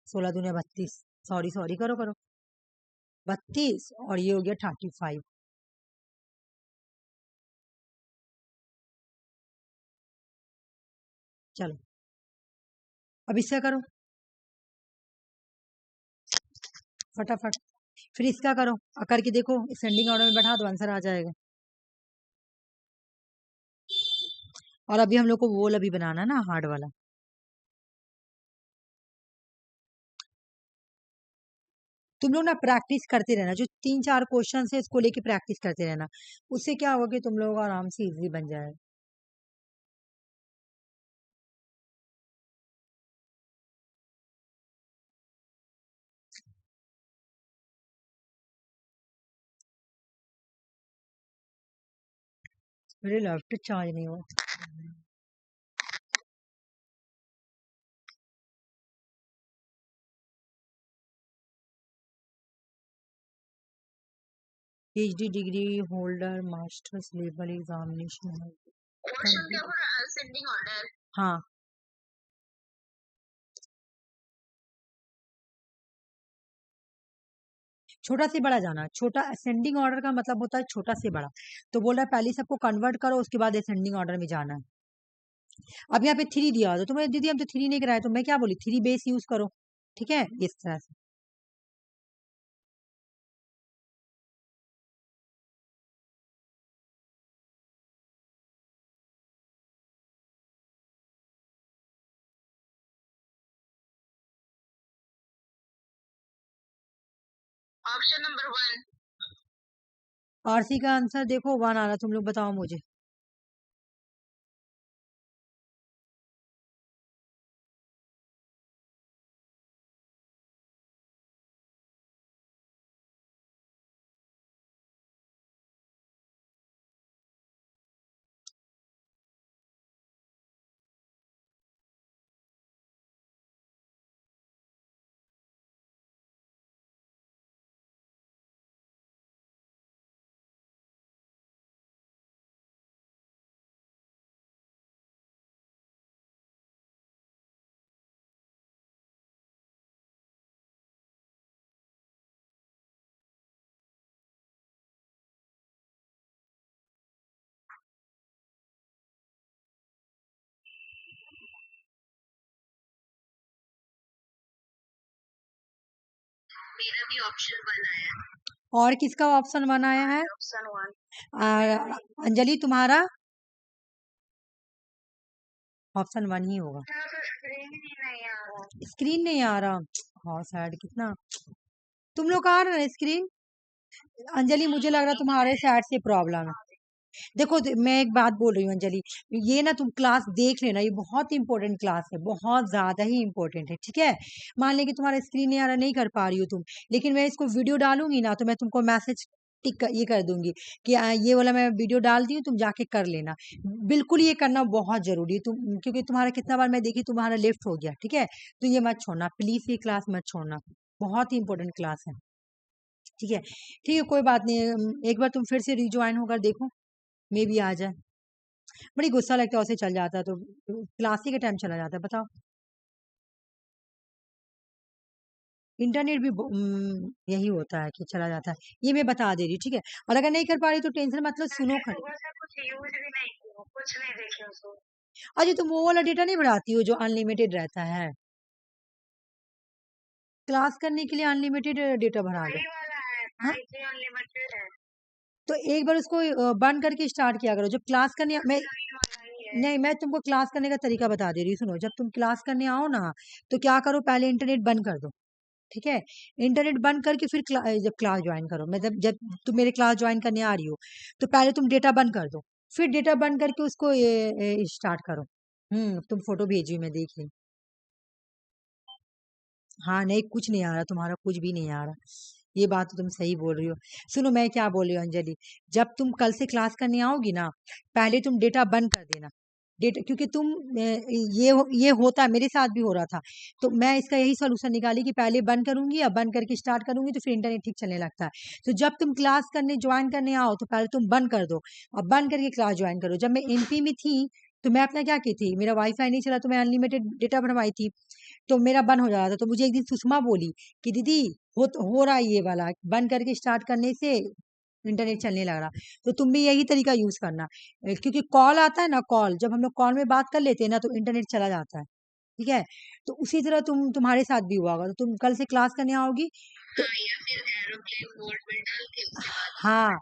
16 दूनी 32, सॉरी सॉरी, करो करो, 32 और ये हो गया 35। चलो अब इससे करो फटाफट, फिर इसका करो, करके देखो, सेंडिंग ऑर्डर में बैठा दो, आंसर आ जाएगा। और अभी हम लोग को वो अभी बनाना है ना, हार्ड वाला। तुम लोग ना प्रैक्टिस करते रहना, जो 3 4 क्वेश्चन है इसको लेके प्रैक्टिस करते रहना, उससे क्या होगा कि तुम लोग आराम से इजी बन जाएगा। मेरे लैपटॉप चार्ज नहीं हुआ। PhD degree holder, masters level examination. हाँ छोटा से बड़ा जाना, छोटा असेंडिंग ऑर्डर का मतलब होता है छोटा से बड़ा। तो बोल रहा है पहले सबको कन्वर्ट करो, उसके बाद असेंडिंग ऑर्डर में जाना है। अब यहाँ पे 3 दिया हो तो तुम्हें दीदी हम तो 3 नहीं कराए, तो मैं क्या बोली 3 बेस यूज करो, ठीक है, इस तरह से। Option number 1। आरसी का आंसर देखो 1 आ रहा, तुम लोग बताओ मुझे। मेरा भी ऑप्शन 1 आया। और किसका ऑप्शन 1 आया है? ऑप्शन 1। अंजलि तुम्हारा ऑप्शन 1 ही होगा। स्क्रीन ही नहीं आ रहा। स्क्रीन नहीं आ रहा? हाँ सैड कितना। तुम लोग का आ रहा है स्क्रीन? अंजलि मुझे लग रहा है तुम्हारे साइड से प्रॉब्लम है। देखो मैं एक बात बोल रही हूँ अंजलि, ये ना तुम क्लास देख लेना, ये बहुत इंपॉर्टेंट क्लास है, बहुत ज्यादा ही इंपॉर्टेंट है, ठीक है। मान ले कि तुम्हारा स्क्रीन नहीं आ रहा, नहीं कर पा रही हो तुम, लेकिन मैं इसको वीडियो डालूंगी ना तो मैं तुमको मैसेज ये कर दूंगी कि ये वाला मैं वीडियो डाल दी हूँ, तुम जाके कर लेना। बिल्कुल ये करना बहुत जरूरी है तुम, क्योंकि तुम्हारा कितना बार मैं देखी तुम्हारा लेफ्ट हो गया, ठीक है। तो ये मत छोड़ना प्लीज, ये क्लास मत छोड़ना, बहुत ही इंपॉर्टेंट क्लास है, ठीक है। ठीक है कोई बात नहीं, एक बार तुम फिर से रिज्वाइन होकर देखो, मे भी आ जाए। बड़ी गुस्सा लगता है उसे, चल जाता है तो क्लास ही के टाइम चला जाता है, बताओ। इंटरनेट भी यही होता है कि चला जाता है, ये मैं बता दे रही हूँ, ठीक है। और अगर नहीं कर पा रही तो टेंशन मतलब सुनो खड़ी। कुछ यूज भी नहीं किया, कुछ नहीं देखे उसको। अजय तुम वो वाला डेटा नहीं बढ़ाती हो जो अनलिमिटेड रहता है? क्लास करने के लिए अनलिमिटेड डेटा भरा दो। हाँ अनलिमिटेड है। तो एक बार उसको बंद करके स्टार्ट किया करो जब क्लास करने मैं नहीं, मैं तुमको क्लास करने का तरीका बता दे रही हूँ, सुनो। जब तुम क्लास करने आओ ना तो क्या करो, पहले इंटरनेट बंद कर दो, ठीक है। इंटरनेट बंद करके फिर जब क्लास ज्वाइन करो, मतलब जब तुम मेरे क्लास ज्वाइन करने आ रही हो तो पहले तुम डेटा बंद कर दो, फिर डेटा बंद करके उसको स्टार्ट करो। तुम फोटो भेजी मैं देख ली। हाँ नहीं, कुछ नहीं आ रहा तुम्हारा, कुछ भी नहीं आ रहा, ये बात तो तुम सही बोल रही हो। सुनो मैं क्या बोल रही हूँ अंजलि, जब तुम कल से क्लास करने आओगी ना, पहले तुम डेटा बंद कर देना। डेटा क्योंकि तुम ये होता है, मेरे साथ भी हो रहा था, तो मैं इसका यही सोल्यूशन निकाली कि पहले बंद करूंगी, अब बंद करके स्टार्ट करूंगी तो फिर इंटरनेट ठीक चलने लगता है। तो जब तुम क्लास करने ज्वाइन करने आओ तो पहले तुम बंद कर दो, और बंद करके क्लास ज्वाइन करो। जब मैं एमपी में थी तो मैं अपना क्या की थी, मेरा वाईफाई नहीं चला तो मैं अनलिमिटेड डेटा बनवाई थी, तो मेरा बंद हो जा रहा था। तो मुझे एक दिन सुषमा बोली कि दीदी हो रहा है ये वाला, बंद करके स्टार्ट करने से इंटरनेट चलने लग रहा। तो तुम भी यही तरीका यूज करना, क्योंकि कॉल आता है ना, कॉल जब हम लोग कॉल में बात कर लेते हैं ना तो इंटरनेट चला जाता है, ठीक है। तो उसी तरह तुम्हारे साथ भी हुआ होगा, तो तुम कल से क्लास करने आओगी तो या फिर एरोप्लेन मोड में डाल के उसके बाद हाँ,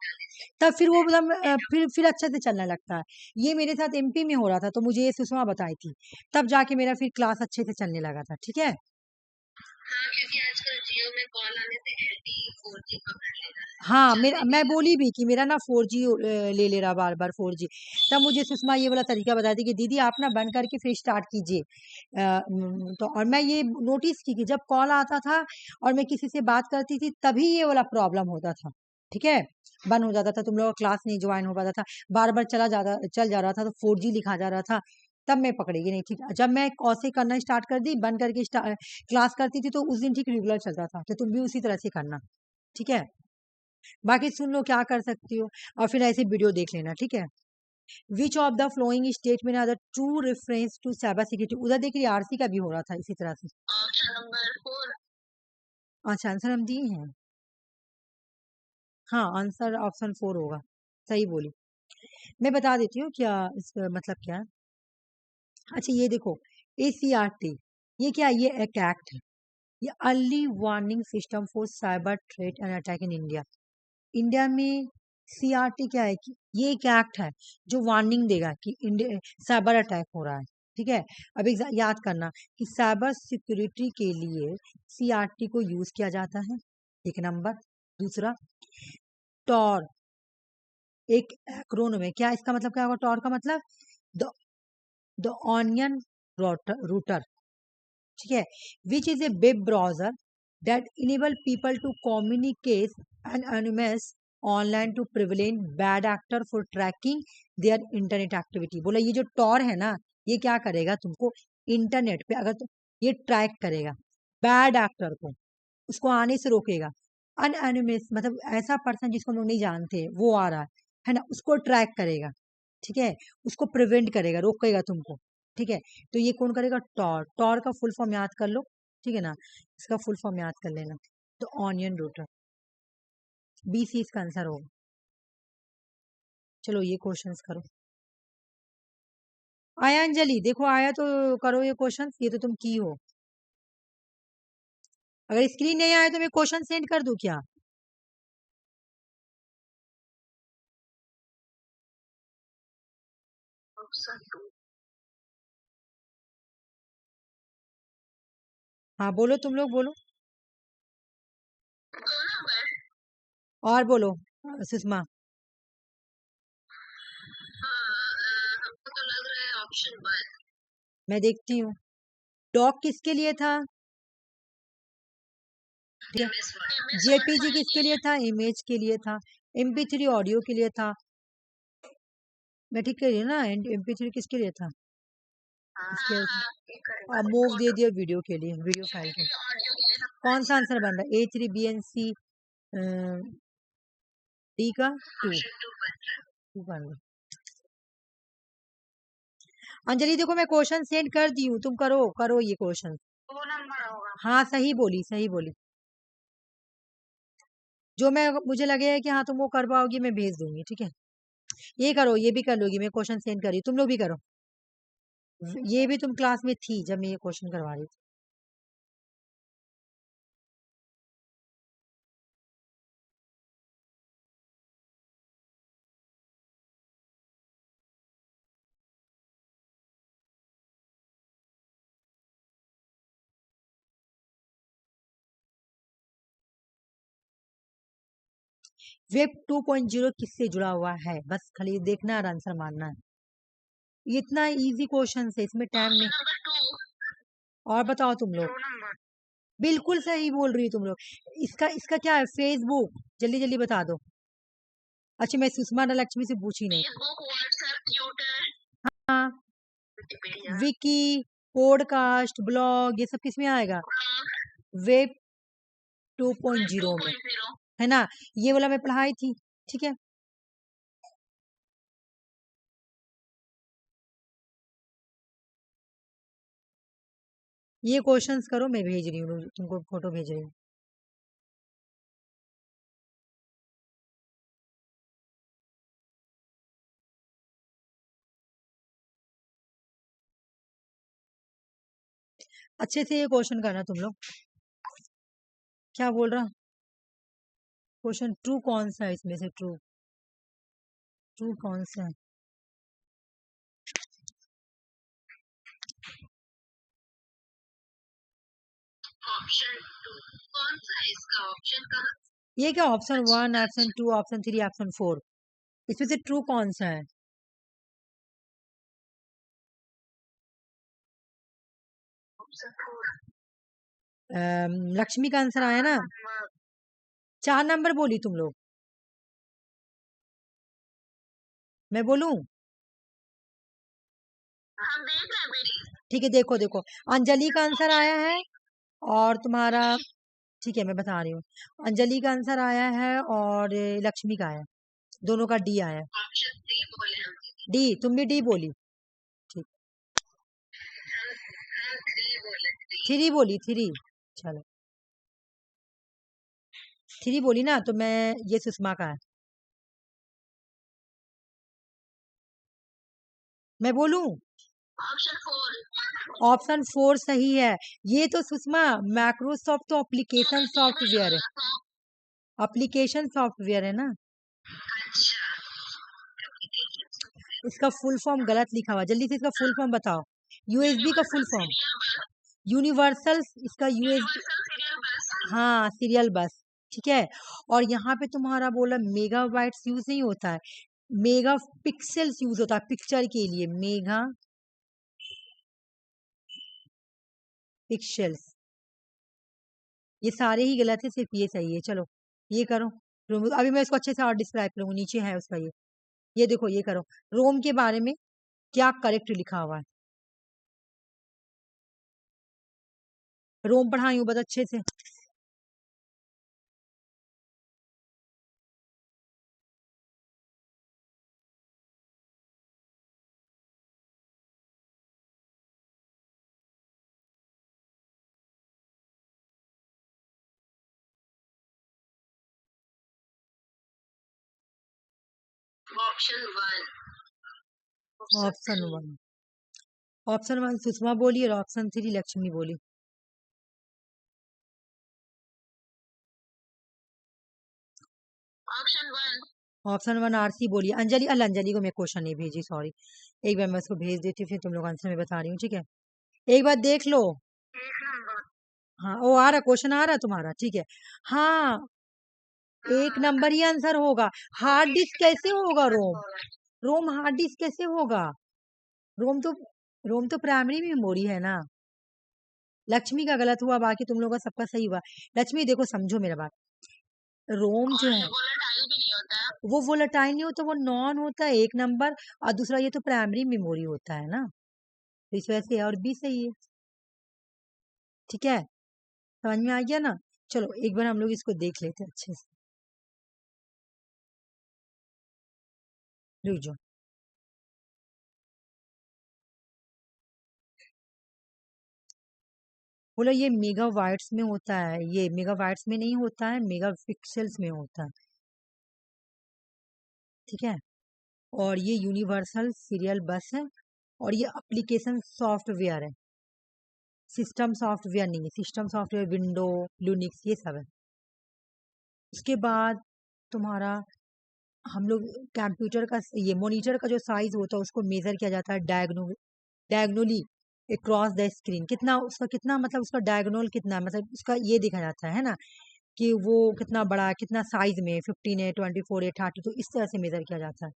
तब फिर वो मतलब फिर अच्छे से चलने लगता है। ये मेरे साथ एमपी में हो रहा था तो मुझे ये सुषमा बताई थी, तब जाके मेरा फिर क्लास अच्छे से चलने लगा था, ठीक है। हाँ क्योंकि आजकल जियो में कॉल आने से एयरटेल 4G पकड़ ले रहा है। हाँ मेरा, मैं बोली भी कि मेरा ना 4G ले ले रहा बार बार 4G। तब मुझे सुषमा ये वाला तरीका बताती थी कि दीदी आप ना बंद करके फिर स्टार्ट कीजिए। तो और मैं ये नोटिस की कि जब कॉल आता था और मैं किसी से बात करती थी तभी ये वाला प्रॉब्लम होता था, ठीक है। बंद हो जाता था, तुम लोग का क्लास नहीं ज्वाइन हो पाता था, बार बार चल जा रहा था तो 4G लिखा जा रहा था, तब मैं पकड़ेगी नहीं, ठीक। जब मैं ऐसे करना स्टार्ट कर दी, बंद करके क्लास करती थी तो उस दिन ठीक रेगुलर चलता था, तो तुम भी उसी तरह से करना, ठीक है। बाकी सुन लो क्या कर सकती हो, और फिर ऐसे वीडियो देख लेना, ठीक है। Which of the following statement are the true reference to cyber security? उधर देख रही आरसी का भी हो रहा था इसी तरह से। Option number 4। अच्छा आंसर हम दिए हैं, हाँ आंसर ऑप्शन 4 होगा, सही बोली। मैं बता देती हूँ क्या इसका मतलब क्या है। अच्छा ये देखो, ACRT, ये क्या है? ये एक एक्ट है, ये early warning system for cyber threat and attack in India. India में CRT क्या है कि ये एक एक्ट है जो वार्निंग देगा कि इंडिया साइबर अटैक हो रहा है, ठीक है। अब याद करना कि साइबर सिक्योरिटी के लिए CRT को यूज किया जाता है, एक नंबर। दूसरा, टॉर एक एक्रोनिम है, क्या इसका मतलब क्या होगा टॉर का मतलब? द द ऑनियन रूटर, ठीक है, which is a web browser that enable people to communicate and anonymous online to prevent bad actor for tracking their internet activity. बोला ये जो टॉर है ना, ये क्या करेगा तुमको इंटरनेट पे, अगर ये ट्रैक करेगा बैड एक्टर को, उसको आने से रोकेगा। अनएनिमस मतलब ऐसा पर्सन जिसको हम लोग नहीं जानते वो आ रहा है ना, उसको ट्रैक करेगा, ठीक है, उसको प्रिवेंट करेगा, रोकेगा तुमको, ठीक है। तो ये कौन करेगा? टॉर। टॉर का फुल फॉर्म याद कर लो, ठीक है ना, इसका फुल फॉर्म याद कर लेना, तो ऑनियन रूटर, BC इसका आंसर होगा। चलो ये क्वेश्चंस करो। आया अंजलि? देखो आया तो करो ये क्वेश्चन, ये तो तुम की हो। अगर स्क्रीन नहीं आए तो मैं क्वेश्चन सेंड कर दूं क्या? ऑप्शन 2 हाँ बोलो, तुम लोग बोलो 2 नंबर। और बोलो सुषमा। हमको तो लग रहा है ऑप्शन 1। मैं देखती हूँ। डॉग किसके लिए था? जेपीजी किसके लिए था? इमेज के लिए था। MP3 ऑडियो के लिए था। मैं ठीक कह रही हूँ ना? MP3 किसके लिए था? मूव दे दिया वीडियो के लिए, वीडियो फाइल के। कौन सा आंसर बन रहा है? A3 BNC डी का 2 बन रहा। अंजलि देखो मैं क्वेश्चन सेंड कर दी हूँ, तुम करो करो ये क्वेश्चन। 2 नंबर होगा। हाँ सही बोली, सही बोली। जो मैं मुझे लगेगा कि हाँ तुम वो कर पाओगी मैं भेज दूंगी, ठीक है? ये करो, ये भी कर लोगी, मैं क्वेश्चन सेंड कर रही हूँ, तुम लोग भी करो। ये भी तुम क्लास में थी जब मैं ये क्वेश्चन करवा रही थी। वेब 2.0 किससे जुड़ा हुआ है? बस खाली देखना और आंसर मानना है। इतना इजी क्वेश्चन है, इसमें टाइम नहीं। नंबर 2। और बताओ तुम लोग। 2 नंबर। बिल्कुल सही बोल रही हो तुम लोग। इसका इसका क्या है? फेसबुक। जल्दी जल्दी बता दो। अच्छा मैं सुषमा लक्ष्मी से पूछी नहीं। फेसबुक, व्हाट्सएप, ट्विटर, हाँ विकिपीडिया, विकी, पॉडकास्ट, ब्लॉग, ये सब किस में आएगा? वेब 2.0 में, 2.0। है ना? ये वाला मैं पढ़ाई थी, ठीक है? ये क्वेश्चंस करो, मैं भेज रही हूँ तुमको, फोटो भेज रही हूँ। अच्छे से ये क्वेश्चन करना तुम लोग। क्या बोल रहा? क्वेश्चन ट्रू कौन सा है इसमें से? ट्रू, ट्रू कौन सा है? ऑप्शन 2 कौन सा है इसका? ऑप्शन कहाँ? ये क्या ऑप्शन 1, ऑप्शन 2, ऑप्शन 3, ऑप्शन 4, इसमें से ट्रू कौन सा है? ऑप्शन 4। लक्ष्मी का आंसर आया ना? 4 नंबर बोली तुम लोग। मैं बोलूं? हम देख रहे हैं बेटी। ठीक है देखो देखो, अंजलि का आंसर आया है और तुम्हारा, ठीक है मैं बता रही हूँ। अंजलि का आंसर आया है और लक्ष्मी का आया है, दोनों का डी आया है। ऑप्शन 3 बोले हम। डी, तुम भी डी बोली? ठीक, हम 3 बोले। 3 बोली, 3। चलो 3 बोली ना, तो मैं ये सुषमा का है। मैं बोलूं? ऑप्शन 4। ऑप्शन 4 सही है। ये तो सुषमा माइक्रोसॉफ्ट तो एप्लीकेशन सॉफ्टवेयर है, एप्लीकेशन सॉफ्टवेयर है ना? अच्छा। इसका फुल फॉर्म गलत लिखा हुआ, जल्दी से इसका फुल फॉर्म बताओ। यूएसबी का फुल फॉर्म यूनिवर्सल, इसका यूएसबी, सीरियल बस। हाँ सीरियल बस, ठीक है। और यहाँ पे तुम्हारा बोला मेगाबाइट्स यूज नहीं होता है, मेगा पिक्सल्स यूज होता है पिक्चर के लिए, मेगा पिक्सल्स। ये सारे ही गलत है, सिर्फ ये सही है। चलो ये करो। अभी मैं इसको अच्छे से और डिस्क्राइब करूंगी, नीचे है उसका ये देखो, ये करो। रोम के बारे में क्या करेक्ट लिखा हुआ है? रोम पढ़ाई हूँ बहुत अच्छे से। ऑप्शन 1। ऑप्शन 1, ऑप्शन 1 सुषमा बोली और ऑप्शन 3 लक्ष्मी बोली। ऑप्शन 1 आरसी बोलिए। अंजलि, अंजलि को मैं क्वेश्चन नहीं भेजी, सॉरी। एक बार मैं उसको भेज देती हूँ, फिर तुम लोग आंसर में बता रही हूँ, ठीक है। एक बार देख लो। हाँ, वो आ रहा, क्वेश्चन आ रहा तुम्हारा, ठीक है। हाँ, एक नंबर ही आंसर होगा। हार्ड डिस्क कैसे होगा रोम? रोम हार्ड डिस्क कैसे होगा? रोम तो रोम तो प्राइमरी मेमोरी है ना। लक्ष्मी का गलत हुआ, बाकी तुम लोगों का सबका सही हुआ। लक्ष्मी देखो, समझो मेरा बात। रोम जो है वो वोलेटाइल नहीं होता, वो नॉन होता है, एक नंबर। और दूसरा ये तो प्राइमरी मेमोरी होता है ना, तो इस वजह से और भी सही है, ठीक है। समझ में आ गया ना? चलो एक बार हम लोग इसको देख लेते हैं अच्छे से। रुक जाओ। बोलो ये मेगावाइट्स में होता है, ये मेगावाइट्स में नहीं होता है, मेगा पिक्सल्स में होता है, ठीक है। और ये यूनिवर्सल सीरियल बस है, और ये एप्लीकेशन सॉफ्टवेयर है, सिस्टम सॉफ्टवेयर नहीं है। सिस्टम सॉफ्टवेयर विंडो, लूनिक्स, ये सब है। उसके बाद तुम्हारा हम लोग कंप्यूटर का ये मॉनिटर का जो साइज होता है उसको मेजर किया जाता है डायगनोली अक्रॉस द स्क्रीन। कितना उसका, कितना मतलब उसका डायगोनल कितना है, मतलब उसका ये देखा जाता है ना, कि वो कितना बड़ा है, कितना साइज में, 15 है, 24 है, 30, तो इस तरह से मेजर किया जाता है।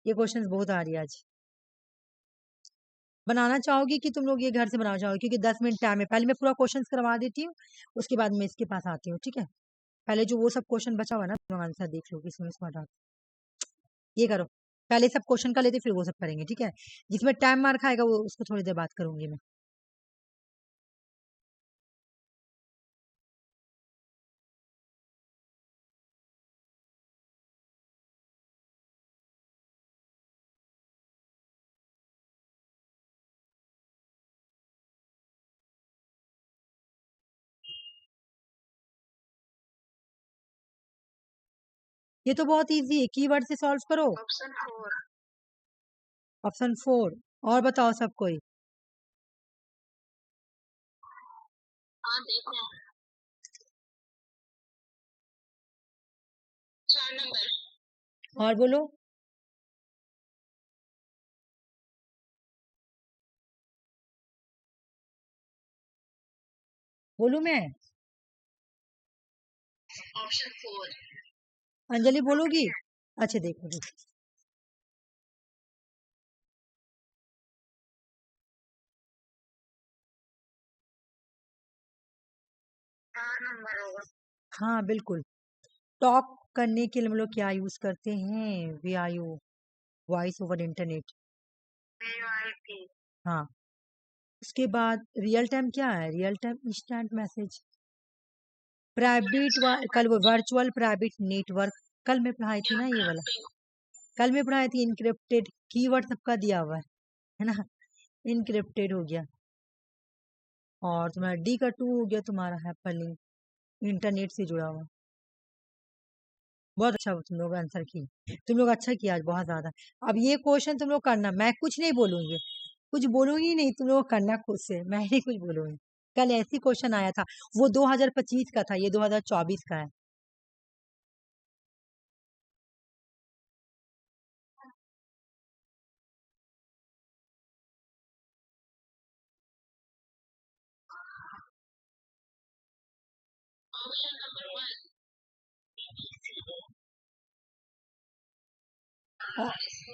ये क्वेश्चंस बहुत आ रही है आज। बनाना चाहोगी कि तुम लोग ये घर से बनाना चाहोगे? क्योंकि 10 मिनट टाइम है, पहले मैं पूरा क्वेश्चंस करवा देती हूँ, उसके बाद मैं इसके पास आती हूँ, ठीक है। पहले जो वो सब क्वेश्चन बचा हुआ है ना, तुम लोग आंसर देख लो इसमें स्मार्ट आउट। ये करो, पहले सब क्वेश्चन का लेते फिर वो सब करेंगे, ठीक है। जिसमें टाइम मार खाएगा वो उसको थोड़ी देर बात करूंगी मैं। ये तो बहुत इजी है, कीवर्ड से सॉल्व करो। ऑप्शन 4। और बताओ सब कोई। हाँ देखो, 4 नंबर। और बोलो। बोलू मैं? ऑप्शन 4। अंजलि बोलोगी? अच्छा देखो देखो। 4 नंबर होगा। हाँ बिल्कुल। टॉक करने के लिए हम लोग क्या यूज करते हैं? वीआईओ, वॉइस ओवर इंटरनेट। VoIP। हाँ। उसके बाद रियल टाइम क्या है? Real time instant message. Private, कल वो वर्चुअल प्राइवेट नेटवर्क, कल मैं पढ़ाई थी ना ये वाला, कल मैं पढ़ाई थी। इनक्रिप्टेड, कीवर्ड सबका दिया हुआ है ना। इनक्रिप्टेड हो गया। और तुम्हारा डी का 2 हो गया, तुम्हारा हाइपरलिंक, इंटरनेट से जुड़ा हुआ। बहुत अच्छा तुम लोग आंसर किए, तुम लोग अच्छा किया आज बहुत ज्यादा। अब ये क्वेश्चन तुम लोग करना, मैं कुछ नहीं बोलूंगी, कुछ बोलूंगी नहीं, तुम लोग करना खुद से, मैं नहीं कुछ बोलूंगी। कल ऐसी क्वेश्चन आया था, वो 2025 का था, ये 2024 का है। Option number 1।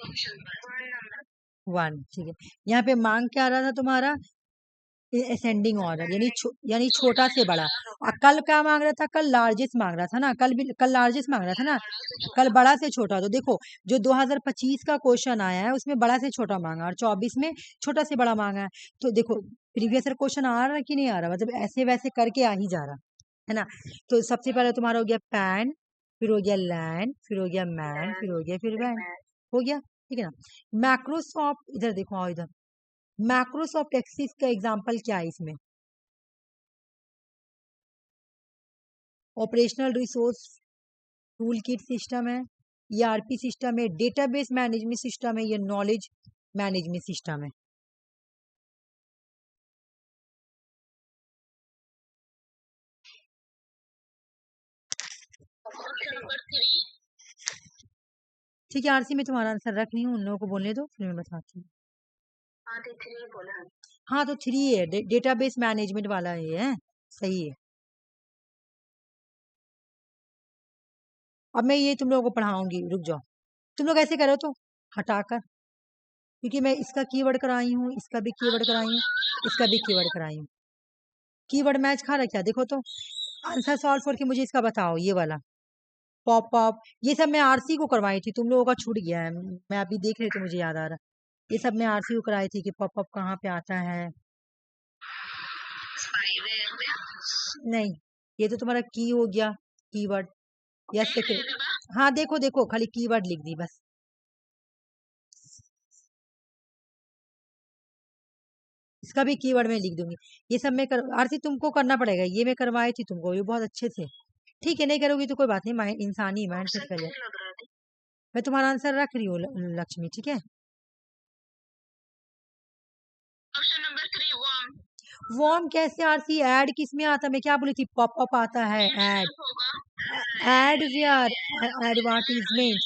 Option 1 number. 1, ठीक है। यहाँ पे मांग क्या आ रहा था तुम्हारा? असेंडिंग ऑर्डर, यानी छोटा से बड़ा। और कल क्या मांग रहा था? कल लार्जेस्ट मांग रहा था ना, कल लार्जेस्ट मांग रहा था ना, कल बड़ा से छोटा। तो देखो, जो 2025 का क्वेश्चन आया है उसमें बड़ा से छोटा मांगा, और 24 में छोटा से बड़ा मांगा है। तो देखो, प्रीवियस ईयर क्वेश्चन आ रहा है कि नहीं आ रहा, मतलब ऐसे वैसे करके आ ही जा रहा है ना। तो सबसे पहले तुम्हारा हो गया पैन, फिर हो गया लैंड, फिर हो गया मैन, फिर हो गया फिर वैन, हो गया, ठीक है ना। मैक्रोसॉफ्ट, इधर देखो, आओ इधर। मैक्रोसॉफ्ट एक्सिस का एग्जांपल क्या है इसमें? Operational resource tool kit system है, ईआरपी सिस्टम है, डेटाबेस मैनेजमेंट सिस्टम है, या नॉलेज मैनेजमेंट सिस्टम है। ठीक है आरसी, मैं तुम्हारा आंसर रख रही हूँ, उन लोगों को बोलने दो, फिर मैं बताती हूँ। हाँ तो 3 बोला। हाँ तो 3 है, डेटाबेस मैनेजमेंट वाला ये है, सही है। अब मैं ये तुम लोगों को पढ़ाऊंगी, रुक जाओ। तुम लोग ऐसे करो तो हटाकर, क्योंकि मैं इसका कीवर्ड कराई हूँ, इसका भी कीवर्ड कराई हूँ, इसका भी कीवर्ड कराई हूँ। कीवर्ड मैच खा रखा, देखो तो आंसर सॉल्व करके मुझे इसका बताओ, ये वाला पॉप अप, ये सब मैं आरसी को करवाई थी, तुम लोगों का छूट गया है, मैं अभी देख रही थी, मुझे याद आ रहा, ये सब मैं आरसी को कराई थी कि पॉप अप कहाँ पे आता है। नहीं, ये तो तुम्हारा की हो गया, कीवर्ड या सीक्रेट। हाँ देखो देखो, खाली कीवर्ड लिख दी बस। इसका भी कीवर्ड मैं लिख दूंगी, ये सब मैं आरती तुमको करना पड़ेगा, ये मैं करवाई थी तुमको, ये बहुत अच्छे से। ठीक है, नहीं करोगी तो कोई बात नहीं, इंसानी माइंड सेट कर जाए। मैं तुम्हारा आंसर रख रही हूँ लक्ष्मी, ठीक है। Option number 3 worm. वर्म कैसे आरती, ऐड किस में आता है, मैं क्या बोली थी, पॉप अप आता है, ऐड वेयर, एडवर्टीजमेंट,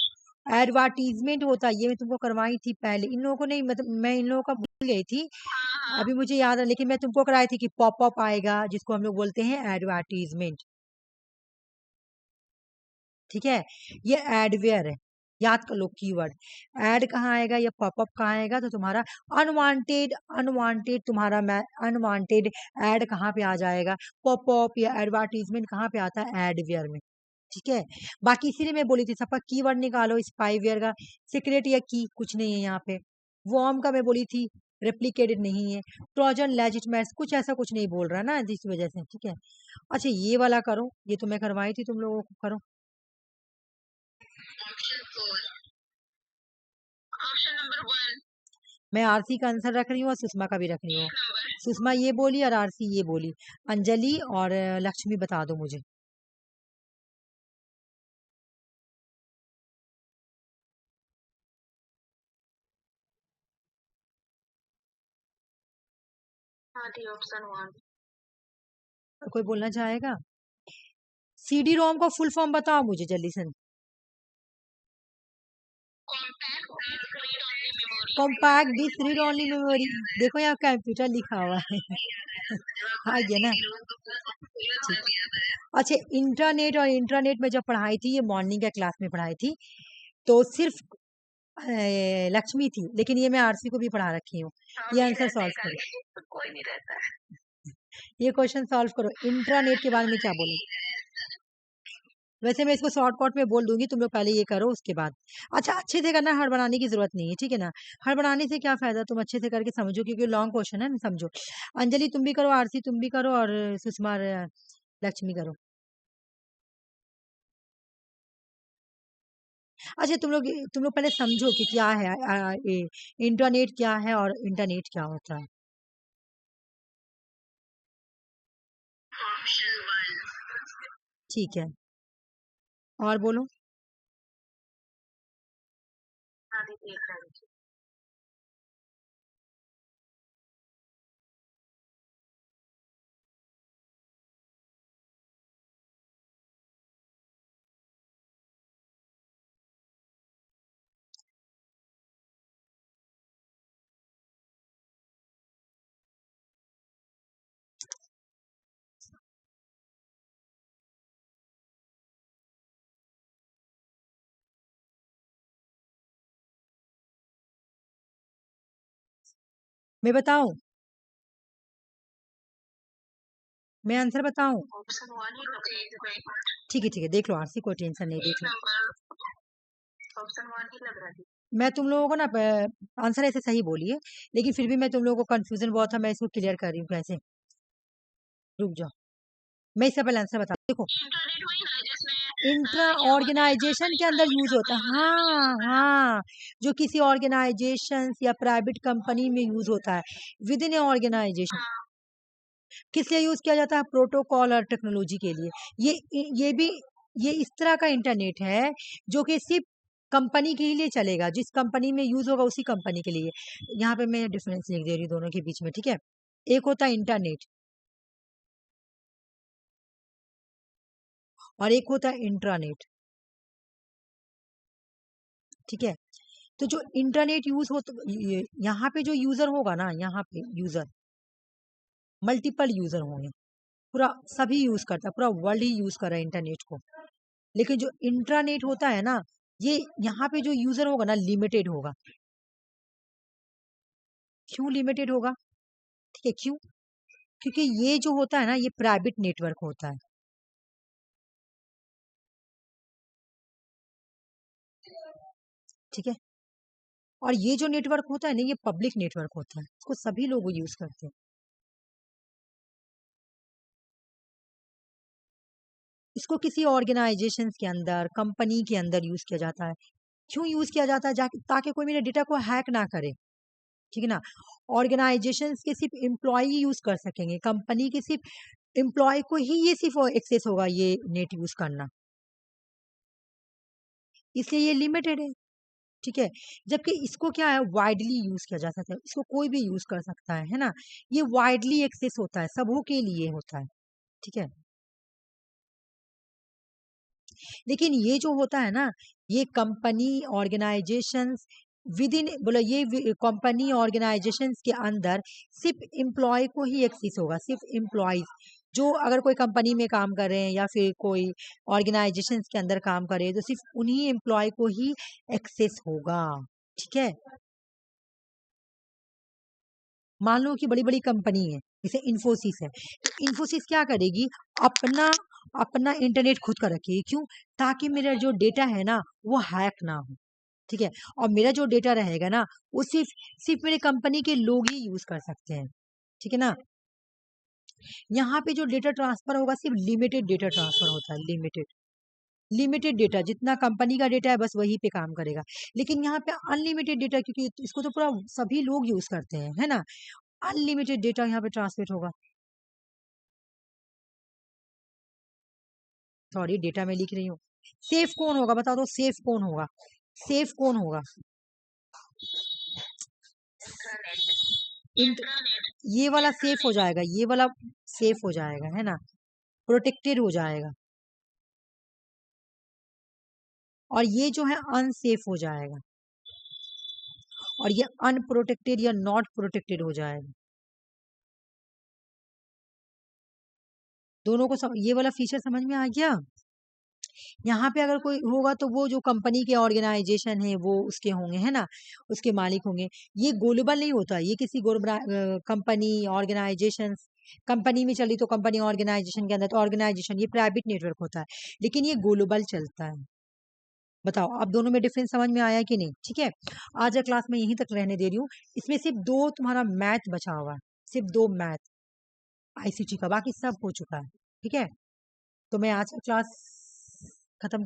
एडवर्टीजमेंट होता है, ये मैं तुमको करवाई थी पहले, इन लोगों को नहीं, मतलब मैं इन लोगों का भूल गई थी, अभी मुझे याद है, लेकिन मैं तुमको कराई थी कि पॉप अप आएगा, जिसको हम लोग बोलते हैं एडवर्टीजमेंट, ठीक है। ये एडवेयर है, याद कर लो कीवर्ड, ऐड कहाँ आएगा या पॉपअप कहाँ आएगा, तो तुम्हारा अनवांटेड, अनवांटेड तुम्हारा अनवांटेड ऐड कहाँ पे आ जाएगा, पॉपअप या एडवर्टीजमेंट कहाँ पे आता है, एडवेयर में, ठीक है। बाकी इसीलिए मैं बोली थी सबका कीवर्ड निकालो, स्पाईवेयर का सीक्रेट या की कुछ नहीं है यहाँ पे, वॉर्म का मैं बोली थी रेप्लिकेटेड नहीं है, ट्रोजन लेजिटमेट्स कुछ ऐसा कुछ नहीं बोल रहा ना, जिस वजह से, ठीक है। अच्छा ये वाला करो, ये तो मैं करवाई थी तुम लोगों को, करो। Option number 1। मैं आरसी का आंसर रख रही हूँ और सुषमा का भी रख रही हूँ, सुषमा ये बोली और आरसी ये बोली, अंजलि और लक्ष्मी बता दो मुझे। हाँ थी ऑप्शन 1। कोई बोलना चाहेगा, सीडी रोम का फुल फॉर्म बताओ मुझे जल्दी से। Compact disk read only memory, देखो यहाँ कंप्यूटर लिखा हुआ है हाँ ये ना, ठीक। अच्छा इंटरनेट, और इंटरनेट में जब पढ़ाई थी, ये मॉर्निंग के क्लास में पढ़ाई थी, तो सिर्फ लक्ष्मी थी, लेकिन ये मैं आरसी को भी पढ़ा रखी हूँ। ये आंसर सॉल्व करो, कोई नहीं रहता है। ये क्वेश्चन सॉल्व करो, इंट्रानेट के बारे में क्या बोले, वैसे मैं इसको शॉर्टकट में बोल दूंगी, तुम लोग पहले ये करो उसके बाद। अच्छा अच्छे से करना, हड़बड़ाने की जरूरत नहीं है, ठीक है ना, हड़बड़ाने से क्या फायदा, तुम अच्छे से करके समझो, क्योंकि लॉन्ग क्वेश्चन है ना, समझो। अंजलि तुम भी करो, आरसी तुम भी करो, और सुषमा लक्ष्मी करो। अच्छा तुम लोग पहले समझो कि क्या है इंटरनेट क्या है और इंटरनेट क्या होता है। ऑप्शन 1। ठीक है, और बोलो। आगे देख रहे हैं। मैं बताऊं, मैं आंसर बताऊं, ऑप्शन 1 ही लग ठीक है देख लो आरसी, कोई टेंशन नहीं, देख लो। ऑप्शन 1 ही लग रहा है। मैं तुम लोगों को ना आंसर ऐसे सही बोलिए, लेकिन फिर भी मैं तुम लोगों को कंफ्यूजन बहुत था, मैं इसको क्लियर कर रही हूँ कैसे, रुक जाओ, मैं इसका पहले आंसर बता, देखो इंटरनेट वही ना जिसमें इंट्रा क्या बोलते हैं, ऑर्गेनाइजेशन के अंदर यूज होता है, हाँ हाँ, जो किसी ऑर्गेनाइजेशन या प्राइवेट कंपनी में यूज होता है, विद इन ए ऑर्गेनाइजेशन, किस लिए यूज किया जाता है, प्रोटोकॉल और टेक्नोलॉजी के लिए। ये भी, ये इस तरह का इंटरनेट है जो कि सिर्फ कंपनी के लिए चलेगा, जिस कंपनी में यूज होगा उसी कंपनी के लिए। यहाँ पे मैं डिफरेंस लिख दे रही हूँ दोनों के बीच में, ठीक है। एक होता है इंटरनेट और एक होता है इंट्रानेट, ठीक है। तो जो इंटरनेट यूज हो, यहाँ पे जो यूजर होगा ना, यहाँ पे यूजर मल्टीपल यूजर होंगे, पूरा सभी यूज करता है, पूरा वर्ल्ड ही यूज कर रहा है इंटरनेट को। लेकिन जो इंट्रानेट होता है ना, ये यहाँ पे जो यूजर होगा ना लिमिटेड होगा। क्यों लिमिटेड होगा? ठीक है, क्यों? क्योंकि ये जो होता है ना, ये प्राइवेट नेटवर्क होता है। ठीक है। और ये जो नेटवर्क होता है ना, ये पब्लिक नेटवर्क होता है, इसको सभी लोग यूज करते हैं। इसको किसी ऑर्गेनाइजेशन के अंदर, कंपनी के अंदर यूज किया जाता है। क्यों यूज किया जाता है? ताकि कोई मेरे डेटा को हैक ना करे। ठीक है ना। ऑर्गेनाइजेशन के सिर्फ एम्प्लॉय यूज कर सकेंगे, कंपनी के सिर्फ एम्प्लॉय को ही ये सिर्फ एक्सेस होगा ये नेट यूज करना, इसलिए ये लिमिटेड है। ठीक है। जबकि इसको क्या है, वाइडली यूज किया जा सकता है, इसको कोई भी यूज कर सकता है ना। ये वाइडली एक्सेस होता है, सबों के लिए होता है। ठीक है। लेकिन ये जो होता है ना, ये कंपनी ऑर्गेनाइजेशंस विद इन, बोलो ये कंपनी ऑर्गेनाइजेशंस के अंदर सिर्फ एम्प्लॉय को ही एक्सेस होगा, सिर्फ एम्प्लॉयज जो अगर कोई कंपनी में काम कर रहे हैं या फिर कोई ऑर्गेनाइजेशन के अंदर काम कर रहे हैं, तो सिर्फ उन्हीं एम्प्लॉय को ही एक्सेस होगा। ठीक है। मान लो कि बड़ी बड़ी कंपनी है, जैसे इन्फोसिस है, तो इन्फोसिस क्या करेगी, अपना अपना इंटरनेट खुद का रखेगी। क्यों? ताकि मेरा जो डेटा है ना, वो हैक ना हो। ठीक है। और मेरा जो डेटा रहेगा ना, वो सिर्फ सिर्फ मेरे कंपनी के लोग ही यूज कर सकते हैं। ठीक है ना। यहाँ पे जो डेटा ट्रांसफर होगा, सिर्फ लिमिटेड डेटा ट्रांसफर होता है, लिमिटेड लिमिटेड डेटा, जितना कंपनी का डेटा है बस वही पे काम करेगा। लेकिन यहाँ पे अनलिमिटेड डेटा, क्योंकि इसको तो पूरा सभी लोग यूज करते हैं, है ना। अनलिमिटेड डेटा यहाँ पे ट्रांसमिट होगा। सॉरी, डेटा में लिख रही हूँ। सेफ कौन होगा, बता दो, सेफ कौन होगा? सेफ कौन होगा? ये वाला सेफ हो जाएगा, ये वाला सेफ हो जाएगा, है ना, प्रोटेक्टेड हो जाएगा। और ये जो है अनसेफ हो जाएगा, और ये अनप्रोटेक्टेड या नॉट प्रोटेक्टेड हो जाएगा। दोनों को ये वाला फीचर समझ में आ गया? यहाँ पे अगर कोई होगा तो वो जो कंपनी के ऑर्गेनाइजेशन है वो उसके होंगे, है ना, उसके मालिक होंगे। ये ग्लोबल नहीं होता, ये किसी कंपनी ऑर्गेनाइजेशन, कंपनी में चली तो कंपनी ऑर्गेनाइजेशन के अंदर तो ऑर्गेनाइजेशन, ये प्राइवेट नेटवर्क होता है, लेकिन ये ग्लोबल चलता है। बताओ, आप दोनों में डिफरेंस समझ में आया कि नहीं? ठीक है। आज क्लास में यहीं तक रहने दे रही हूँ। इसमें सिर्फ दो तुम्हारा मैथ बचा हुआ है, सिर्फ दो मैथ आईसीटी का, बाकी सब हो चुका है। ठीक है। तो मैं आज क्लास खत्म